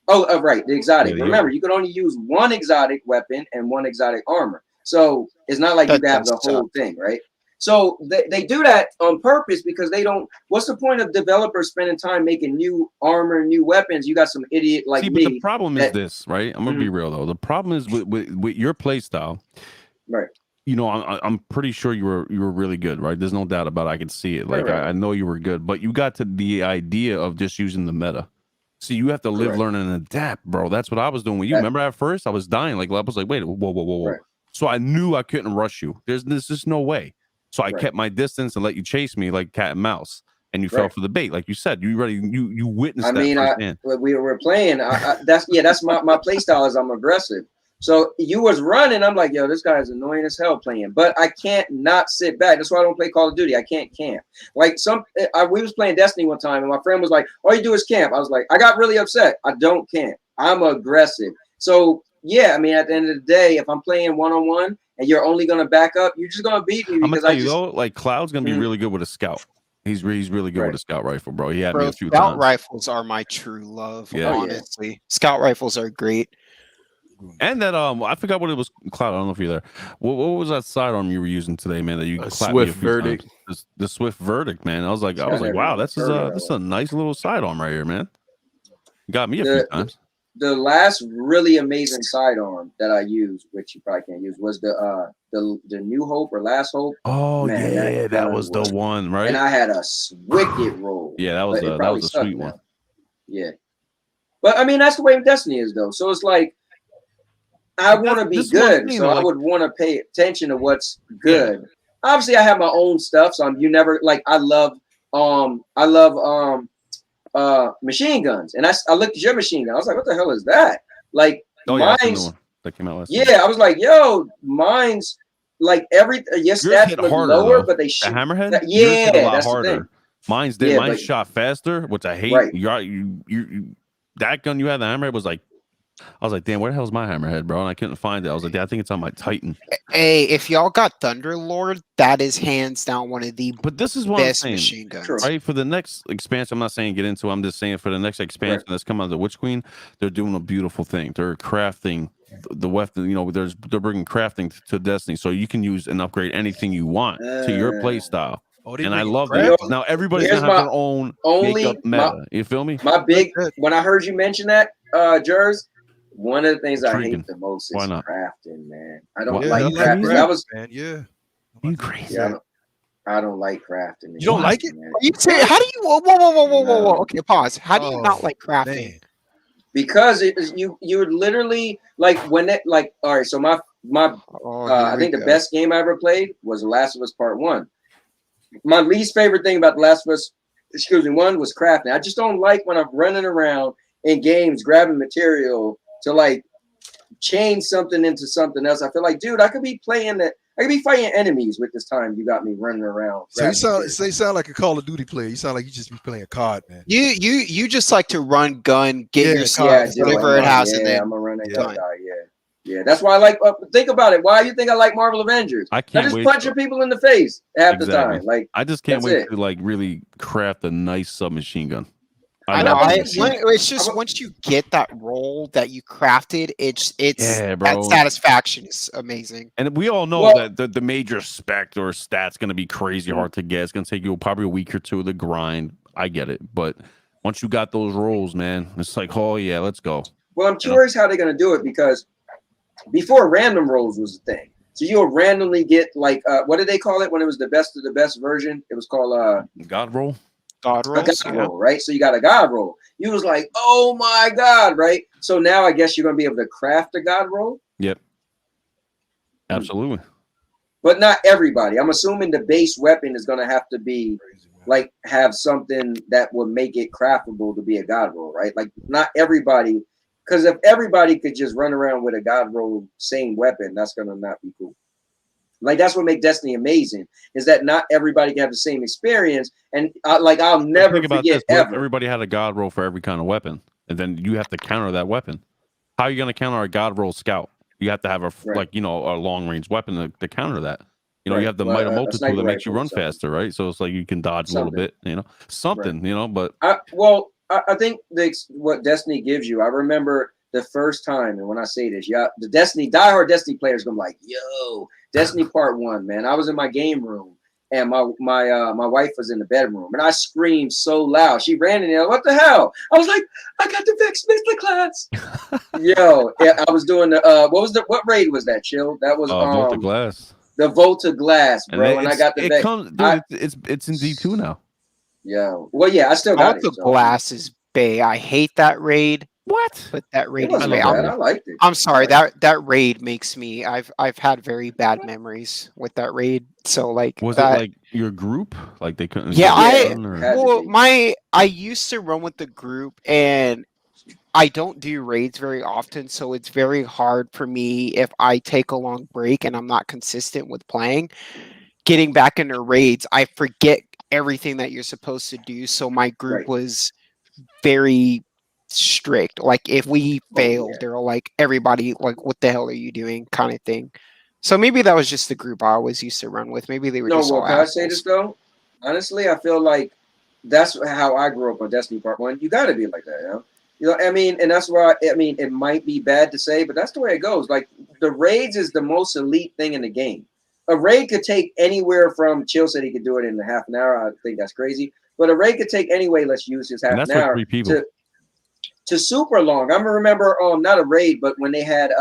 Oh, right, the exotic. Yeah, Remember, you can only use one exotic weapon and one exotic armor. So it's not like you have the whole thing, right? So they do that on purpose because they don't. What's the point of developers spending time making new armor, new weapons? You got some idiot like me. But the problem is this, right? I'm gonna be real though. The problem is with your play style, right? You know, I'm pretty sure you were really good, right? There's no doubt about it. I can see it. Like I know you were good, but you got to the idea of just using the meta. So you have to live, learn, and adapt, bro. That's what I was doing with you. Remember at first I was dying. Like I was like, wait, whoa. Right. So I knew I couldn't rush you. There's just no way. So I kept my distance and let you chase me like cat and mouse, and you fell for the bait, like you said. You witnessed. I mean, we were playing. That's my play style. Is I'm aggressive. So you was running. I'm like, yo, this guy is annoying as hell playing, but I can't not sit back. That's why I don't play Call of Duty. I can't camp. Like we was playing Destiny one time, and my friend was like, all you do is camp. I was like, I got really upset. I don't camp. I'm aggressive. So yeah, I mean, at the end of the day, if I'm playing one-on-one and you're only gonna back up, you're just gonna beat me because like Cloud's gonna be really good with a scout. He's really good with a scout rifle, bro. He had me a few times. Scout rifles are my true love. Yeah. Honestly, scout rifles are great. And that I forgot what it was. Cloud, I don't know if you're there. What was that sidearm you were using today, man? That you Swift Verdict. The Swift Verdict, man. I was like, wow, this is a nice little sidearm right here, man. Got me a few times. The last really amazing sidearm that I used, which you probably can't use, was the New Hope or Last Hope. Oh man, that was the one, right? And I had a wicked roll. Yeah, that was a sweet one. Yeah, but I mean that's the way Destiny is though. So it's like I want to be good, so I would want to pay attention to what's good. Yeah. Obviously, I have my own stuff, so I love machine guns, and I looked at your machine gun. I was like, what the hell is that? Like mine's that came out last I was like, yo, mine's like your stats look lower, but they shoot. The hammerhead, yeah, a lot that's harder. The thing. Mine shot faster, which I hate. Right. You that gun you had, the hammerhead was like. I was like, damn, where the hell's my hammerhead, bro? And I couldn't find it. I was like, I think it's on my Titan. Hey, if y'all got Thunderlord, that is hands down one of the best machine guns. Right? For the next expansion, I'm not saying get into it. I'm just saying for the next expansion that's coming out of the Witch Queen, they're doing a beautiful thing. They're crafting the weapon. You know, they're bringing crafting to Destiny, so you can use and upgrade anything you want to your play style. And I love that. Now everybody's gonna have their own makeup meta. You feel me? When I heard you mention that, Jers. One of the things I hate the most is crafting, man. I don't like crafting. You crazy? Yeah, I don't like crafting. You don't like it? Man. You say, how do you? Whoa! Okay, pause. How do you not like crafting? Man. Because you would literally like when it like all right. So my I think the best game I ever played was The Last of Us Part 1. My least favorite thing about The Last of Us, 1 was crafting. I just don't like when I'm running around in games grabbing material to like change something into something else. I feel like, dude, I could be playing that. I could be fighting enemies with this time you got me running around. So you sound like a Call of Duty player. You sound like you just be playing COD, man. You just like to run, gun, get your COD, whatever it has, and then I'm gonna run that guy. Yeah. That's why I like. Think about it. Why you think I like Marvel Avengers? I can't just wait punching people in the face half the Exactly. time. Like I just can't wait to like really craft a nice submachine gun. I know. It's just once you get that role that you crafted, it's Yeah, bro. that satisfaction is amazing. And we all know that the major spec or stat's going to be crazy hard to get. It's going to take you probably a week or two of the grind. I get it. But once you got those roles, man, it's like, oh, yeah, let's go. Well, I'm curious how they're going to do it because before random rolls was a thing. So you'll randomly get like, what did they call it when it was the best of the best version? It was called God roll. God roll, roll, right? So you got a God roll. You was like, oh my God, right? So now I guess you're gonna be able to craft a God roll. Yep. Absolutely. But not everybody. I'm assuming the base weapon is gonna have to be like have something that will make it craftable to be a God roll, right? Like not everybody, because if everybody could just run around with a God roll same weapon, that's gonna not be cool. Like that's what makes Destiny amazing is that not everybody can have the same experience. And I'll never forget ever. Everybody had a God roll for every kind of weapon, and then you have to counter that weapon. How are you going to counter a God roll scout? You have to have a a long range weapon to counter that. You know, you have the might of multitude that makes you run faster, right? So it's like you can dodge a little bit, something, But I think what Destiny gives you. I remember the first time, and when I say this, the diehard Destiny players gonna be like, yo. Destiny Part 1, man. I was in my game room and my wife was in the bedroom and I screamed so loud. She ran in there. What the hell? I was like, I got the Vex Mixer class. Yo, I was doing the what raid was that, Chill? That was Volta Glass. The Volta Glass, bro. And I got the Vex. It's in D2 now. Yeah. Well, yeah, I still got it. Volta Glass is bae. I hate that raid. What? But that raid is bae. I liked it. I'm sorry. That raid makes me. I've had very bad memories with that raid. So like, was it like your group? Like they couldn't. Yeah, I used to run with the group, and I don't do raids very often, so it's very hard for me if I take a long break and I'm not consistent with playing. Getting back into raids, I forget everything that you're supposed to do. So my group was very strict. Like if we failed, they're like, everybody like, what the hell are you doing, kind of thing. So maybe that was just the group I always used to run with. Maybe they were just all can assholes. I say this though? Honestly, I feel like that's how I grew up on Destiny Part 1. You got to be like that, you know. I mean, and that's why it might be bad to say, but that's the way it goes. Like the raids is the most elite thing in the game. A raid could take anywhere from Chill said he could do it in a half an hour. I think that's crazy, but a raid could take anyway. Let's use his half an hour to super long. I remember not a raid, but when they had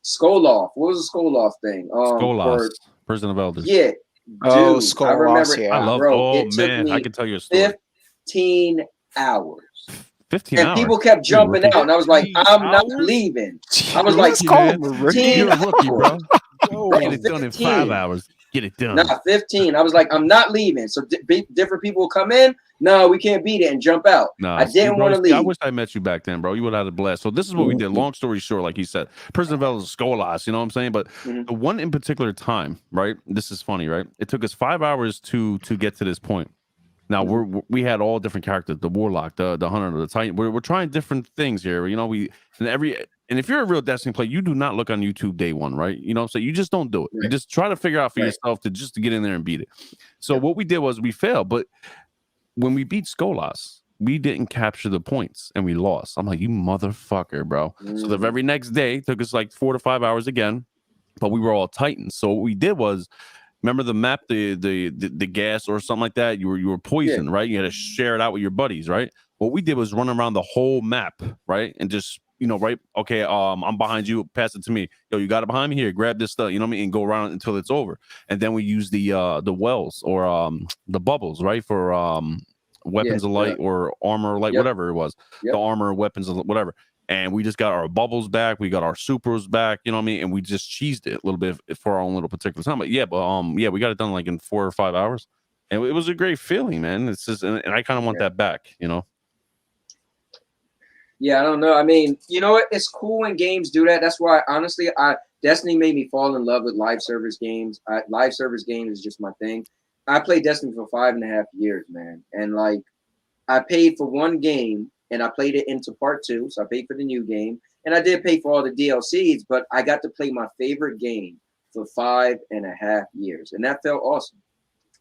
Skoloff. What was the Skoloff thing? Skoloff, Prison of Elders. Yeah. Oh, Skoloff. I remember. Yeah. I love. Bro, I can tell you a story. 15 hours. 15 and hours. people kept jumping out, and I was like, I'm not leaving. I was like, you're a rookie, bro. Get it done in 5 hours. Get it done. Not 15. I was like, I'm not leaving. So different people will come in. No, we can't beat it and jump out. No, I didn't want to leave. I wish I met you back then, bro. You would have had a blast. So this is what we did. Long story short, like he said, Prison of Elders, Skolas, you know what I'm saying? But the one in particular time, right? This is funny, right? It took us 5 hours to get to this point. Now we had all different characters: the Warlock, the Hunter, the Titan. We're trying different things here. You know, and if you're a real Destiny player, you do not look on YouTube day one, right? You know what I'm saying? You just don't do it. You just try to figure out for yourself to get in there and beat it. So what we did was we failed, but when we beat Skolas, we didn't capture the points and we lost. I'm like, you motherfucker, bro. So the very next day took us like 4 to 5 hours again, but we were all Titans. So what we did was, remember the map, the gas or something like that? You were poisoned, right? You had to share it out with your buddies, right? What we did was run around the whole map, right? And just, right? Okay, I'm behind you. Pass it to me. Yo, you got it behind me? Here, grab this stuff. You know what I mean? And go around until it's over. And then we use the wells or the bubbles, right? For weapons of light or armor light, whatever it was. The armor, weapons, whatever. And we just got our bubbles back. We got our supers back. You know what I mean? And we just cheesed it a little bit for our own little particular time. But we got it done like in 4 or 5 hours. And it was a great feeling, man. It's just, and I kind of want that back, you know? Yeah, I don't know. I mean, you know what? It's cool when games do that. That's why, honestly, Destiny made me fall in love with live service games. Live service games is just my thing. I played Destiny for 5.5 years, man. And like, I paid for one game and I played it into part 2. So I paid for the new game and I did pay for all the DLCs, but I got to play my favorite game for 5.5 years. And that felt awesome.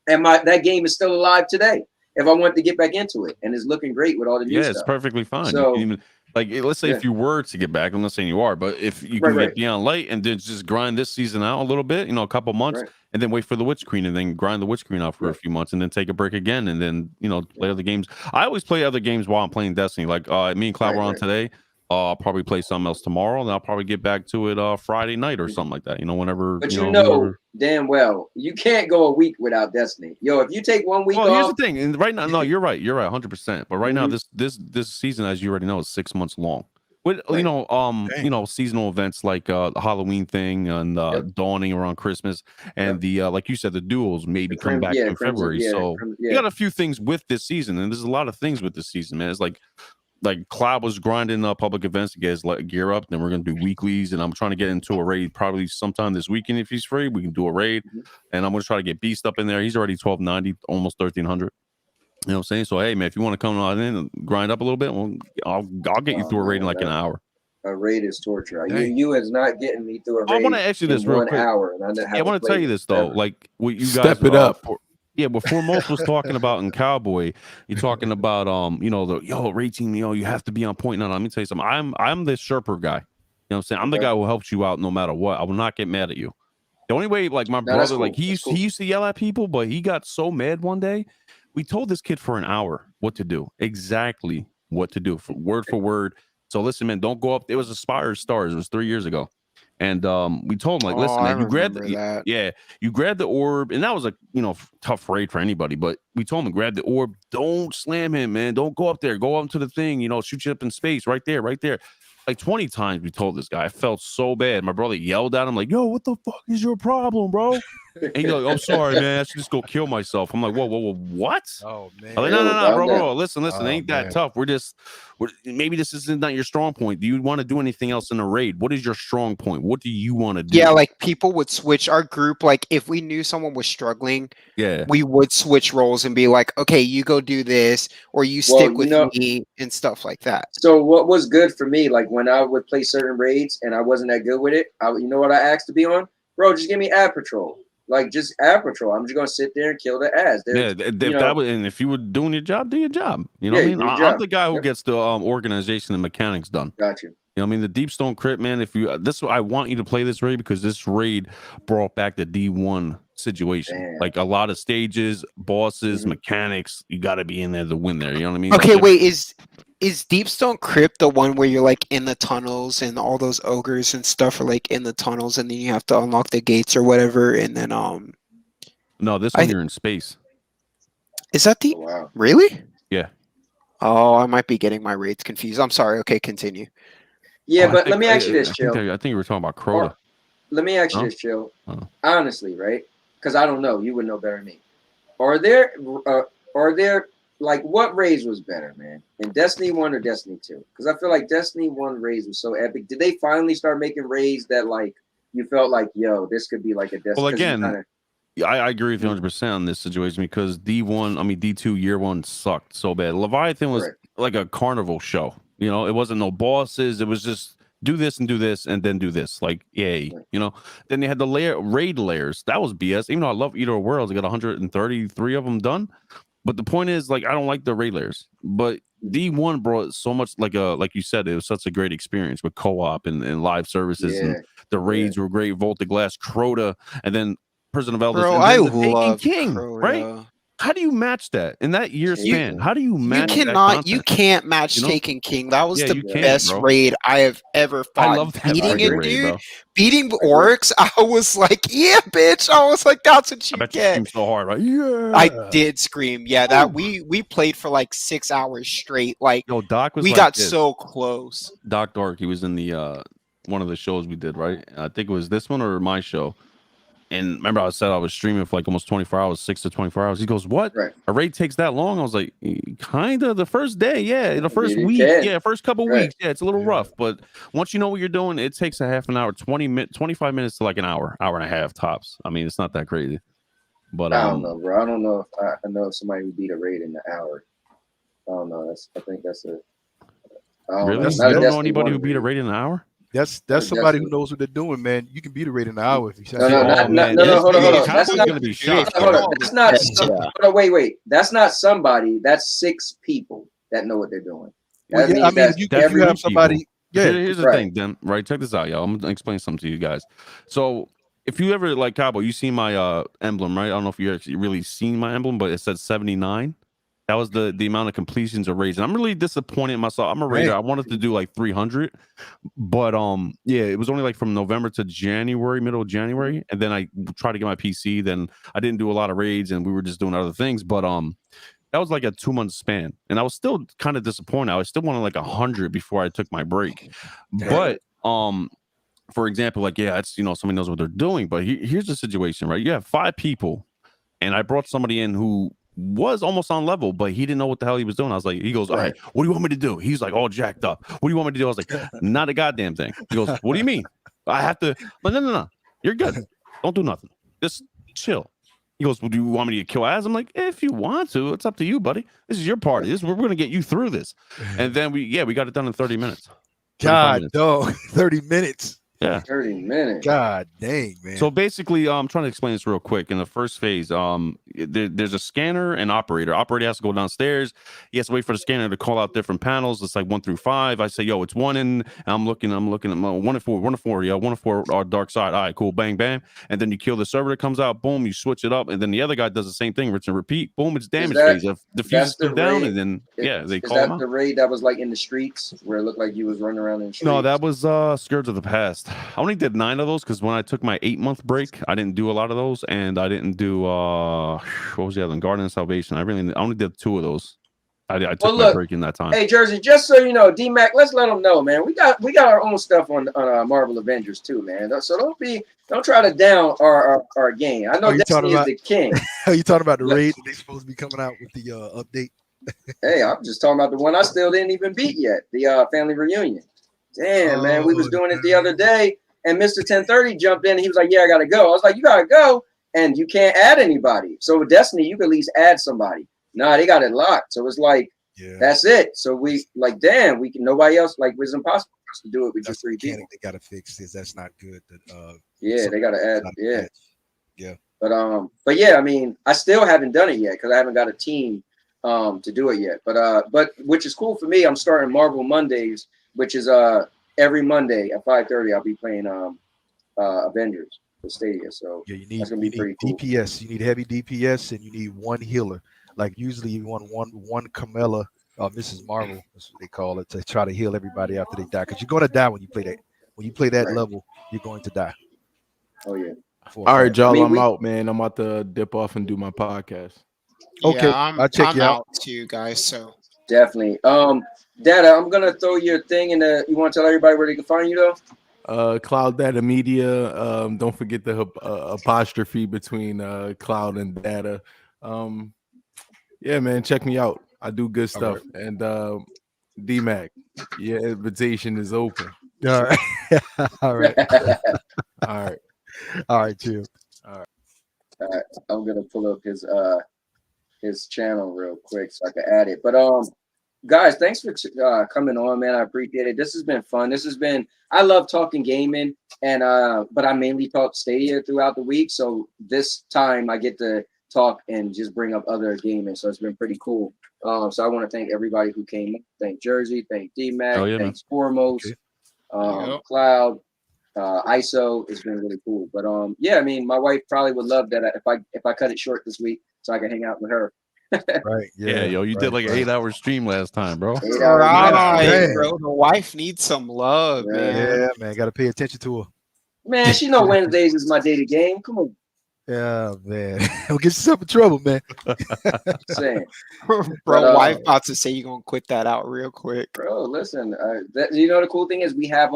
And that game is still alive today if I want to get back into it. And it's looking great with all the new stuff. It's perfectly fine. So, you can even, like, let's say if you were to get back, I'm not saying you are, but if you can get beyond light and then just grind this season out a little bit, you know, a couple months, and then wait for the Witch Queen and then grind the Witch Queen out for a few months and then take a break again and then, you know, play other games. I always play other games while I'm playing Destiny. Like me and Cloud were on today. I'll probably play something else tomorrow, and I'll probably get back to it Friday night or something like that. You know, whenever. But you know damn well you can't go a week without Destiny. Yo, if you take 1 week off. Here's the thing, and right now, no, you're right, 100%. But right now, this season, as you already know, is 6 months long. With you know, seasonal events like the Halloween thing and dawning around Christmas, and the like you said, the duels maybe come back in February. So you got a few things with this season, and there's a lot of things with this season, man. It's like Cloud was grinding public events to get his gear up. Then we're gonna do weeklies, and I'm trying to get into a raid probably sometime this weekend if he's free. We can do a raid, and I'm gonna try to get Beast up in there. He's already 1290, almost 1300. You know what I'm saying? So hey, man, if you want to come on in and grind up a little bit, well, I'll get you through a raid in like an hour. A raid is torture. You is not getting me through a raid. I want to ask you this real quick. Hour, and I want to tell you this though, like what you guys step it up. Yeah, before most was talking about in Cowboy, you're talking about you know, the raid team, you know, you have to be on point. No, let me tell you something. I'm the Sherper guy. You know what I'm saying? I'm the guy who helps you out no matter what. I will not get mad at you. The only way, like my brother, like he used to yell at people, but he got so mad one day. We told this kid for an hour what to do, exactly what to do, word for word. So listen, man, don't go up. It was Aspire Stars. It was 3 years ago. And we told him, like, listen, man, you grabbed you grabbed the orb, and that was a tough raid for anybody. But we told him, grab the orb, don't slam him, man. Don't go up there, go up to the thing, shoot you up in space, right there. Like 20 times we told this guy. I felt so bad. My brother yelled at him, like, yo, what the fuck is your problem, bro? And he's like, I'm sorry, man. I should just go kill myself. I'm like, whoa, what? Oh, man. I'm like, no, bro. Listen. Ain't that tough. Maybe this isn't not your strong point. Do you want to do anything else in a raid? What is your strong point? What do you want to do? Yeah, like people would switch our group. Like if we knew someone was struggling, we would switch roles and be like, okay, you go do this, or you stick with me and stuff like that. So what was good for me, like when I would play certain raids and I wasn't that good with it, you know what I asked to be on? Bro, just give me ad patrol. Like just ad patrol. I'm just gonna sit there and kill the ads. And if you were doing your job, do your job. You know what I mean? I'm the guy who gets the organization and mechanics done. Got you. You know what I mean? The Deepstone Crypt, man. If you I want you to play this raid because this raid brought back the D1 situation. Damn. Like a lot of stages, bosses, mechanics. You got to be in there to win there. You know what I mean? Okay, wait. Is Deepstone Crypt the one where you're like in the tunnels and all those ogres and stuff are like in the tunnels and then you have to unlock the gates or whatever and then No, this one you're in space. Is that the really? Yeah. Oh, I might be getting my raids confused. I'm sorry. Okay, continue. Yeah, but let me ask you this, Chill. I think you were talking about Crota. Let me ask you this, Chill. Honestly, right? Because I don't know. You would know better than me. Are there like what raids was better, man? In Destiny 1 or Destiny 2? Because I feel like Destiny 1 raids was so epic. Did they finally start making raids that like you felt like, yo, this could be like a Destiny? Well, again, I agree with you 100% on this situation because D2 year one sucked so bad. Leviathan was like a carnival show. It wasn't no bosses. It was just do this and do this and then do this. Like, yay. Then they had the raid layers. That was BS. Even though I love Eater of Worlds, I got 133 of them done. But the point is, like, I don't like the raid layers. But D1 brought so much, like you said, it was such a great experience with co-op and live services. And the raids were great. Vault of Glass, Crota, and then Prison of Elders. Bro, and I then the love King, Crota. right? How do you match that in that year span? How do you match You can't match Taken King. That was the best raid I have ever fought. I love that beating it, raid, dude. Bro. Beating Oryx, I was like, yeah, bitch. I was like, that's what you get. You screamed so hard, right? Yeah. I did scream. Yeah, that we played for like 6 hours straight. Like, Doc was we got so close. Doc Dark, he was in the one of the shows we did, right? I think it was this one or my show. And remember, I said I was streaming for like almost 24 hours, 6 to 24 hours. He goes, "What? Right. A raid takes that long?" I was like, "Kind of. The first day, yeah. The first It week, can. yeah. First couple Right. weeks, yeah. It's a little rough, but once you know what you're doing, it takes a half an hour, 25 minutes to like an hour and a half tops. I mean, it's not that crazy. But I don't know, bro. I don't know if I know somebody who beat a raid in the hour. I don't know. I think that's a. I don't really, know. you Not don't a know anybody who beat a raid. raid in an hour? That's Not a somebody who Destiny. knows what they're doing, man. You can beat a rate in an hour if you say. No, Oh, not, man, no, this hold on, dude, hold on. Cowboy's That's not. gonna be Hold shocked. on, bro. hold on. That's not. Hold on, wait. That's not somebody. That's 6 people that know what they're doing. Well, That yeah, I means mean, that's if you every. have somebody, yeah, Here's the Right. thing, then, right? Check this out, y'all. I'm gonna explain something to you guys. So, if you ever like Cowboy, you see my emblem, right? I don't know if you actually really seen my emblem, but it said 79. That was the amount of completions of raids. And I'm really disappointed in myself. I'm a raider. Right. I wanted to do like 300, but yeah, it was only like from November to January, middle of January, and then I tried to get my PC. Then I didn't do a lot of raids, and we were just doing other things. But that was like a 2-month span, and I was still kind of disappointed. I still wanted like 100 before I took my break. But for example, like it's somebody knows what they're doing. But here's the situation, right? You have 5 people, and I brought somebody in who was almost on level, but he didn't know what the hell he was doing. I was like, he goes, "All right, what do you want me to do?" He's like all jacked up. "What do you want me to do?" I was like, "Not a goddamn thing." He goes, "What do you mean? I have to?" But no, you're good. Don't do nothing. Just chill. He goes, "Well, do you want me to kill ads?" I'm like, "If you want to, it's up to you, buddy. This is your party. We're gonna get you through this." And then we got it done in 30 minutes. God, minutes. dog, 30 minutes. Yeah, 30 minutes. God dang, man. So basically, I'm trying to explain this real quick. In the first phase, there's a scanner and operator. Operator has to go downstairs. He has to wait for the scanner to call out different panels. It's like 1 through 5. I say, "Yo, it's 1 in." I'm looking at 1 and 4, 1 and 4. Yeah, 1 and 4 are dark side. All right, cool. Bang, bang. And then you kill the server that comes out. Boom, you switch it up, and then the other guy does the same thing. Rinse and repeat. Boom, it's damage phase. If the fuses come down, and then they call him out. Is that the raid that was like in the streets where it looked like you was running around in the streets? No, that was Scourge of the Past. I only did 9 of those because when I took my 8-month break, I didn't do a lot of those, and I didn't do what was the other one? Garden of Salvation. I only did 2 of those. I took my break in that time. Hey, Jersey, just so you know, D-Mac, let's let them know, man. We got our own stuff on Marvel Avengers too, man. So don't try to down our game. I know Destiny is the king. Are you talking about the raid that they supposed to be coming out with the update? Hey, I'm just talking about the one I still didn't even beat yet, the family reunion. Damn, man, we was doing it the other day, and Mr. 1030 jumped in, and he was like, "Yeah, I gotta go." I was like, "You gotta go, and you can't add anybody." So with Destiny, you can at least add somebody. Nah, they got it locked, so it's like that's it. So we like, damn, we can nobody else like. It was impossible for us to do it with just 3 people. They gotta fix this. That's not good. Yeah, they gotta add. Yeah, yeah. But yeah, I mean, I still haven't done it yet because I haven't got a team to do it yet. But which is cool for me. I'm starting Marvel Mondays, which is every Monday at 5:30. I'll be playing Avengers for Stadia. So yeah, you need pretty cool. DPS. You need heavy DPS, and you need 1 healer. Like usually you want one Camilla, Mrs. Marvel, that's what they call it, to try to heal everybody after they die. Because you're going to die when you play that. When you play that level, you're going to die. Oh yeah. All right, y'all. I'm out, man. I'm about to dip off and do my podcast. Okay, yeah, I'll check you out too, guys. So definitely. Data, I'm gonna throw your thing in the. You want to tell everybody where they can find you though? Cloud Data Media. Don't forget the apostrophe between Cloud and Data. Yeah, man, check me out. I do good stuff. Right. And D-Mac, your invitation is open. All right. All right. All right. All right, too. All right. I'm gonna pull up his channel real quick so I can add it. But guys, thanks for coming on, man. I appreciate it. This has been fun. I love talking gaming, and but I mainly talk Stadia throughout the week. So this time I get to talk and just bring up other gaming. So it's been pretty cool. So I want to thank everybody who came. Thank Jersey, thank D-Mac, thanks Foremost, Cloud, ISO. It's been really cool. But yeah, I mean, my wife probably would love that if I cut it short this week so I can hang out with her. Right. Yeah, yo, you did like an 8-hour stream last time, bro. Bro, the wife needs some love, man. Yeah, man, got to pay attention to her. Man, she know Wednesdays is my day to game. Come on. Yeah, man. Don't get yourself in trouble, man. Saying. Bro, wife about to say you're going to quit that out real quick. Bro, listen, you know, the cool thing is we have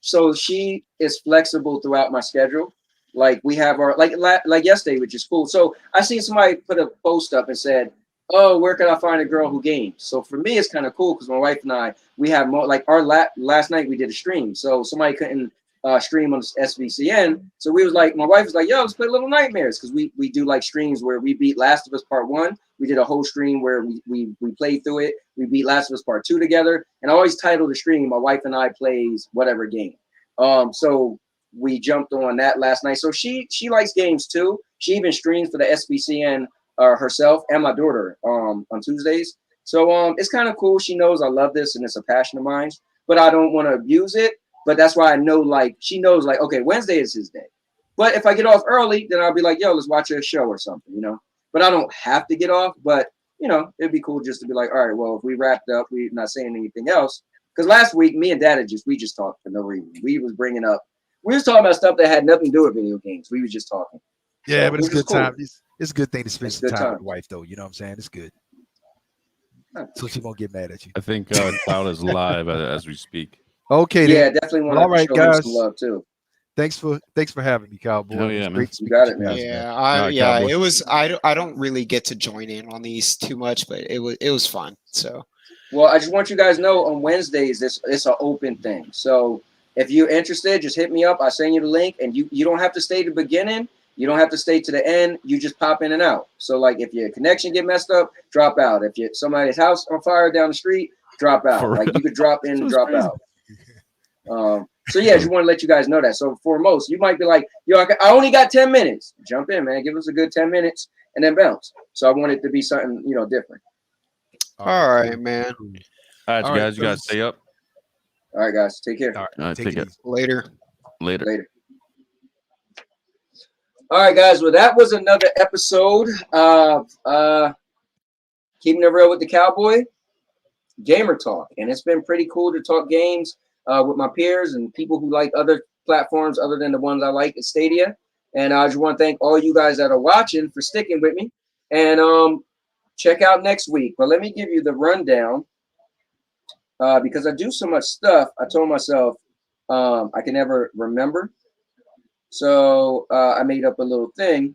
so she is flexible throughout my schedule. Like we have our like yesterday, which is cool. So I seen somebody put a post up and said, "Oh, where can I find a girl who games?" So for me, it's kind of cool because my wife and I, we have more like our last night we did a stream. So somebody couldn't stream on SVCN. So we was like, my wife was like, "Yo, let's play Little Nightmares," because we do like streams where we beat Last of Us Part 1. We did a whole stream where we played through it. We beat Last of Us Part 2 together. And I always title the stream, "My Wife and I Plays Whatever Game." So we jumped on that last night. So she likes games too. She even streams for the SBCN herself and my daughter on Tuesdays. So it's kind of cool. She knows I love this and it's a passion of mine, but I don't want to abuse it. But that's why I know, like, she knows, like, okay, Wednesday is his day. But if I get off early, then I'll be like, yo, let's watch a show or something, you know. But I don't have to get off. But, you know, it'd be cool just to be like, all right, well, if we wrapped up, we're not saying anything else. Because last week, me and Dad we just talked for no reason. We was talking about stuff that had nothing to do with video games. We was just talking. Yeah, So, but it's good cool. time. It's a good thing to spend It's some good time time. with the wife, though. You know what I'm saying? It's good. So she won't get mad at you. I think Cloud is live as we speak. Okay, Yeah, then. definitely want All to right, show him guys. some love too. Thanks for having me, Cowboy. Hell It was yeah, great man. to speak You got with it, man. guys, Yeah, All right, yeah, Cowboy. it was. I don't really get to join in on these too much, but it was fun. So Well, I just want you guys to know on Wednesdays it's an open thing. So if you're interested, just hit me up. I'll send you the link, and you don't have to stay to the beginning. You don't have to stay to the end. You just pop in and out. So like if your connection get messed up, drop out. If you somebody's house on fire down the street, drop out. For Like you could drop in and This drop was out. So yeah, I just want to let you guys know that. So for most, you might be like, yo, I only got 10 minutes. Jump in, man. Give us a good 10 minutes and then bounce. So I want it to be something, you know, different. all right, man. Cool. All right, All you right, guys, you guys fellas. stay up. All right, guys. Take care. All right, All right, take take it it. easy. Later. Later. Later. All right, guys. Well, that was another episode of Keeping It Real with the Cowboy, Gamer Talk. And it's been pretty cool to talk games with my peers and people who like other platforms other than the ones I like at Stadia. And I just want to thank all you guys that are watching for sticking with me. And check out next week. But let me give you the rundown because I do so much stuff. I told myself I can never remember. So I made up a little thing.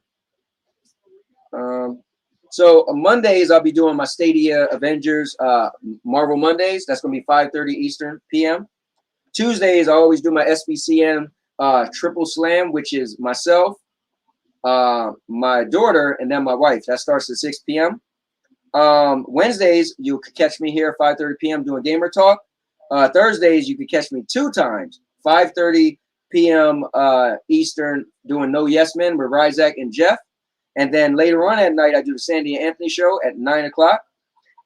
So on Mondays, I'll be doing my Stadia Avengers Marvel Mondays. That's going to be 5:30 Eastern p.m. Tuesdays, I always do my SBCN Triple Slam, which is myself, my daughter, and then my wife. That starts at 6 p.m. Wednesdays, you could catch me here at 5:30 p.m. doing Gamer Talk. Thursdays, you could catch me 2 times, 5:30 p.m. Eastern, doing No Yes Men with Ryzak and Jeff. And then later on at night, I do the Sandy and Anthony show at 9 o'clock.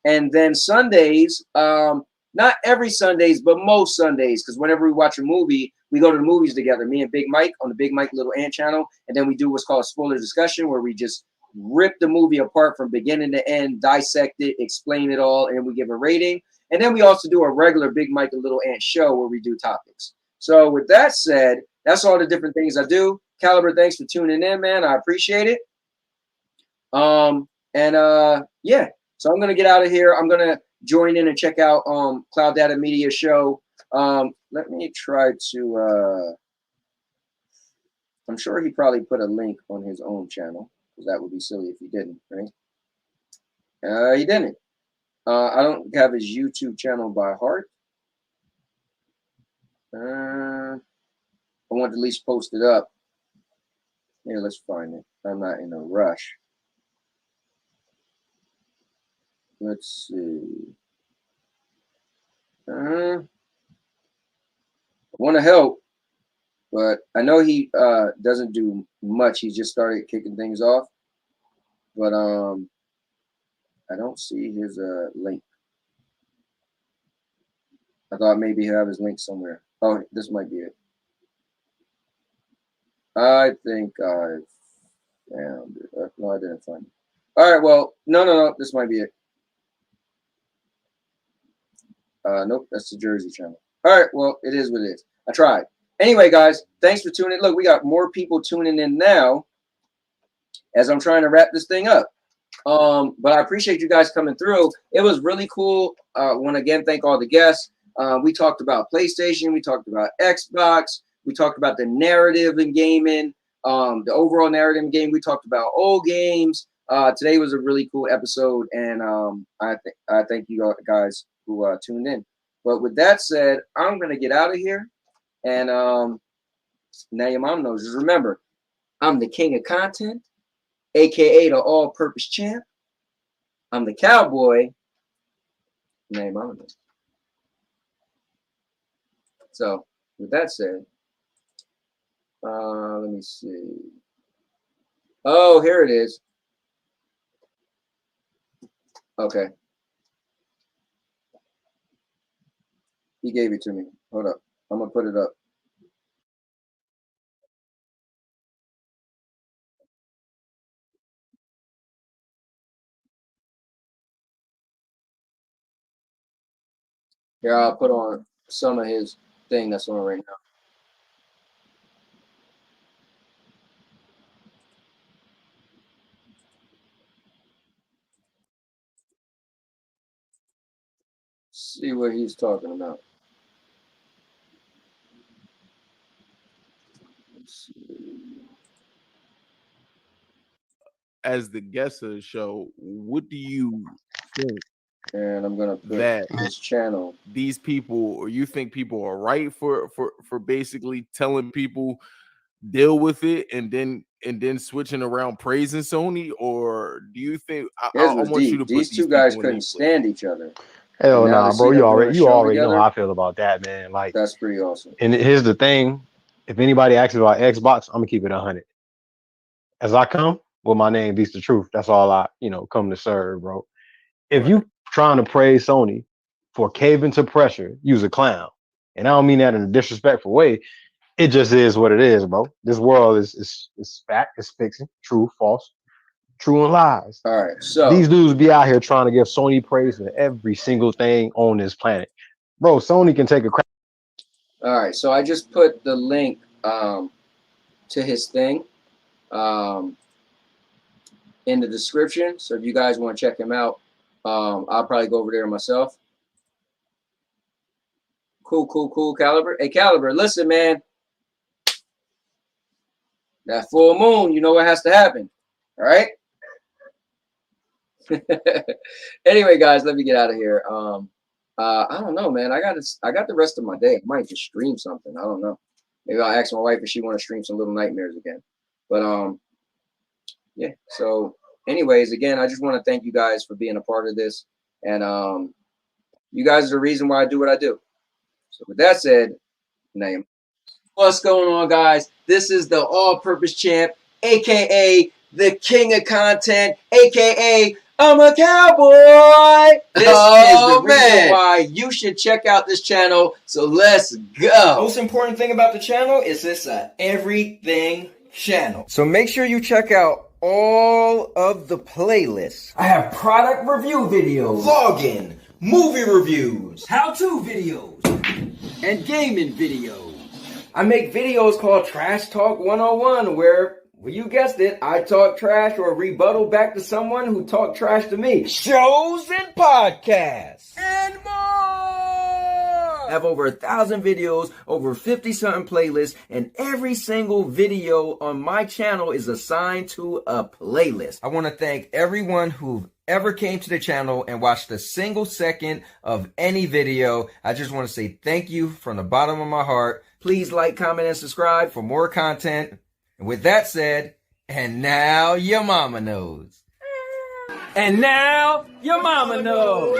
And then Sundays, not every Sundays, but most Sundays, because whenever we watch a movie, we go to the movies together, me and Big Mike on the Big Mike Little Ant channel. And then we do what's called a spoiler discussion, where we just rip the movie apart from beginning to end, dissect it, explain it all, and we give a rating. And then we also do a regular Big Mike and Little Ant show where we do topics. So with that said, that's all the different things I do. Caliber, thanks for tuning in, man. I appreciate it. Yeah, so I'm going to get out of here. I'm going to join in and check out Cloud Data Media show. Let me try to I'm sure he probably put a link on his own channel, because that would be silly if he didn't, right? He didn't. I don't have his YouTube channel by heart. I want to at least post it up. Yeah, let's find it. I'm not in a rush. Let's see. I want to help, but I know he doesn't do much. He just started kicking things off, but I don't see his link. I thought maybe he'd have his link somewhere. Oh, this might be it. I think I found it. No, I didn't find it. All right, well, no, this might be it. Nope, that's the Jersey channel. All right, well, it is what it is. I tried. Anyway, guys, thanks for tuning in. Look, we got more people tuning in now as I'm trying to wrap this thing up. But I appreciate you guys coming through. It was really cool. Want to again thank all the guests. We talked about PlayStation. We talked about Xbox. We talked about the narrative in gaming. the overall narrative game. We talked about old games. Today was a really cool episode, and I thank you guys who tuned in. But with that said, I'm gonna get out of here, and now your mom knows. Just remember, I'm the king of content, aka the all-purpose champ. I'm the cowboy. Now your mom knows. So with that said, let me see. Oh, here it is. Okay. He gave it to me. Hold up. I'm going to put it up. Here, I'll put on some of his thing that's on right now. See what he's talking about. As the guest of the show, what do you think? And I'm gonna put that his channel. These people, or you think people are right for basically telling people deal with it and then switching around praising Sony, or do you think I want deep. you to These put two guys couldn't stand each other. Hell nah, bro. You already know how I feel about that, man. Like, that's pretty awesome. And here's the thing: if anybody asks me about Xbox, I'm gonna keep it 100. As I come, well, my name beats the truth. That's all I, come to serve, bro. If you trying to praise Sony for caving to pressure, use a clown, and I don't mean that in a disrespectful way. It just is what it is, bro. This world is fact, it's fiction, true, false, true and lies. All right, so these dudes be out here trying to give Sony praise for every single thing on this planet, bro. Sony can take a crap. All right, so I just put the link to his thing in the description. So if you guys want to check him out, I'll probably go over there myself. Cool, Caliber. Hey, Caliber, listen, man. That full moon, you know what has to happen. All right? Anyway, guys, let me get out of here. I don't know, man. I got the rest of my day. I might just stream something. I don't know. Maybe I'll ask my wife if she want to stream some Little Nightmares again. But yeah. So, anyways, again, I just want to thank you guys for being a part of this, and you guys are the reason why I do what I do. So, with that said, name. What's going on, guys? This is the all-purpose champ, aka the king of content, aka I'm a cowboy. This is the reason why you should check out this channel. So let's go. Most important thing about the channel is this everything channel. So make sure you check out all of the playlists. I have product review videos, vlogging, movie reviews, how-to videos, and gaming videos. I make videos called Trash Talk 101 where, well, you guessed it, I talk trash or rebuttal back to someone who talked trash to me. Shows and podcasts. And more! I have over 1,000 videos, over 50-something playlists, and every single video on my channel is assigned to a playlist. I want to thank everyone who ever came to the channel and watched a single second of any video. I just want to say thank you from the bottom of my heart. Please like, comment, and subscribe for more content. And with that said, and now your mama knows. And now your mama knows.